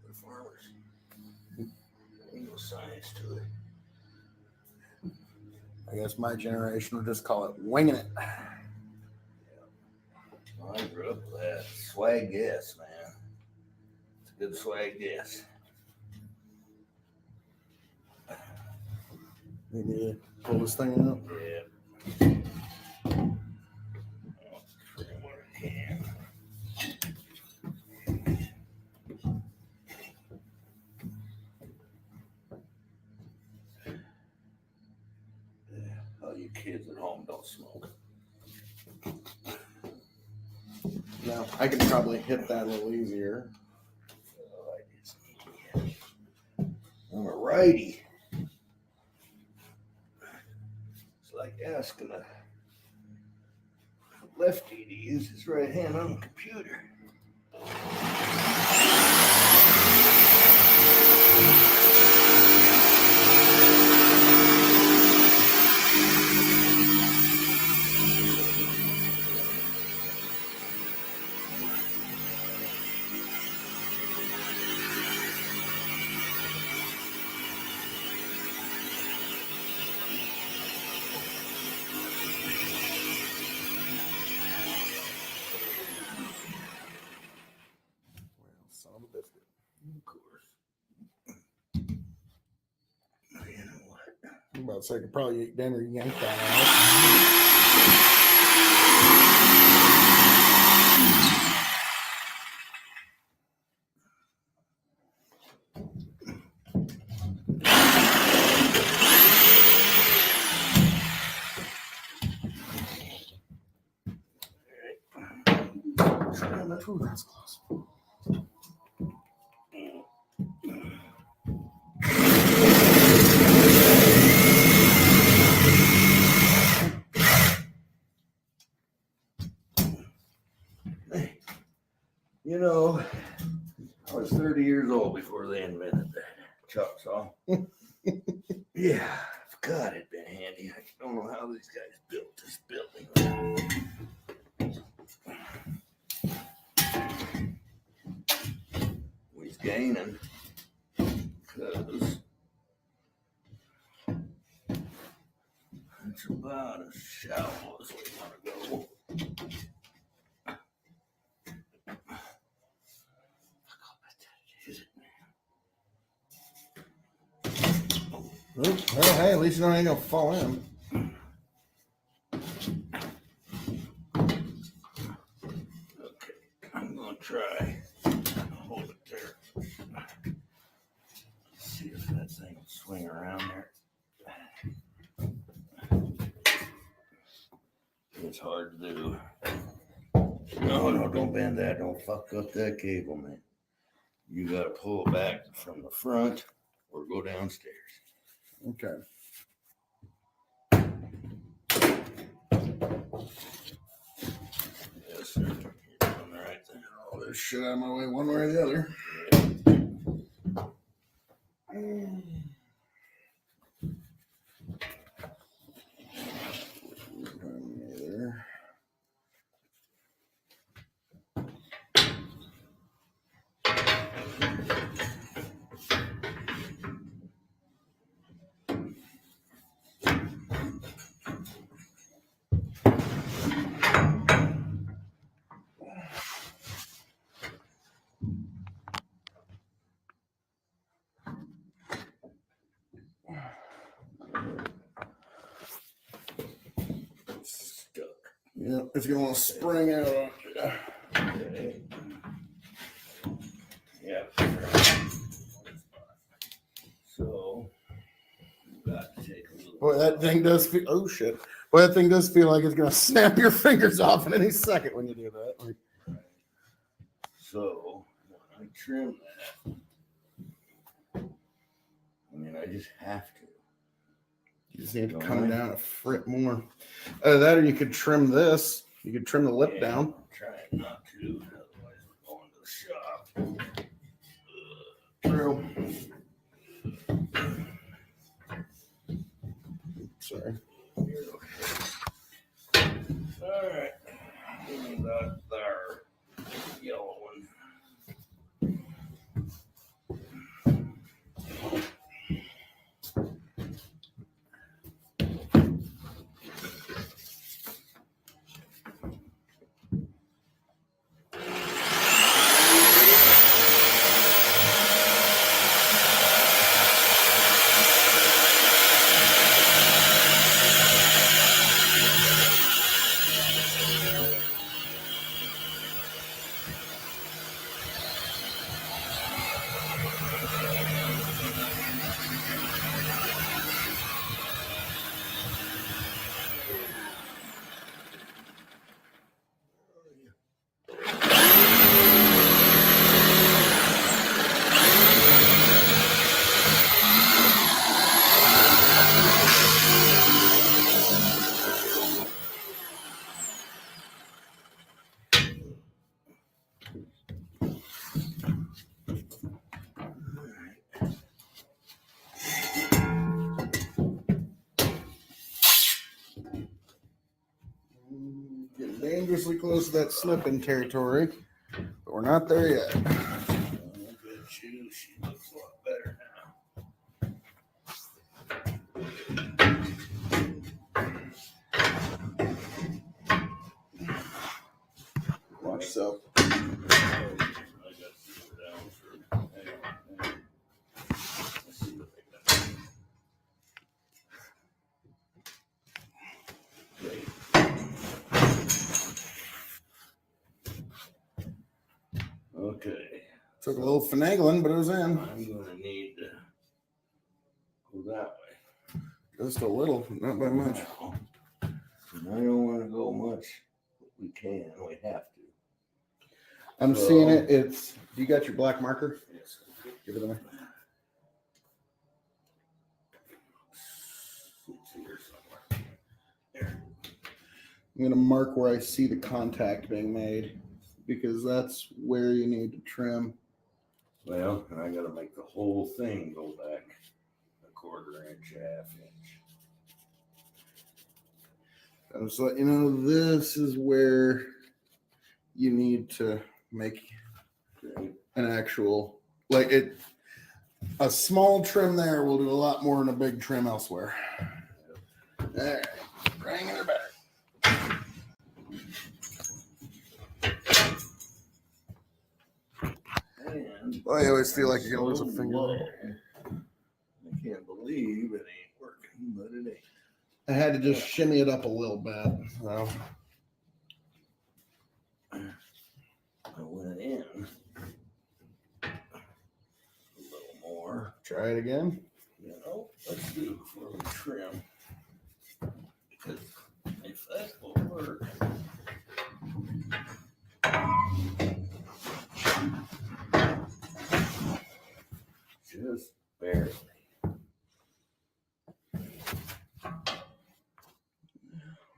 We're farmers. Ain't no science to it. I guess my generation would just call it winging it. I grew up with that. Swag guess, man. It's a good swag guess. You need to pull this thing out. Yeah. I'll trim what I can. Yeah. Oh, you kids at home don't smoke. No, I could probably hit that a little easier. Oh, I just need I'm a righty. It's like asking a lefty to use his right hand on the computer. Well, son of a biscuit. Of course. You know what? I'm about to say I could probably yank that out. Ooh, that's close. You know, I was 30 years old before they invented the chop saw. Yeah, I forgot it'd been handy. I don't know how these guys built this building. We's gaining because it's about as shallow as we want to go. Well, hey, at least you know ain't gonna fall in. Okay, I'm gonna try. Hold it there. See if that thing will swing around there. It's hard to do. No, don't bend that. Don't fuck up that cable, man. You gotta pull it back from the front or go downstairs. Okay. Yes, sir. You're doing the right thing. Oh, there's shit out of my way one way or the other. There. Stuck. Yeah, it's gonna spring out on you. Okay. Yeah. So, you got to take a little. Boy, that thing does feel. Oh shit! Boy, that thing does feel like it's gonna snap your fingers off in any second when you do that. Like, So, when I trim that, I mean, I just have to. you just need to Don't come I? down a frit more. That, or you could trim this. You could trim the lip Yeah, down. I'm trying not to, otherwise we're going to the shop. True. Sorry. You're okay. All right. Give me that there yellow one. Getting dangerously close to that snipping territory, but we're not there yet. Oh, good shoe. She looks a lot better now. Watch yourself. I got to sit down for. Hang on. Let's see what they got. Okay. Took a little finagling, but it was in. I'm gonna need to go that way. Just a little, not by much. Now, and I don't want to go much, but we can. We have to. I'm So- seeing it. It's. You got your black marker? Yes. Give it to me. It's here somewhere. There. I'm gonna mark where I see the contact being made because that's where you need to trim. Well, and I got to make the whole thing go back a quarter inch, half inch. I'm just letting you know this is where you need to make Okay. an actual like it. A small trim there will do a lot more than a big trim elsewhere. There, bringing her back. And Well, I always feel like you're gonna lose a so finger. low. I can't believe it ain't working, but it ain't. I had to just shimmy it up a little bit. So. I went in a little more. Try it again. You know, let's do it before we trim. Because if that will work, Just barely. I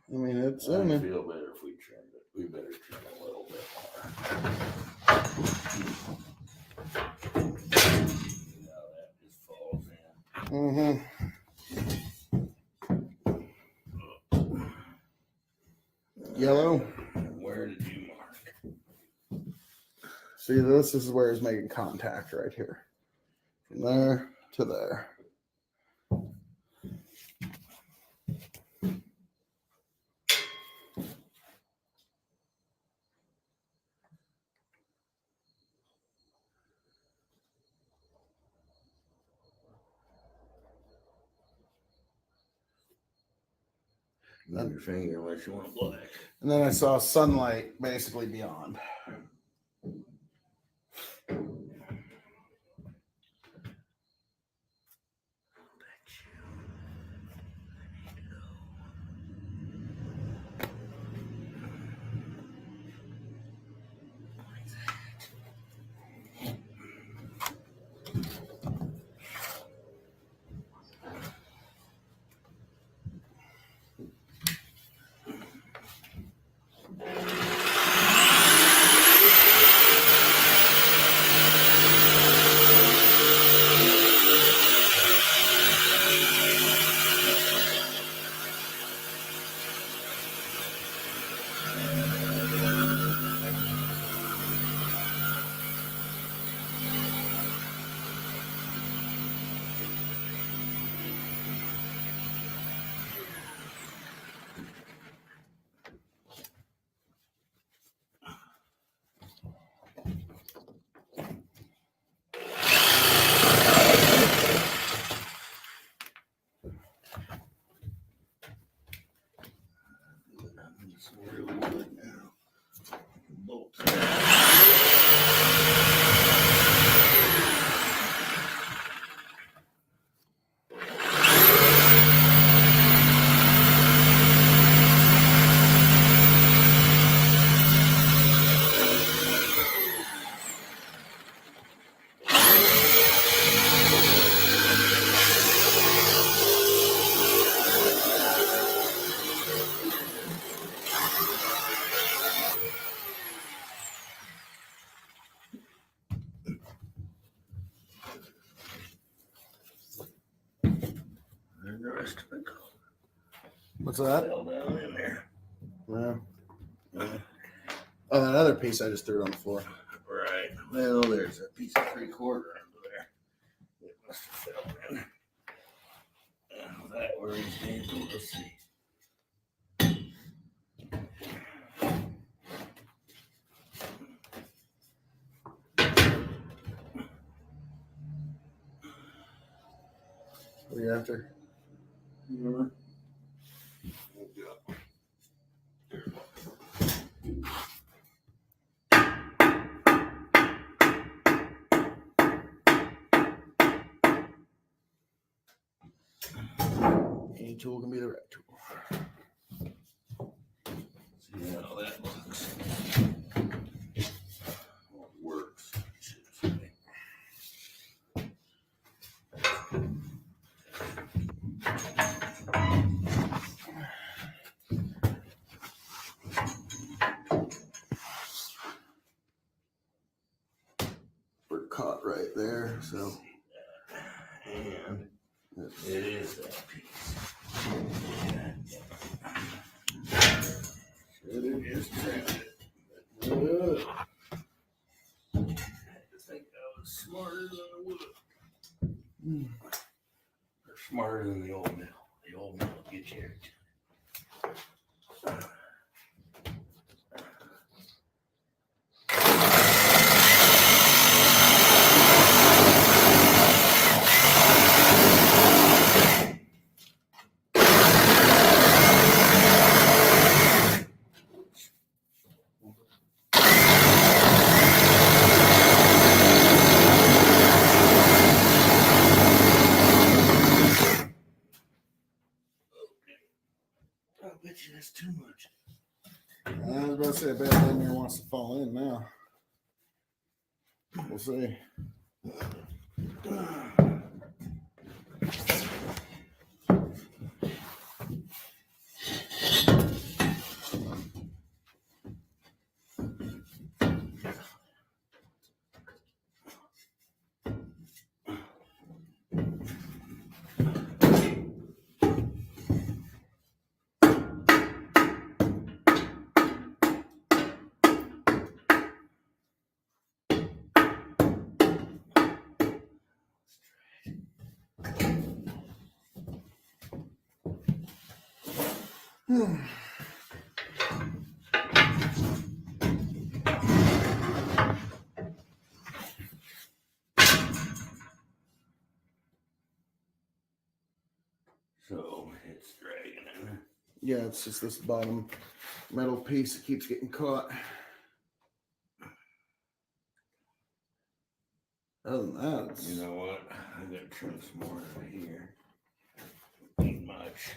mean, it's I in it. feel better if we trimmed it. We better trim a little bit more. Now that just falls in. Yellow. Where did you mark? See, this is where it's making contact right here. From there to there. Move your finger unless you want black. And then I saw sunlight basically beyond. There's the rest of it. What's that? Fell down in there. Yeah. Oh, that other piece I just threw it on the floor. Right. Well, there's a piece of 3/4 under there. It must have fell in. That where he's standing. Let's see. What are you after? Any tool can be the right tool. See how that looks. Well, it works. I should say. We're caught right there, so. And It's, it is that piece. Should have just trimmed it. But I think I was smarter than the wood. Or smarter than the old mill. The old mill will get you every time. I bet you that's too much. I was about to say, I bet damn near wants to fall in now. We'll see. So it's dragging in. Yeah, it's just this bottom metal piece that keeps getting caught. Other than that, it's, You know what? I gotta trim some more out of here. Ain't much.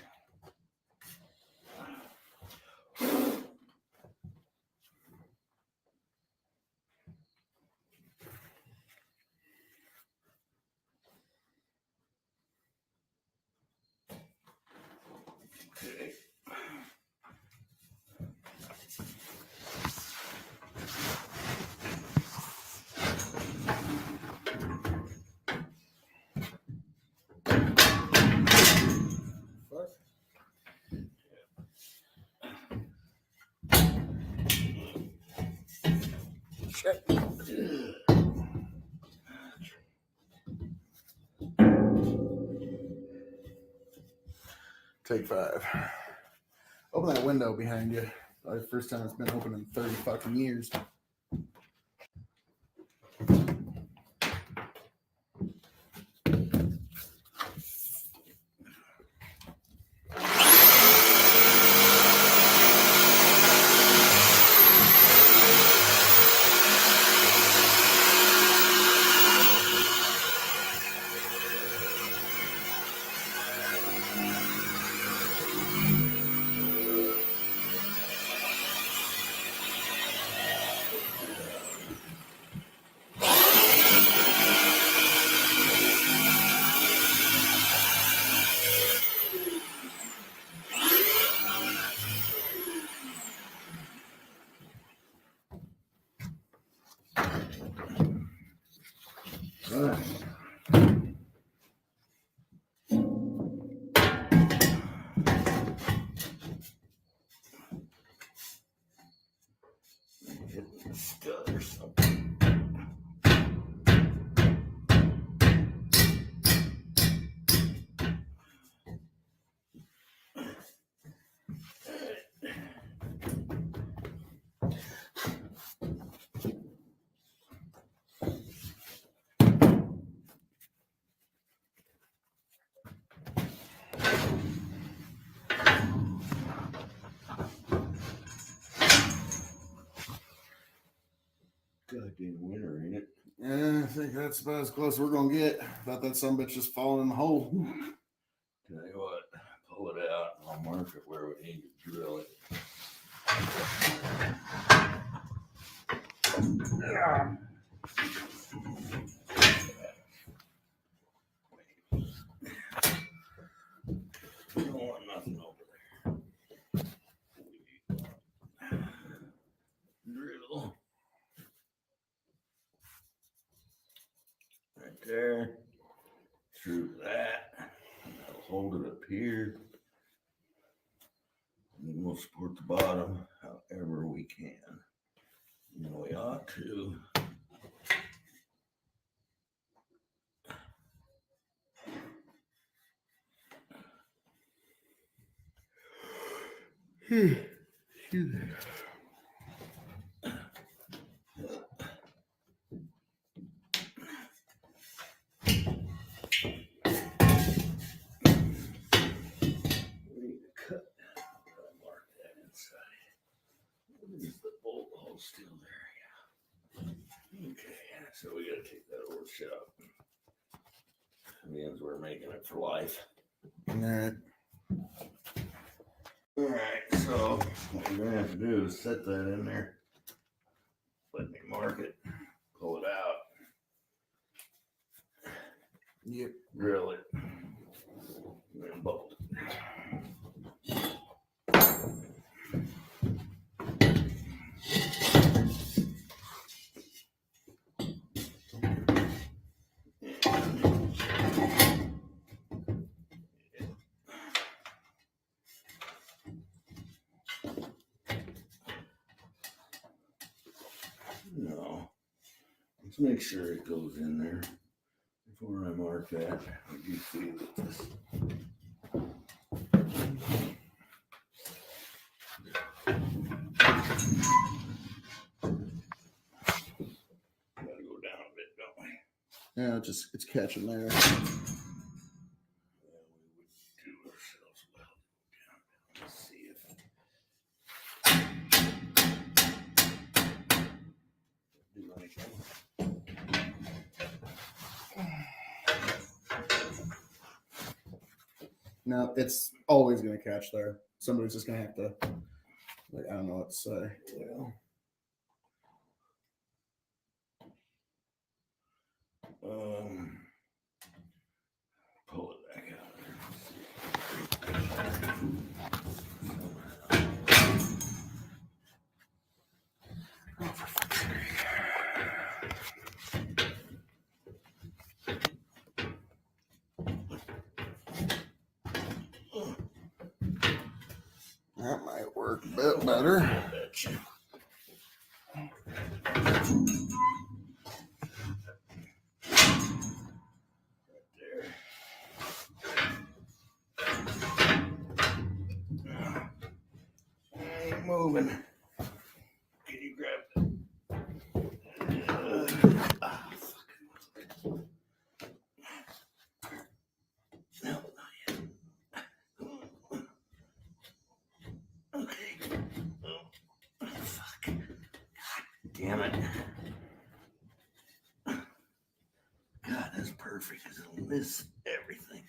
Okay. fuck. Shit. Take 5. Open that window behind you. Probably the first time it's been open in 30 fucking years. Right. Hit the stud or something. Goddamn winter, ain't it? Yeah, I think that's about as close as we're gonna get. About that sumbitch just falling in the hole. Tell you what, pull it out and I'll mark it where we need to drill it. Don't want nothing over there. Drill. Right there. Through that. That'll hold it up here. And then we'll support the bottom however we can. You know, we ought to. Excuse me. We need to cut. Mark that inside. Is the bolt hole still there? Yeah. Okay, so we gotta take that over shop. Means we're making it for life. All right. All right, so what we're gonna have to do is set that in there. Let me mark it, pull it out, Yep. drill it, and then bolt it. No, let's make sure it goes in there before I mark that. I do feel that this Yeah, it's catching there. Yeah, we would do ourselves well. Let's see if. Do anything. No, it's always gonna catch there. Somebody's just gonna have to, like, I don't know what to say. Well, pull it back out. That might work a bit better. I bet you. There. I ain't moving. Can you grab that? No, not yet. Okay. Oh, fuck. God damn it. God, that's perfect. It'll miss everything.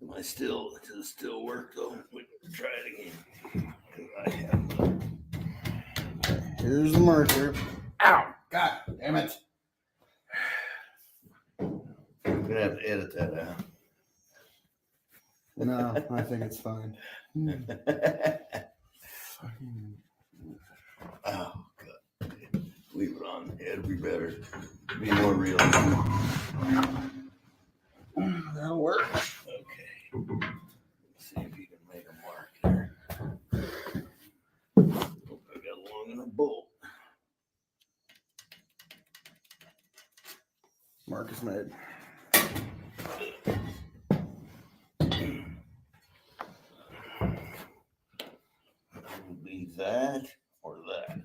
Does it still work though? We can try it again. I have. Here's the marker. Ow! God damn it. I'm gonna have to edit that out. No, I think it's fine. Oh, God. Leave it on. It'd be better. Be more real. That'll work. Okay. Let's see if you can make a mark there. Hope I got long enough bolt. Mark is made. It'll be that or that.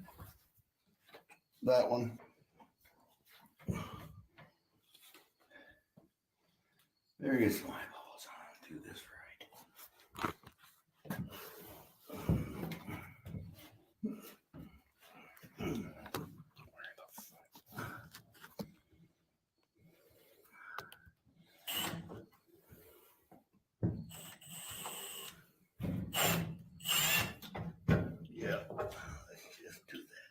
That one. Various line balls on. Do this right. Yeah, let's just do that.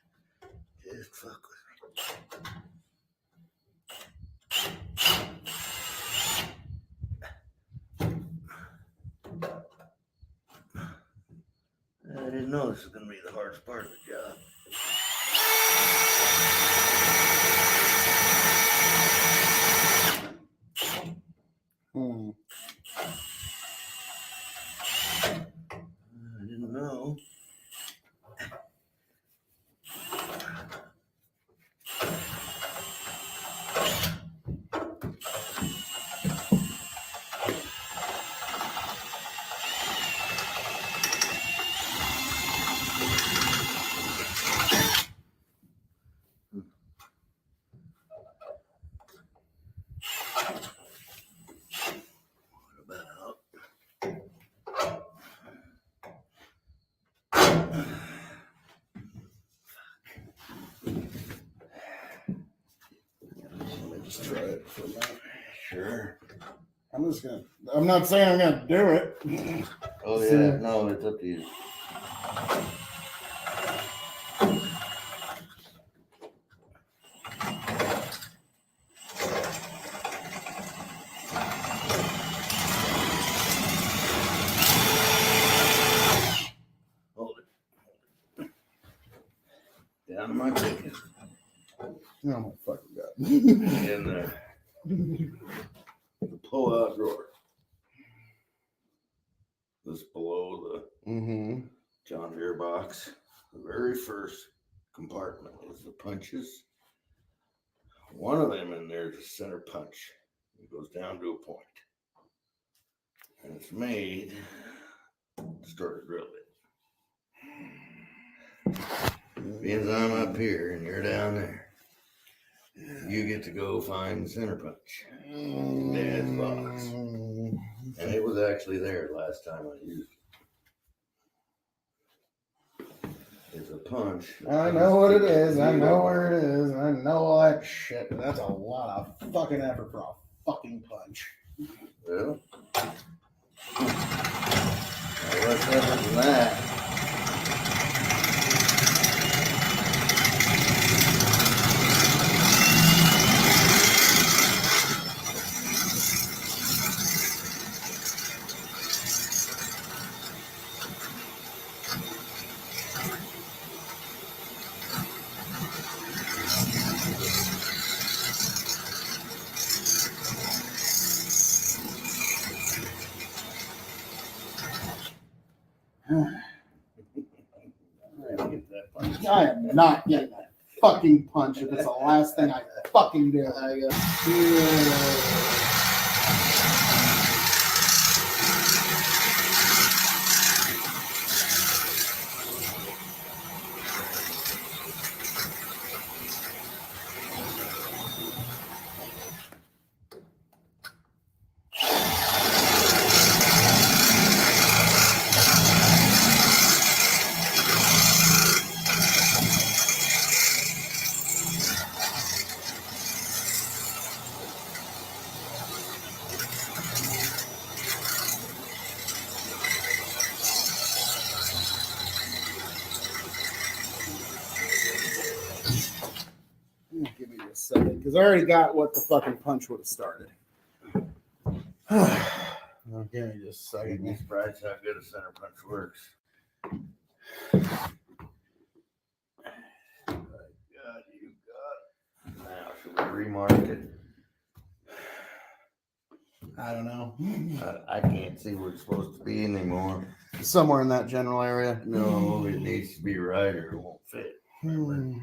Just fuck with me. I didn't know this was going to be the hardest part of the job. I didn't know. What about Let me just try it for a minute. sure? I'm not saying I'm gonna do it. Oh yeah, no, it's up to you. Hold it. Down to my bacon. Oh my fucking god. In the pull-out drawer. This below the John Deere box. The very first compartment is the punches. One of them in there is a center punch. It goes down to a point. And it's made to start a drill bit. Being I'm up here and you're down there. you get to go find the center punch in Dad's box. And it was actually there last time I used it. It's a punch. I know what it is. I know where it is. I know all that shit. But that's a lot of fucking effort for a fucking punch. Well, less effort than that. I am not getting that fucking punch if it's the last thing I fucking do. Give me just a second, because I already got what the fucking punch would have started. Give me just a You'd be second. surprised how good a center punch works. God, you got it. Now, should we remark it? I don't know. I can't see where it's supposed to be anymore. Somewhere in that general area. No, it needs to be right or it won't fit. Remember?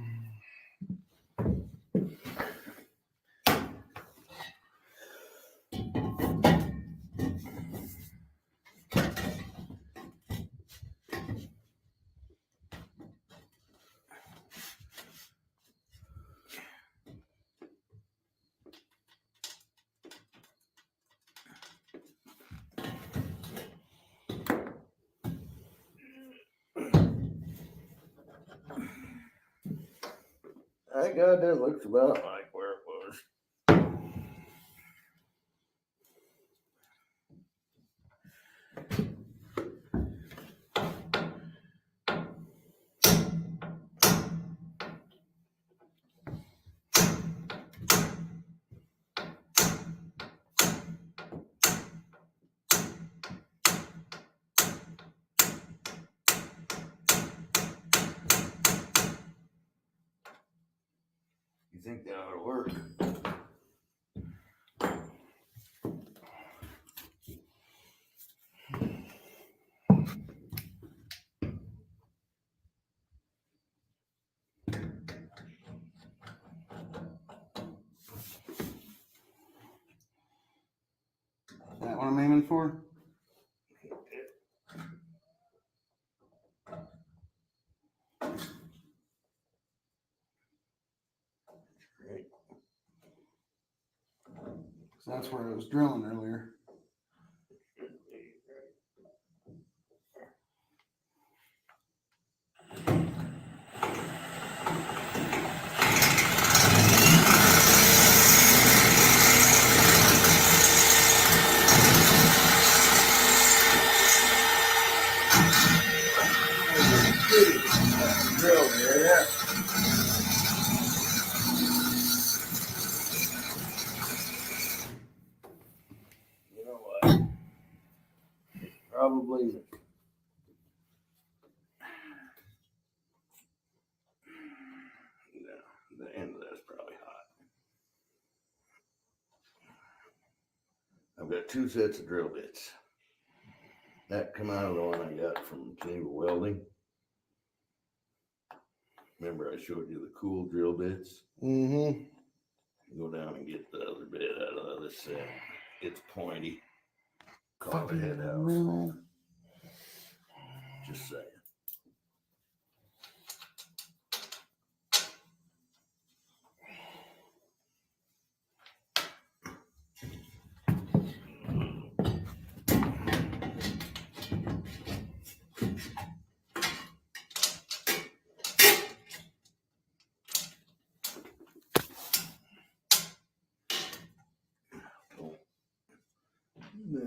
I got that looks about like where it was. You think that ought to work? Is that what I'm aiming for? Right. That's where I was drilling earlier. Drill there. You know what? Probably the end of that's probably hot. I've got two sets of drill bits. That come out of the one I got from Geneva Welding. Remember I showed you the cool drill bits? Mm-hmm. Go down and get the other bit out of the other set. It's pointy. Call it head house. Just saying.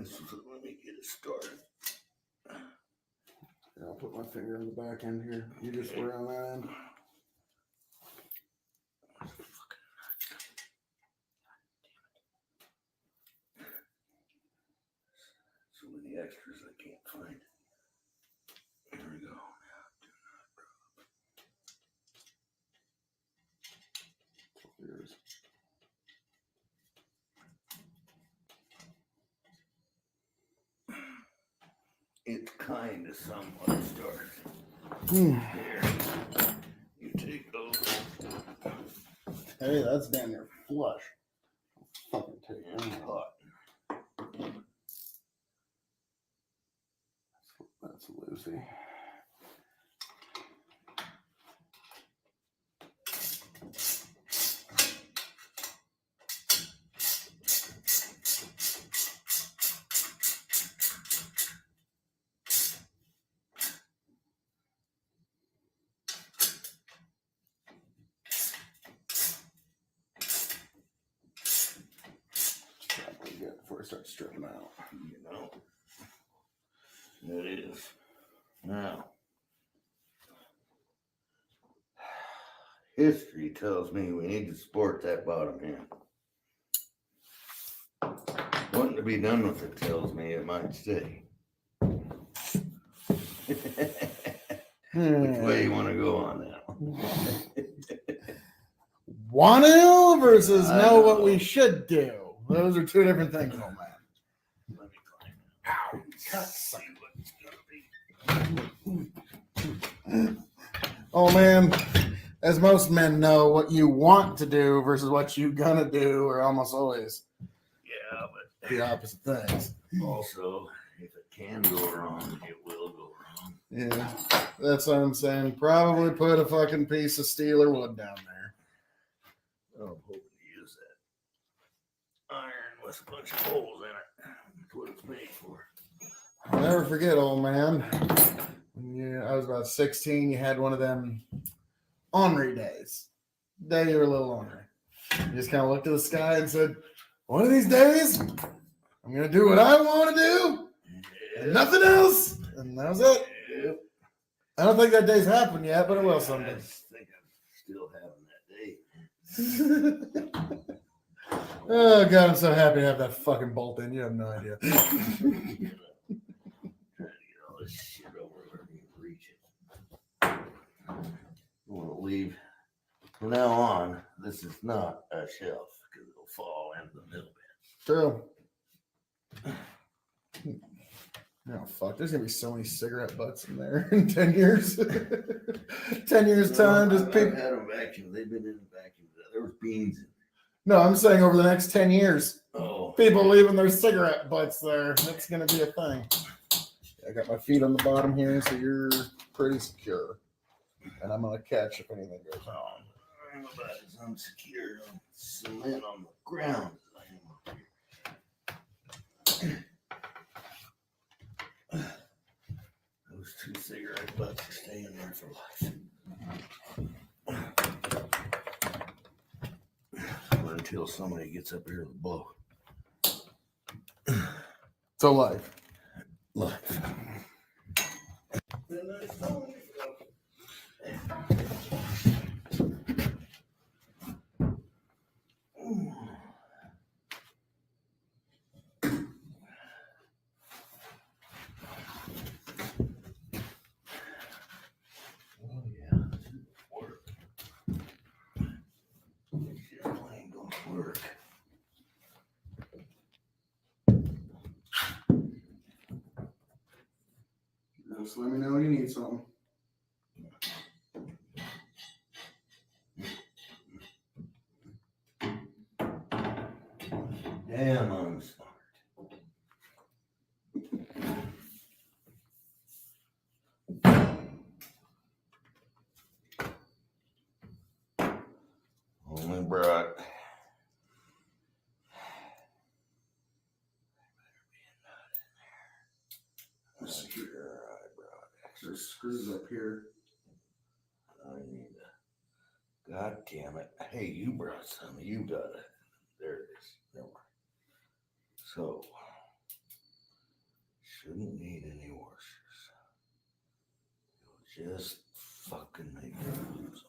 Let me get it started. Yeah, I'll put my finger in the back end here. You just swear on that end. So many extras I can't find. Here we go. Yours. It's kind of somewhat started. Here. You take those. Hey, that's damn near flush. Fucking take And that. hot. That's Lucy. Probably good before I start stripping out. You know. It is. Now. History tells me we need to support that bottom end. Wanting to be done with it tells me it might stay. Which way you want to go on that one? Want to versus I know what know. we should do. Those are two different things, old man. Let me climb out. See what it's gonna be. Oh man, as most men know, what you want to do versus what you gonna do are almost always Yeah, but the opposite things. also, if it can go wrong, it will go wrong. Yeah, that's what I'm saying. Probably put a fucking piece of steel or wood down there. I'm hoping to use that iron with a bunch of holes in it. That's what it's made for. I'll never forget, old man. When I was about 16, you had one of them ornery days. Day you were a little ornery. You just kind of looked at the sky and said, one of these days, I'm going to do what I want to do and nothing else. And that was it. Yeah. I don't think that day's happened yet, but it will I someday. think I'm still having that day. Oh, God, I'm so happy to have that fucking bolt in. You have no idea. Trying to get all this shit over where we can reach it. I want to leave. From now on, this is not a shelf because it'll fall into the middle bit. True. Oh, fuck. There's going to be so many cigarette butts in there in 10 years. 10 years' time. Just I've pick. had them vacuum. They've been in the vacuum. There was beans in No, I'm saying over the next 10 years. there. Oh. People leaving their cigarette butts there. That's going to be a thing. I got my feet on the bottom here, so you're pretty secure. And I'm going to catch if anything goes on. I'm about as unsecure on cement on the ground as I am up here. Those two cigarette butts are staying there for life. Or until somebody gets up here with a blow. So life. Life. Oh yeah, work. This shit ain't gonna work. Just let me know when you need something. Damn, I'm smart. Only brought. Sure, I brought extra. There's screws up here. I need a. God damn it! Hey, you brought some. You got it. There it is. Never mind. So Shouldn't need any washers. You'll just fucking make problems.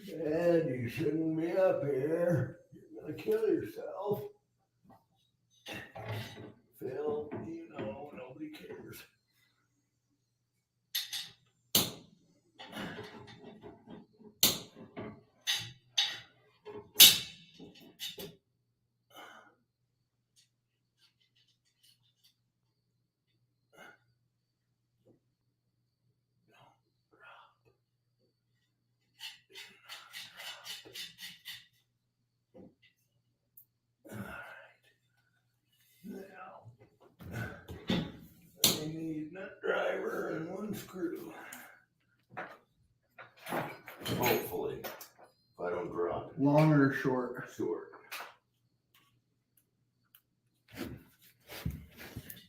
Dad, you shouldn't be up here. You're gonna kill yourself. Phil, you know nobody cares. Now, I need nut driver and one screw. Hopefully, if I don't drop it. Long or short? Short.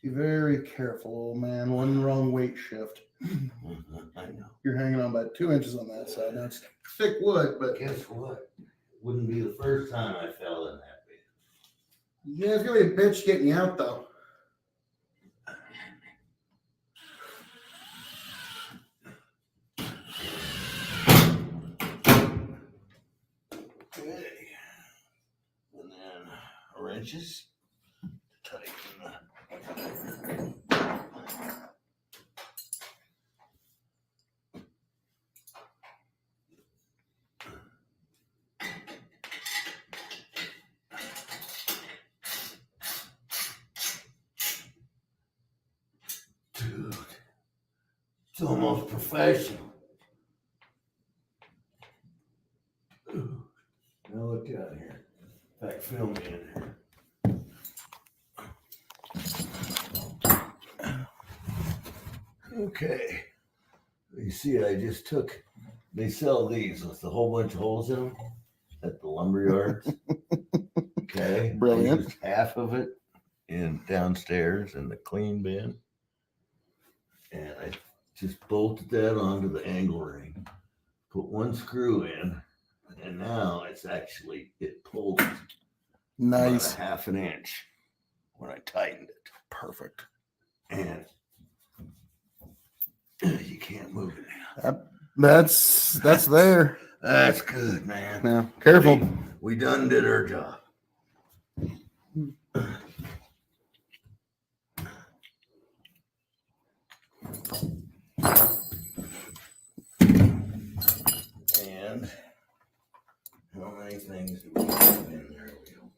Be very careful, old man. One wrong weight shift. I know. You're hanging on about 2 inches on that side. Now it's thick wood, but Guess what? Wouldn't be the first time I fell in that bed. yeah, it's gonna be a bitch getting you out though. Okay. And then wrenches to tighten the. Dude, it's almost professional. Ooh. Now look out here. In fact, film me in here. Okay. You see, I just took, they sell these with a whole bunch of holes in them at the lumber yards. Okay. Brilliant. I used half of it in downstairs in the clean bin. And I just bolted that onto the angle ring, put one screw in, and now it pulled Nice. about a half an inch when I tightened it. Perfect. And you can't move it now. That's there. That's good, man. Now, careful. We done did our job. And how many things do we have in there we don't want?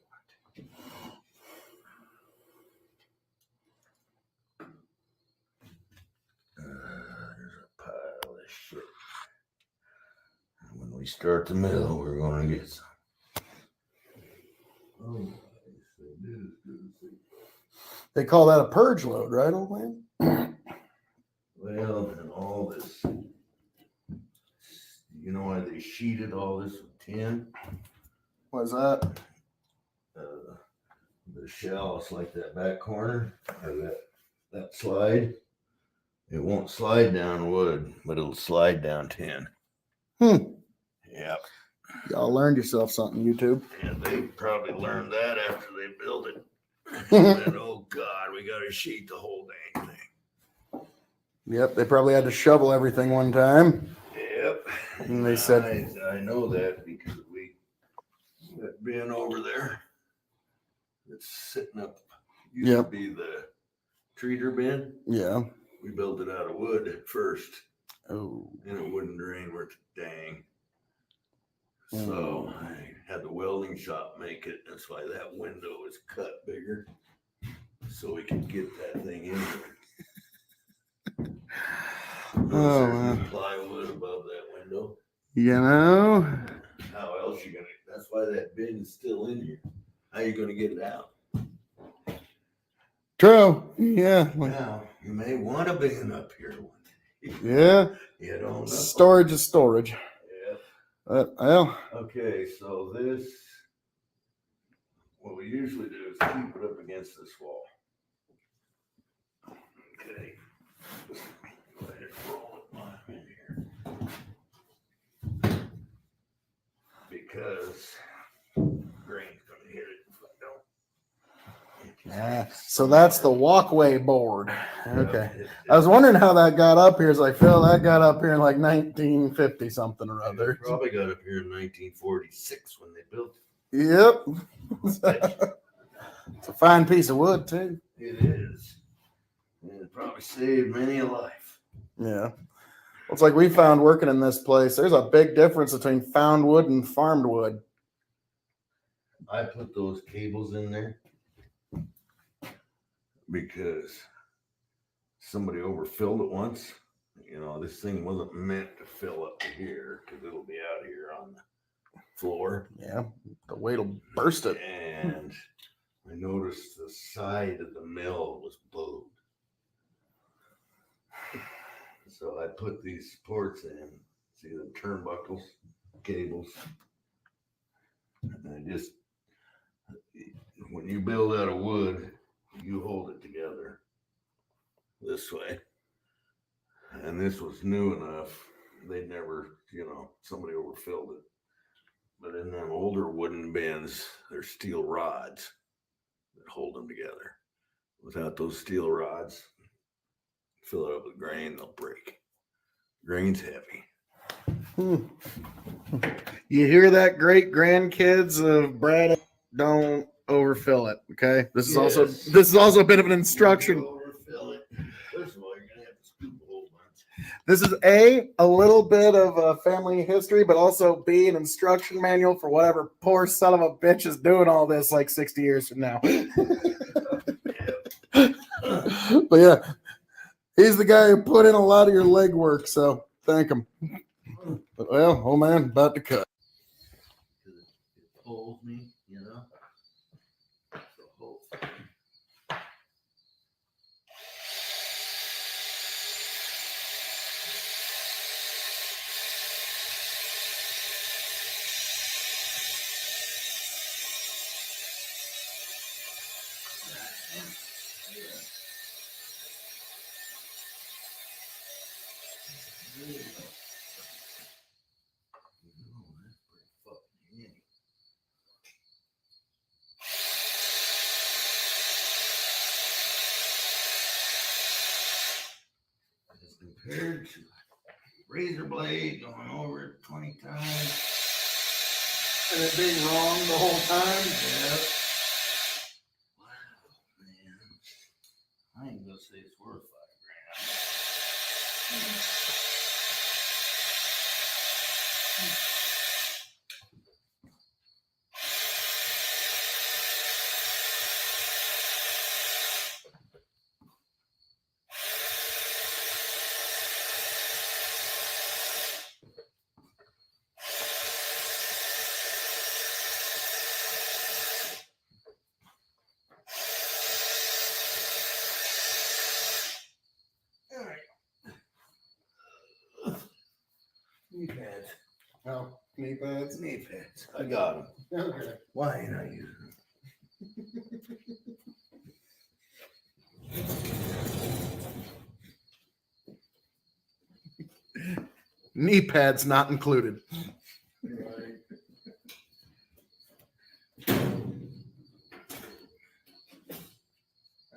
There's a pile of shit. When we start the mill, we're going to get some. Oh, They call that a purge load, right, old man? well, and all this, you know why they sheeted all this with tin? What's that? The shelves, like that back corner, or that slide, it won't slide down wood, but it'll slide down tin. Yep. Y'all learned yourself something, YouTube. And they probably learned that after they built it. And oh God, we got to sheet the whole dang thing. Yep, they probably had to shovel everything one time. Yep. And they said, I know that because that bin over there, it's sitting up, used Yep. to be the treater bin. yeah. We built it out of wood at first, Oh. and it wouldn't drain worth a dang. So I had the welding shop make it. That's why that window is cut bigger, so we could get that thing in there. Oh, There's man. plywood above that window. You know? How else you gonna? That's why that bin is still in here. How you gonna get it out? True. Yeah. Now you may want a bin up here one day. Yeah. You don't know. Storage is storage. Yeah. Well. Okay, so this, what we usually do is keep it up against this wall. So that's the walkway board. Okay. Yeah, I was wondering how that got up here. It's like, Phil, that got up here in like 1950 something or it other. probably got up here in 1946 when they built Yep. it. It's a fine piece of wood, too. It is. And it probably saved many a life. Yeah. Well, it's like we found working in this place. There's a big difference between found wood and farmed wood. I put those cables in there because somebody overfilled it once. You know, this thing wasn't meant to fill up to here because it'll be out here on the floor. Yeah. The weight will burst it. And I noticed the side of the mill was bowed. So I put these supports in, see the turnbuckles, cables. And I just, when you build out of wood, you hold it together this way. And this was new enough. They'd never, somebody overfilled it. But in them older wooden bins, there's steel rods that hold them together. Without those steel rods, fill it up with grain, they'll break. Grain's heavy. You hear that, great grandkids of Brad? Don't overfill it. Okay. This is also a bit of an instruction. Overfill it. First of all, you're gonna have to scoop a whole bunch. This is a little bit of a family history, but also B, an instruction manual for whatever poor son of a bitch is doing all this like 60 years from now. But yeah, he's the guy who put in a lot of your legwork, so thank him. But well, old man, about to cut. It pulls me, The whole thing. That's pretty fucking handy. As compared to a razor blade going over it 20 times. And it being wrong the whole time. Yep. Wow, man. I ain't gonna say it's worth $5 Knee pads. Oh, knee pads. Knee pads. I got them. Okay. Why ain't I using them? Knee pads not included. Right.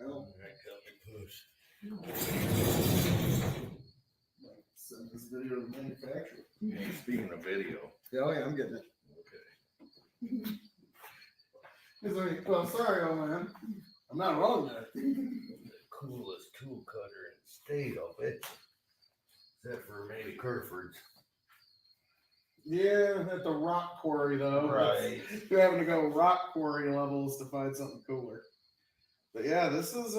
Well, That cut me push. send this video to the manufacturer. Hey, speaking of video. Oh yeah, I'm getting it. Okay. He's like, well, sorry, old man. I'm not wrong there. The coolest tool cutter in the state, I'll bet you. Except for maybe Kerford's. Yeah, at the rock quarry though. Right. You're having to go rock quarry levels to find something cooler. But yeah, this is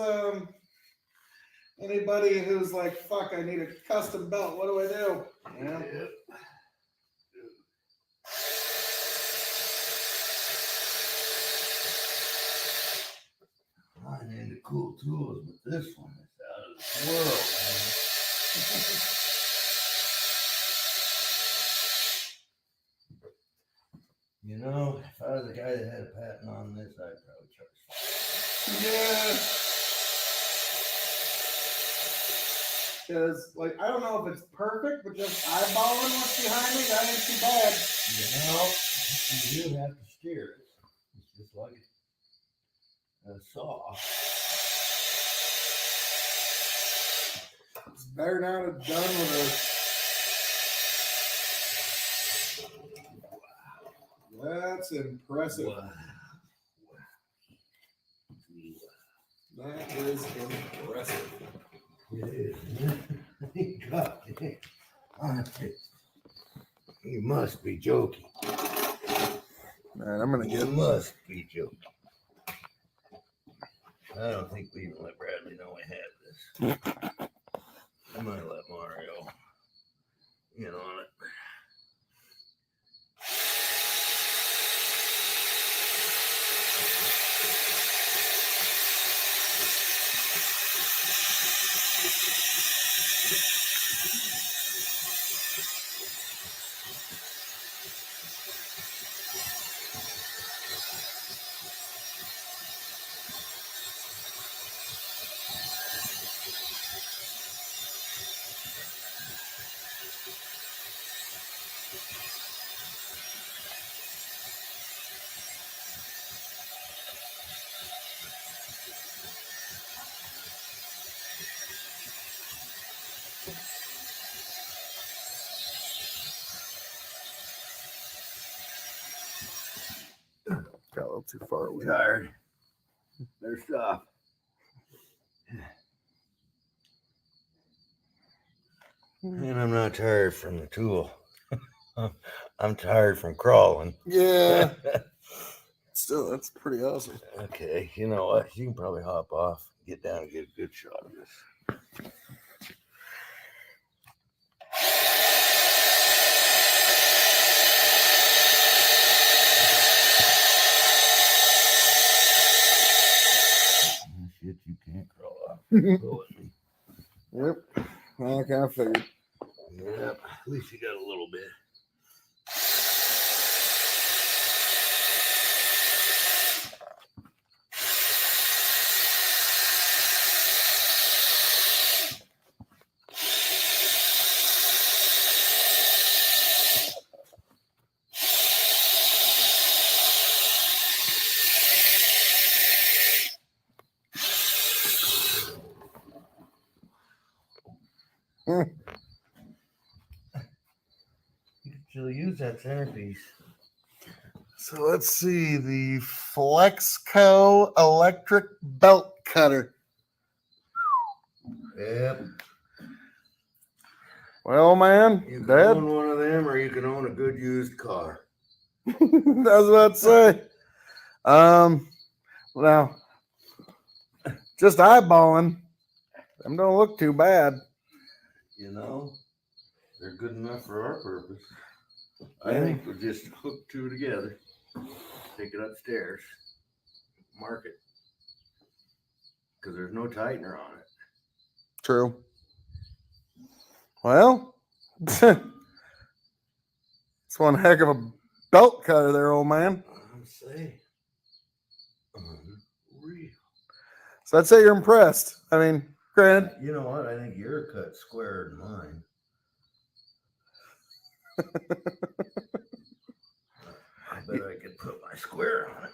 anybody who's like, fuck, I need a custom belt. What do I do? Yeah. Yep. I'm into cool tools, but this one is out of this world, man. If I was the guy that had a patent on this, I'd probably charge. Yeah. Because, like, I don't know if it's perfect, but just eyeballing what's behind me, that ain't too bad. You do have to steer it. It's just like saw. It's better not have done with a. That's impressive. Wow. That is impressive. It is. God damn. You must be joking. Man, I'm gonna You get. must be joking. I don't think we even let Bradley know we had this. I might let Mario in on it. Got a little too far away. Tired. Better stop. And I'm not tired from the tool. I'm tired from crawling. Yeah. Still, that's pretty awesome. Okay, you know what? You can probably hop off, get down and get a good shot of this. Shit, you can't crawl off. Go with me. Yep. I kind of figured. Yep. At least you got a little bit. You can still use that centerpiece. So let's see the Flexco electric belt cutter. Yep. Well, man, You can Dad, own one of them or you can own a good used car. I was about to say. Now, just eyeballing, them don't look too bad. You know, they're good enough for our purpose. I Yeah. think we'll just hook two together, take it upstairs, mark it, because there's no tightener on it. True. Well, it's one heck of a belt cutter there, old man. I'm saying, unreal. So I'd say you're impressed. I mean, granted, You know what? I think you're cut squarer than mine. I bet I could put my square on it.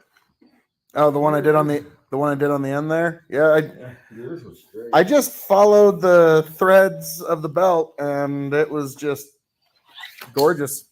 oh, the one I did on the end there. Yeah, Yeah, yours was straight. I just followed the threads of the belt, and it was just gorgeous.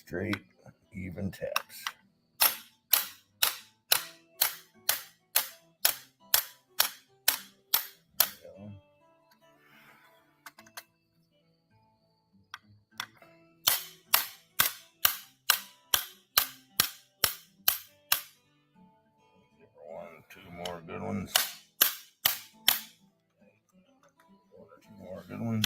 straight, even taps. One, two more good ones. One or two more good ones.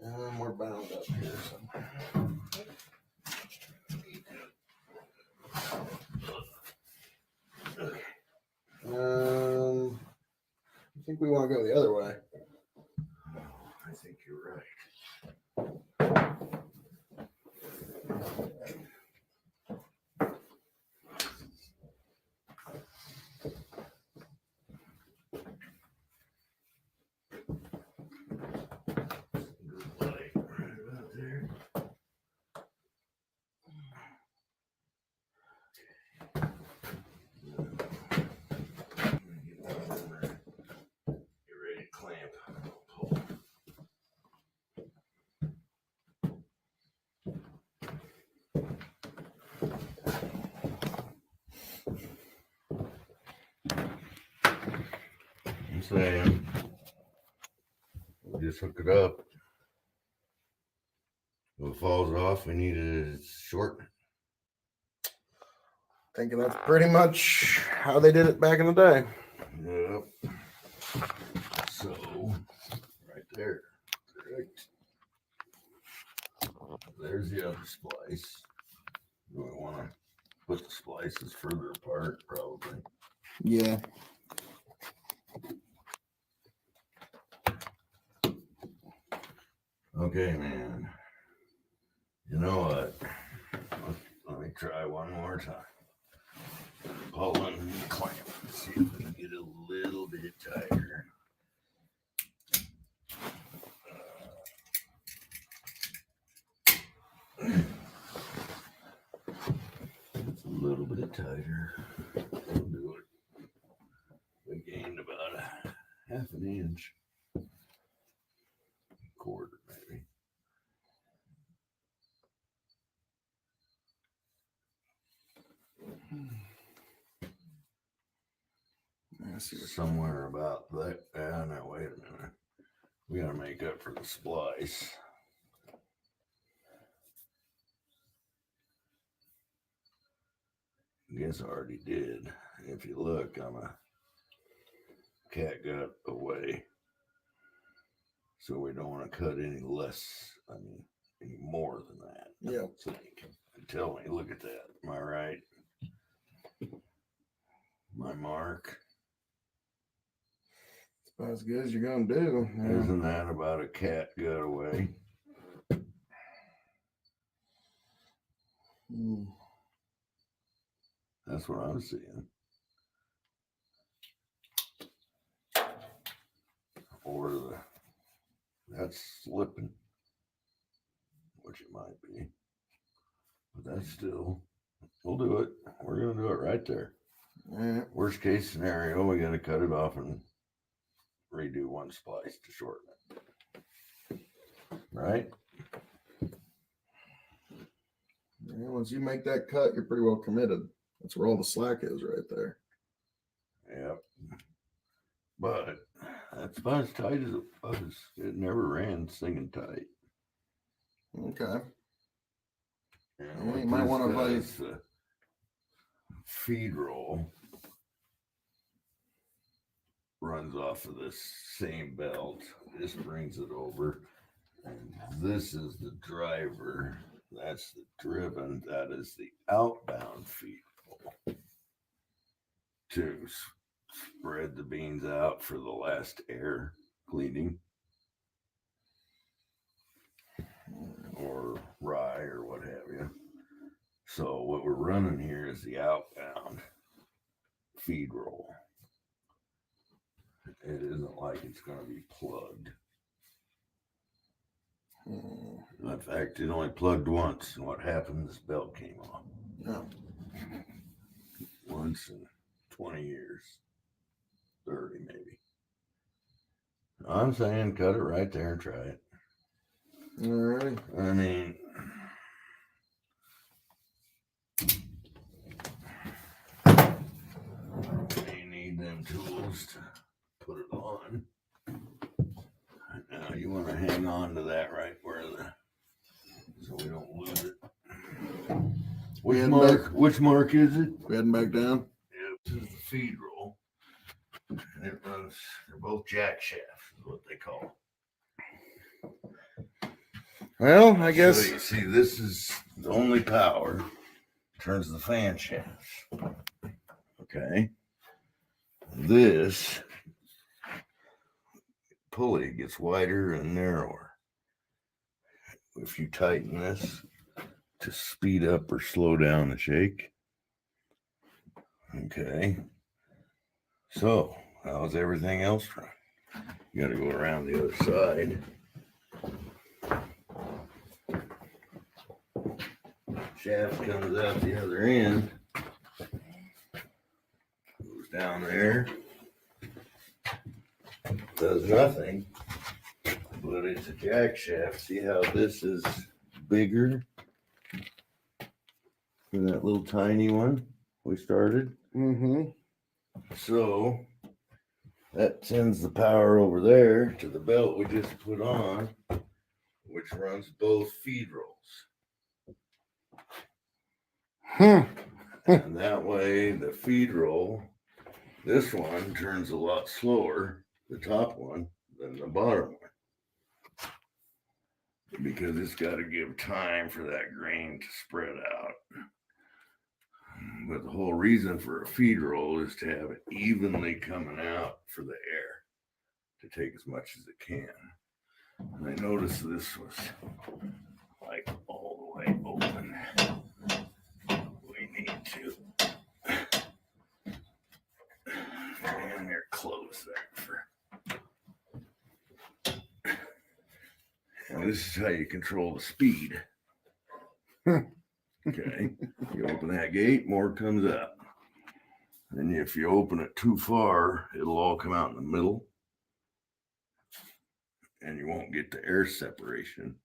And we're bound up here somewhere. I think we want to go the other way. I think you're right. Good light right about there. Get ready to clamp. Pull. I'm saying, we'll just hook it up. If it falls off, we need to shorten it. Thinking that's pretty much how they did it back in the day. Yep. So, right there. Correct. There's the other splice. Do we want to put the splices further apart? Probably. Yeah. Okay, man. You know what? Let me try one more time. Pull and clamp. See if we can get a little bit tighter. It's a little bit tighter. We'll do it. We gained about a half an inch. Quarter, maybe. Somewhere about that. No, wait a minute. We gotta make up for the splice. I guess I already did. If you look, I'm a cat got away. So we don't want to cut any less, any more than that. Yeah. So you can tell me, look at that. Am I right? My mark. It's about as good as you're going to do. Yeah. Isn't that about a cat got away? That's what I'm seeing. Or that's slipping, which it might be. But that's still, we'll do it. We're going to do it right there. Yeah. Worst case scenario, we got to cut it off and redo one splice to shorten it. Right? Yeah, once you make that cut, you're pretty well committed. That's where all the slack is right there. Yep. But that's about as tight as it was. It never ran singing tight. Okay. And you might want to vice the feed roll runs off of this same belt. This brings it over. And this is the driver. That's the driven. That is the outbound feed roll to spread the beans out for the last air cleaning. So what we're running here is the outbound feed roll. It isn't like it's going to be plugged. In fact, it only plugged once. And what happened? This belt came off. Oh. Once in 20 years. 30 maybe. I'm saying cut it right there and try it. All right. I mean, you need them tools to put it on. Now you want to hang on to that right where so we don't lose it. Which mark is it? Go ahead and back down. Yeah, this is the feed roll. And it runs, they're both jack shafts, is what they call them. Well, I guess. So you see, this is the only power turns the fan shafts. Okay. This pulley gets wider and narrower. If you tighten this to speed up or slow down the shake. Okay. So, how's everything else run? You got to go around the other side. Shaft comes out the other end. Goes down there. Does nothing. But it's a jack shaft. See how this is bigger than that little tiny one we started? Mm-hmm. So that sends the power over there to the belt we just put on, which runs both feed rolls. And that way the feed roll, this one turns a lot slower, the top one, than the bottom one. Because it's got to give time for that grain to spread out. But the whole reason for a feed roll is to have it evenly coming out for the air to take as much as it can. And I noticed this was like all the way open. We need to and they're close there for. And this is how you control the speed. Okay, you open that gate, more comes out. And if you open it too far, it'll all come out in the middle. And you won't get the air separation.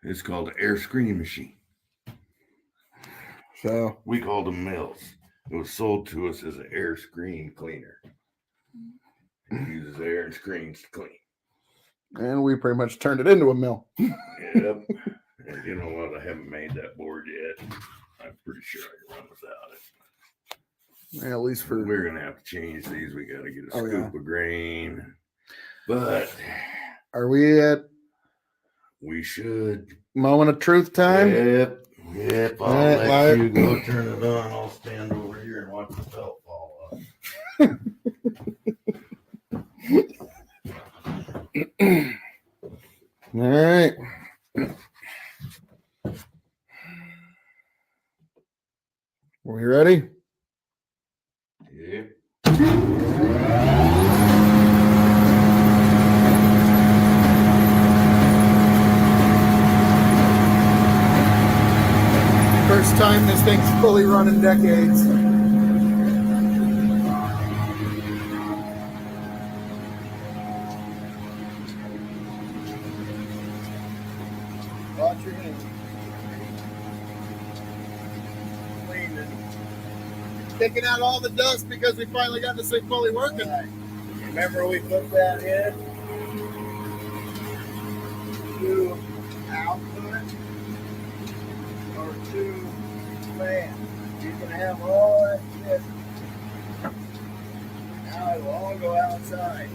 It's called an air screening machine. So we called them mills. It was sold to us as an air screen cleaner. It uses air and screens to clean. And we pretty much turned it into a mill. Yep. And you know what? I haven't made that board yet. I'm pretty sure I can run without it. Yeah, at least for. We're going to have to change these. We got to get a scoop of grain. But. Are we at. We should. Moment of truth time? Yep. I'll let you go turn it on. I'll stand over here and watch the belt fall off. All right. We ready? Yep. First time this thing's fully run in decades. Watch your hands. Taking out all the dust because we finally got this thing fully working. Right. Remember we put that in to output or to fan. You can have all that shit. Now it will all go outside.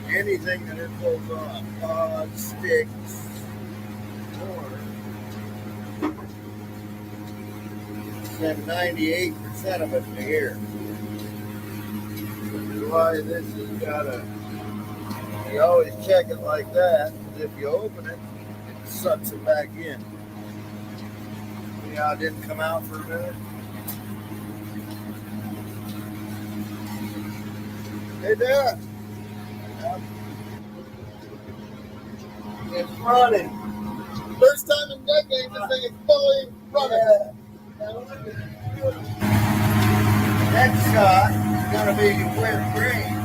Anything that it pulls off, pods, sticks, or send 98% of it to here. Which is why this has got a, you always check it like that, because if you open it, it sucks it back in. See how it didn't come out for a minute? Hey, Dad. It's running. First time in decades this thing is fully running. Next shot is going to be with green.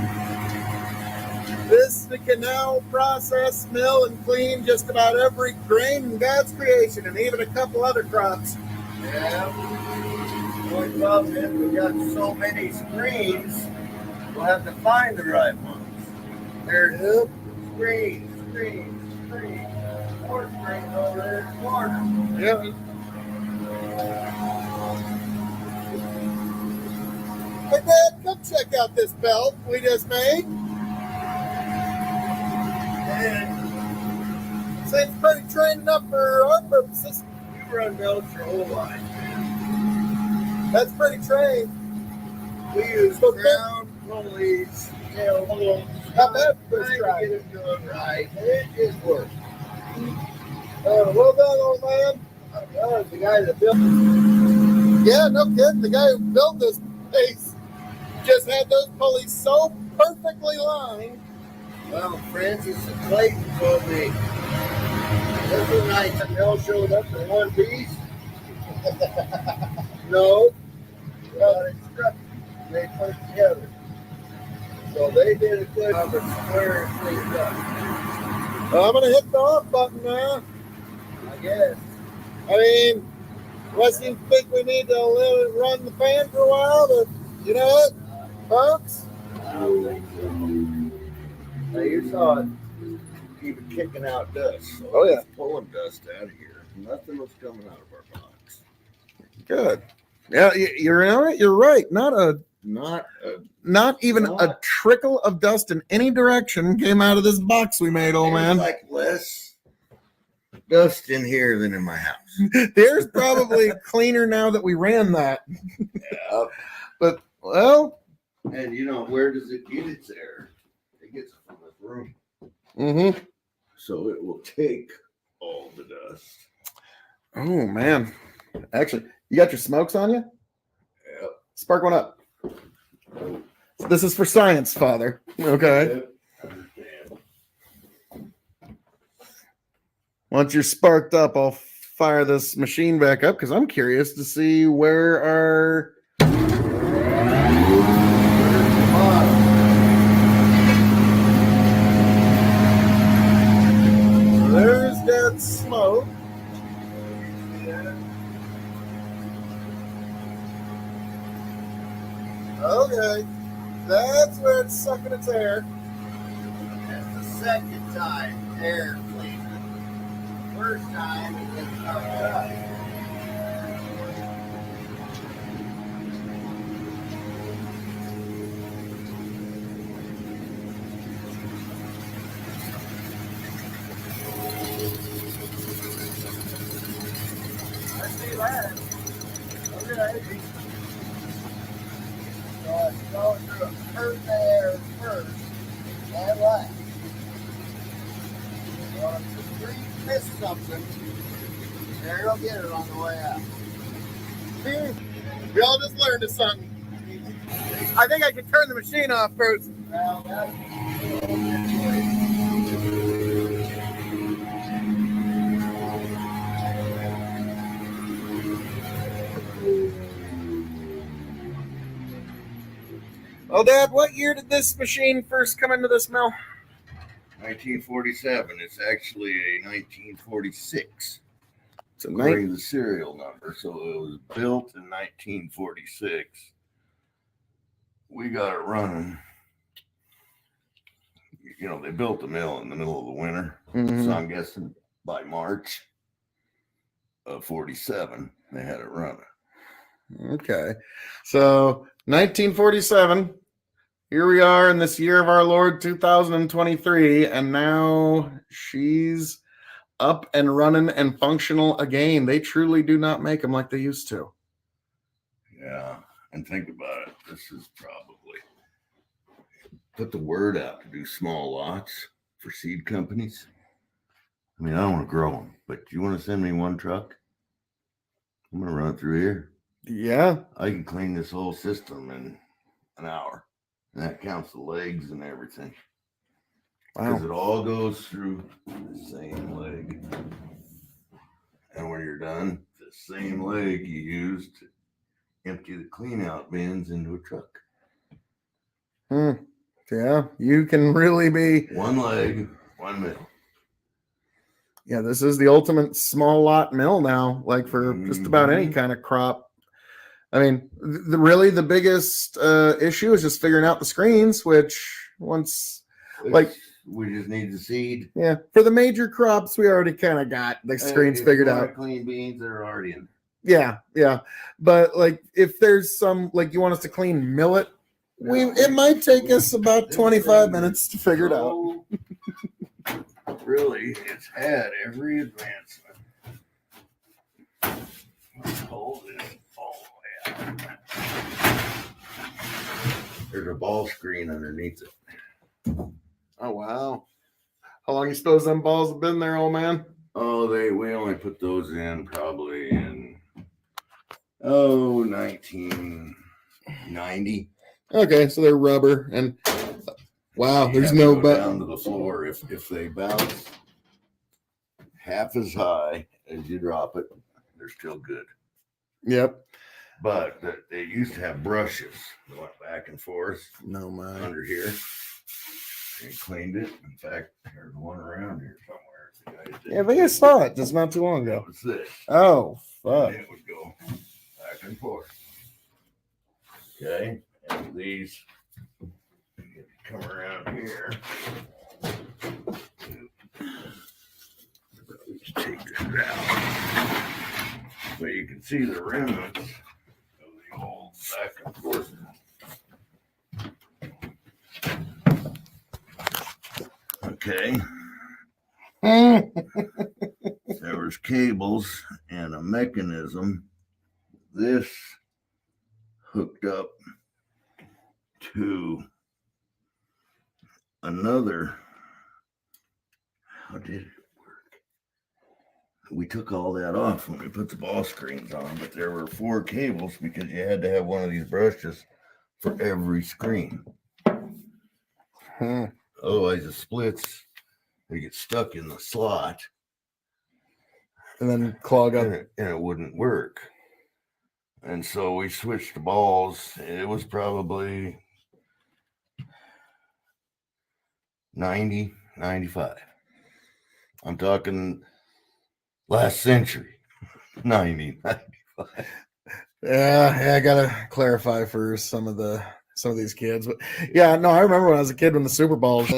This can now process, mill, and clean just about every grain in God's creation, and even a couple other crops. Yeah. The only problem is we got so many screens, we'll have to find the right ones. There's screens. More screens over there in the corner. Yeah. Hey, Dad, come check out this belt we just made. And So it's pretty trained enough for our purposes. you run belts your whole life. That's pretty trained. We use So ground pulleys, tail pulleys. Not bad for Trying this to ride. get it doing right. It is work. Well done, old man. The guy that built Yeah, no kidding. The guy who built this place just had those pulleys so perfectly lined. Well, Francis and Clayton told me this was night the mill showed up in one piece. No, they got instructions. They put it together. So they did a good job of squaring things up. I'm going to hit the off button now. I guess. I mean, unless you think we need to let it run the fan for a while, but you know what, folks? I don't think so. Now you saw it. Keep it kicking out dust. So Oh, yeah. it's pulling dust out of here. Nothing was coming out of our box. Good. Yeah, you're right. Not even a Not- trickle of dust in any direction came out of this box we made, old There's man. like less dust in here than in my house. There's probably cleaner now that we ran that. Yeah. But, well, And you know, where does it get its air? It gets it from this room. mm-hmm. So it will take all the dust. Oh, man. Actually, you got your smokes on you? Yep. Spark one up. This is for science, Father. Okay. Yep. I understand. Once you're sparked up, I'll fire this machine back up because I'm curious to see where our there's that smoke. Okay, that's where it's sucking its air. That's the second time air cleaning. First time it gets sucked up. I see that. Okay. So it's going through a curtain air first and left. So if the screen missed something, there it'll get it on the way out. We all just learned us something. I think I can turn the machine off first. Well, that's Well, Dad, what year did this machine first come into this mill? 1947. It's actually a 1946. It's a According to the serial number. So it was built in 1946. We got it running. You know, they built the mill in the middle of the winter. So I'm guessing by March of 47, they had it running. Okay. So 1947. Here we are in this year of our Lord 2023, and now she's up and running and functional again. They truly do not make them like they used to. Yeah. And think about it. This is probably put the word out to do small lots for seed companies. I mean, I don't want to grow them, but do you want to send me one truck? I'm gonna run it through here. Yeah. I can clean this whole system in an hour. And that counts the legs and everything. Because Wow. it all goes through the same leg. And when you're done, the same leg you use to empty the clean out bins into a truck. Yeah, you can really be. One leg, one mill. Yeah, this is the ultimate small lot mill now, like for just about any kind of crop. I mean, really the biggest issue is just figuring out the screens, which once, like, we just need the seed. yeah, for the major crops, we already kind of got the screens figured out. Clean beans, they're already in. Yeah, yeah. But like, if there's some, like, you want us to clean millet, it might take us about 25 minutes to figure it out. Really, it's had every advancement. Hold this all the way out. There's a ball screen underneath it. Oh wow! How long you suppose them balls have been there, old man? Oh, we only put those in probably in 1990. Okay, so they're rubber and wow, there's no button down to the floor. If they bounce half as high as you drop it, they're still good. Yep. But they used to have brushes that went back and forth. No man. Under here. And cleaned it. In fact, there's one around here somewhere. Yeah, I think I saw it just not too long ago. That was this. Oh, fuck. And it would go back and forth. Okay. And these come around here. Let's take this out. But you can see the remnants of the old back and forth. Okay. There was cables and a mechanism. This hooked up to another. How did it work? We took all that off when we put the ball screens on, but there were 4 cables because you had to have one of these brushes for every screen. Otherwise, the splits, they get stuck in the slot. And then clog up. And it wouldn't work. And so we switched the balls. It was probably 90, 95. I'm talking last century. 90, 95. Yeah, I gotta clarify for some of these kids, but yeah, no, I remember when I was a kid when the Super Bowls,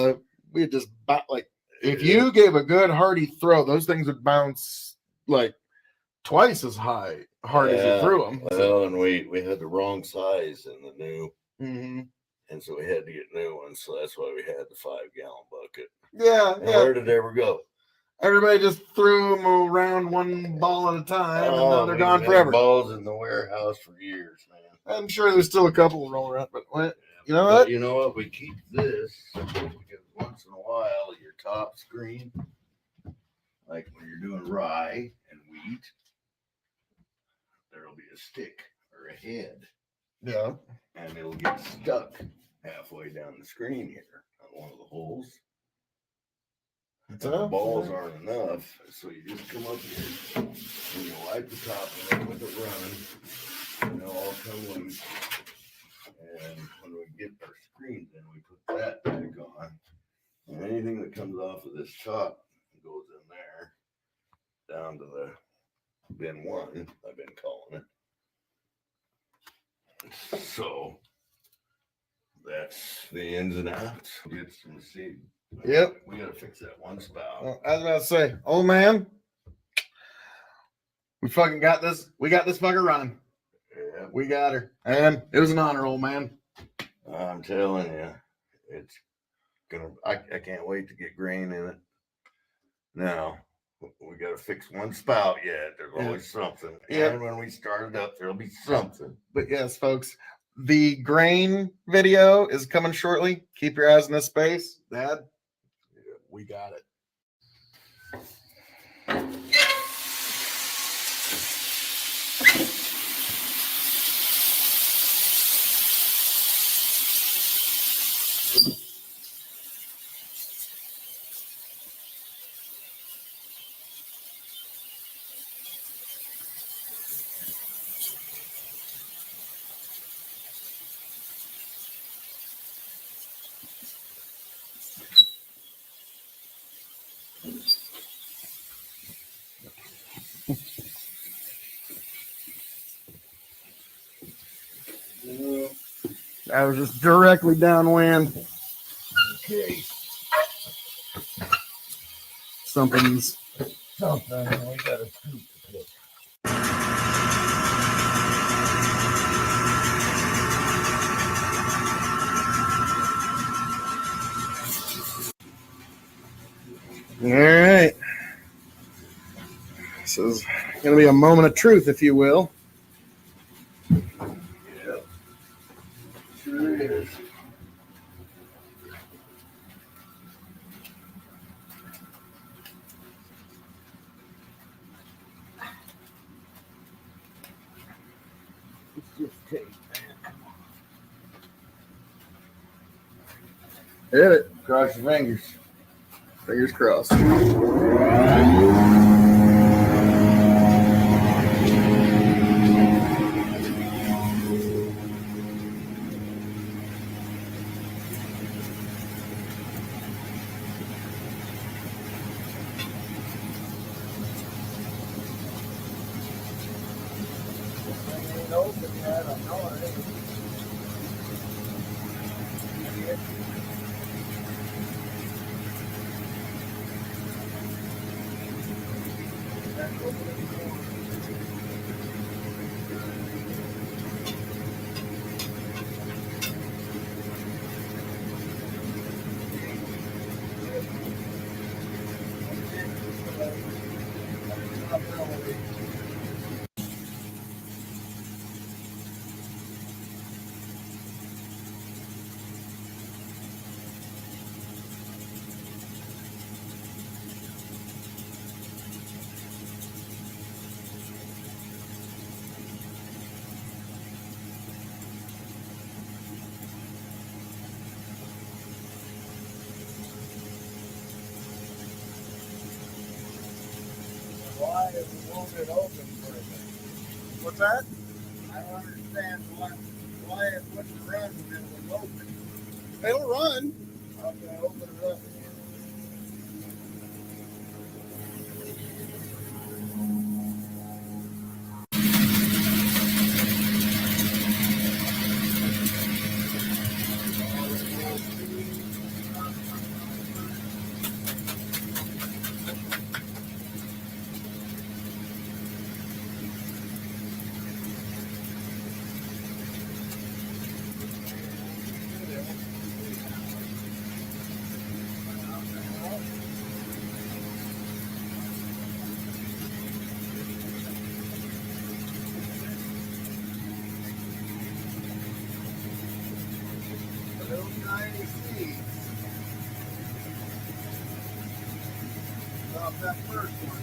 we just like if you gave a good hearty throw, those things would bounce like twice as hard as you threw them. Well, and we had the wrong size in the new, and so we had to get new ones. So that's why we had the 5-gallon bucket. Yeah, and where did it ever go? Everybody just threw them around one ball at a time, and now they're gone forever. Balls in the warehouse for years, man. I'm sure there's still a couple rolling around, but what? You know but what? You know what? We keep this because once in a while, your top screen, like when you're doing rye and wheat, there'll be a stick or a head. Yeah. And it'll get stuck halfway down the screen here on one of the holes. The balls aren't enough, so you just come up here and you wipe the top of it with it running, and they'll all come loose. And when we get our screens in, we put that back on. And anything that comes off of this top goes in there, down to the bin 1, I've been calling it. So that's the ins and outs. Get some seed. Yep. We gotta fix that one spout. Well, I was about to say, old man, we fucking got this. We got this fucker running. Yeah. We got her. And it was an honor, old man. I'm telling you, it's gonna, I can't wait to get grain in it. Now, we gotta fix one spout yet. There's always something. Yeah. And when we start it up, there'll be something. But yes, folks, the grain video is coming shortly. Keep your eyes in this space. Dad, we got it. I was just directly downwind. Okay, Something's something. We got a scoop to pick. all right. This is going to be a moment of truth, if you will. Yep. Sure is. It's just tape, man. Hit it. Cross your fingers. Fingers crossed. Ain't open yet. I know it ain't. Why is it won't it open for a minute? What's that? I don't understand why it wouldn't run when it was open. It'll run. Okay, open it up again. Little tiny seeds. Off that first one.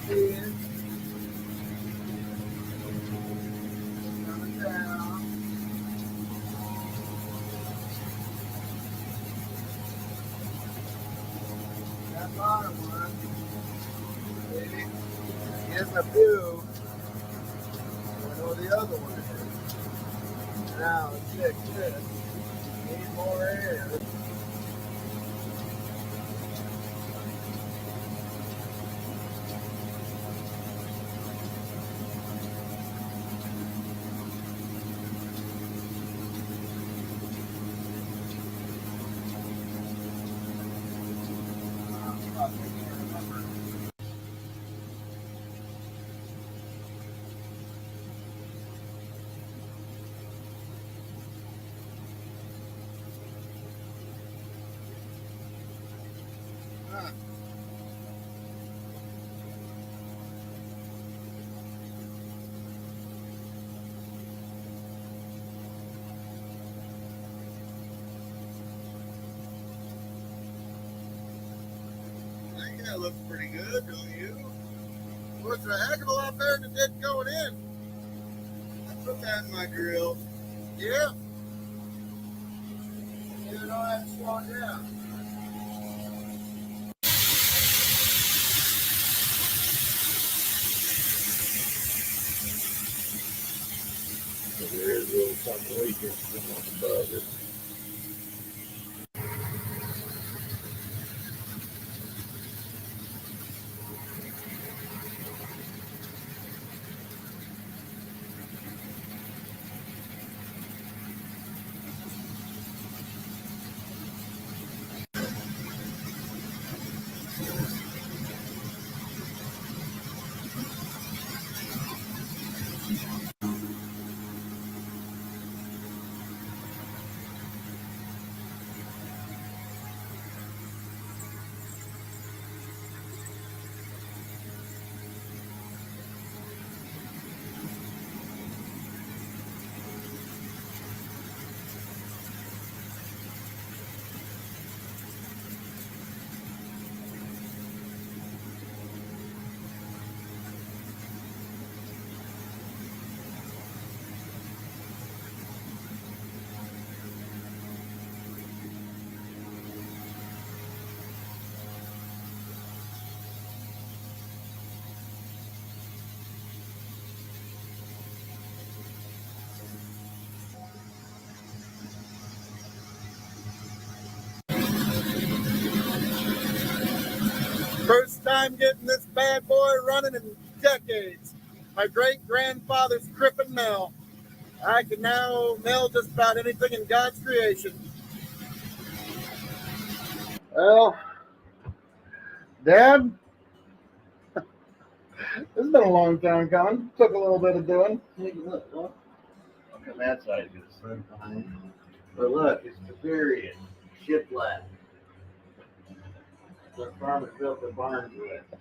Seeds. Coming down. That bottom one. Maybe. Getting a few. I know the other one is. Now let's fix this. Need more air. I can't remember. I think that looks pretty good, don't you? Looks a heck of a lot better than it did going in. I put that in my grill. Yeah. You don't have to slow down. So there is a little something leaking from up above it. time getting this bad boy running in decades. My great-grandfather's crippin' mill. I can now mill just about anything in God's creation. Well, Dad, this has been a long time coming. Took a little bit of doing. Hey, look, look on that side of the sun behind. But look, it's the period. Shiplap. The farmers built the barns with. What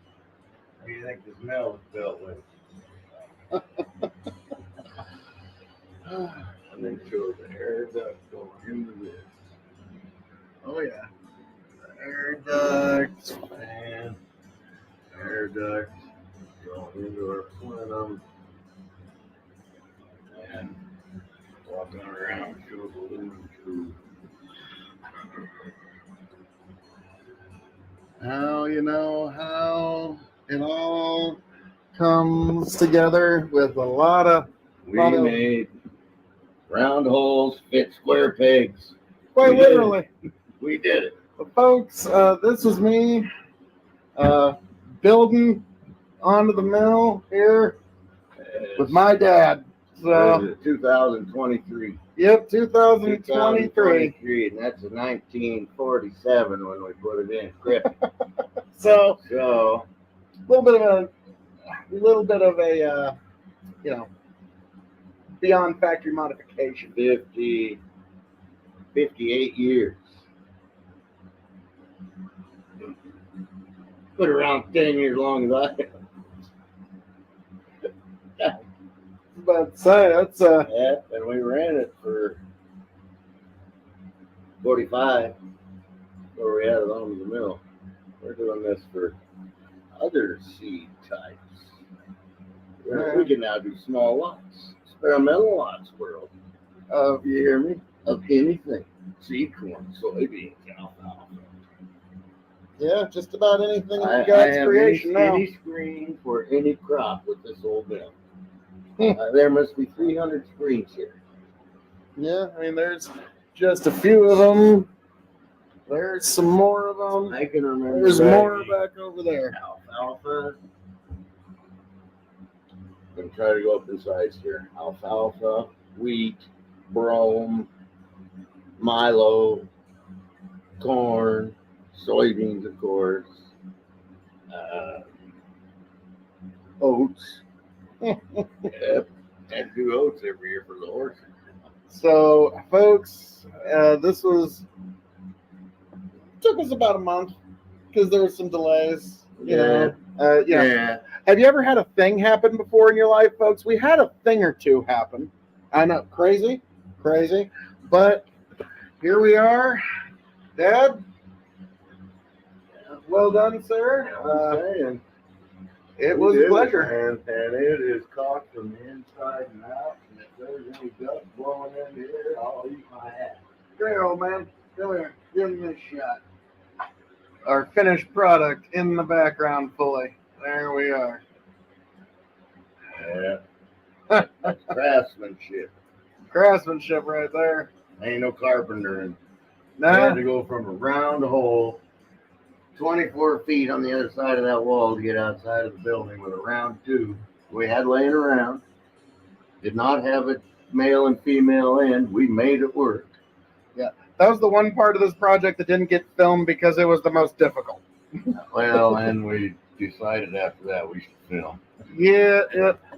do you think this mill was built with? And then show the air duct going into this. Oh, yeah. Air ducts. And air ducts going into our plenum. And walking around shows a living tube. How it all comes together with a lot of We made round holes fit square pegs. quite We did it. literally. We did it. But folks, this was me building onto the mill here with my dad. So, 2023. yep, 2023. And that's in 1947 when we put it in. Crip. So, So, a little bit of a beyond factory modification. 58 years. Put around 10 years long as I have. But say that's Yeah, and we ran it for 45 where we had it on the mill. We're doing this for other seed types. We can now do small lots, experimental lots, world. You hear me? Of anything. Seed corn, soybeans, alfalfa. yeah, just about anything in I God's have creation now. any screen for any crop with this old mill. There must be 300 screens here. Yeah, I mean, there's just a few of them. There's some more of them. I can remember. There's more back over there. Alfalfa. I'm going to try to go up in size here. Alfalfa, wheat, brome, milo, corn, soybeans, of course, oats. Yep. And do oats every year for the horses. So, folks, this took us about a month because there was some delays. Yeah. Have you ever had a thing happen before in your life, folks? We had a thing or two happen. I know, crazy, but here we are, Dad. Well done, sir. It was a pleasure. And it is cocked from the inside and out. And if there's any dust blowing in here, I'll eat my hat. Come here, old man. Come here. Give me a shot. Our finished product in the background fully. There we are. Yeah. That's craftsmanship. Craftsmanship right there. Ain't no carpenter. And I Nah. had to go from a round hole 24 feet on the other side of that wall to get outside of the building with a round tube we had laying around. Did not have a male and female end. We made it work. That was the one part of this project that didn't get filmed because it was the most difficult. Well, and we decided after that we should film. Yeah.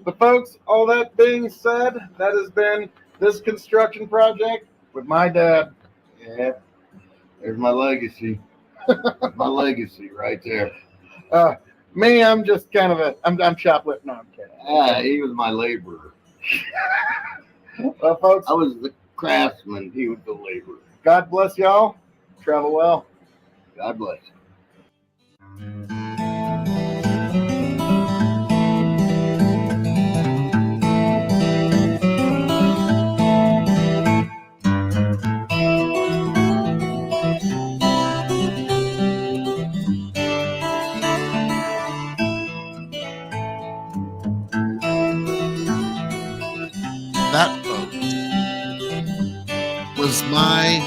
But folks, all that being said, that has been this construction project with my dad. Yeah. There's my legacy. My legacy right there. Me, I'm just kind of I'm shoplifting. No, I'm kidding. He was my laborer. Well, folks, I was the craftsman. He was the laborer. God bless y'all. Travel well. God bless you. That, folks, was my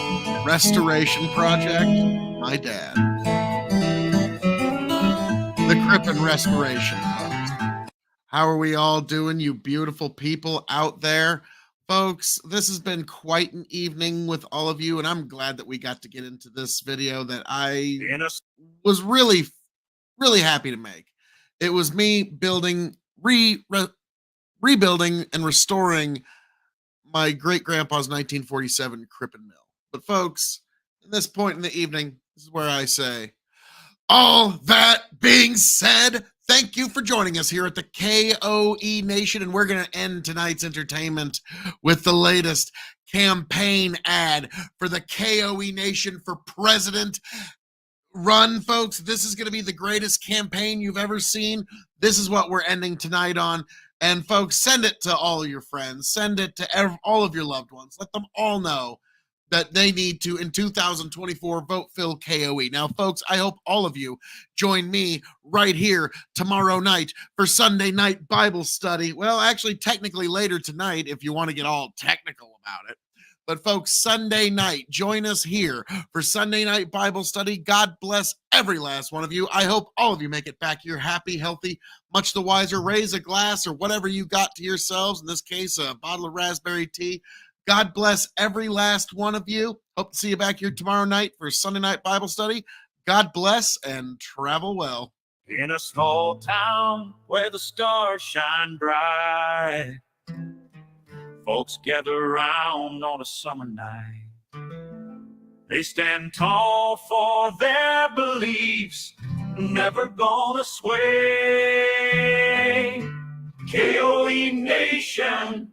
restoration project, my dad. the Crippen restoration, folks. How are we all doing, you beautiful people out there? Folks, this has been quite an evening with all of you, and I'm glad that we got to get into this video that I was really happy to make. It was me building, rebuilding, and restoring my great-grandpa's 1947 Crippen mill. But folks, at this point in the evening, this is where I say, all that being said, thank you for joining us here at the K.O.E Nation, and we're going to end tonight's entertainment with the latest campaign ad for the K.O.E Nation for President. Run, folks. This is going to be the greatest campaign you've ever seen. This is what we're ending tonight on. And folks, send it to all of your friends. Send it to all of your loved ones. Let them all know that they need to, in 2024, vote Phil K.O.E. Now, folks, I hope all of you join me right here tomorrow night for Sunday night Bible study. Well, actually, technically later tonight, if you want to get all technical about it. But folks, Sunday night, join us here for Sunday night Bible study. God bless every last one of you. I hope all of you make it back here happy, healthy, much the wiser. Raise a glass or whatever you got to yourselves. In this case, a bottle of raspberry tea. God bless every last one of you. Hope to see you back here tomorrow night for Sunday night Bible study. God bless and travel well. In a small town where the stars shine bright, folks gather around on a summer night. They stand tall for their beliefs, never gonna sway. K.O.E Nation,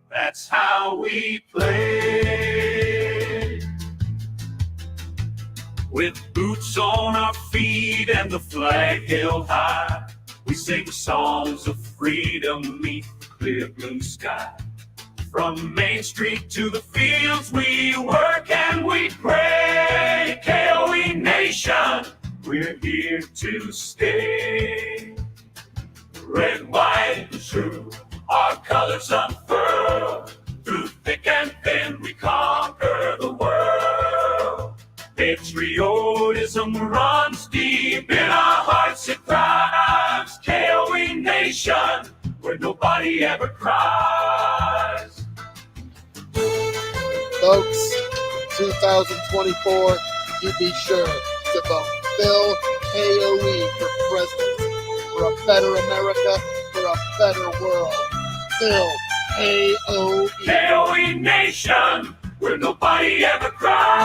that's how we play. With boots on our feet and the flag held high, we sing songs of freedom beneath the clear blue sky. From Main Street to the fields, we work and we pray. K.O.E Nation, we're here to stay. Red, white, and true, our colors unfurl. Through thick and thin, we conquer the world. Patriotism runs deep in our hearts, it thrives. K.O.E Nation, where nobody ever cries. Folks, 2024, you be sure to vote Phil K.O.E for president, for a better America, for a better world. Phil K.O.E. K.O.E Nation, where nobody ever cries.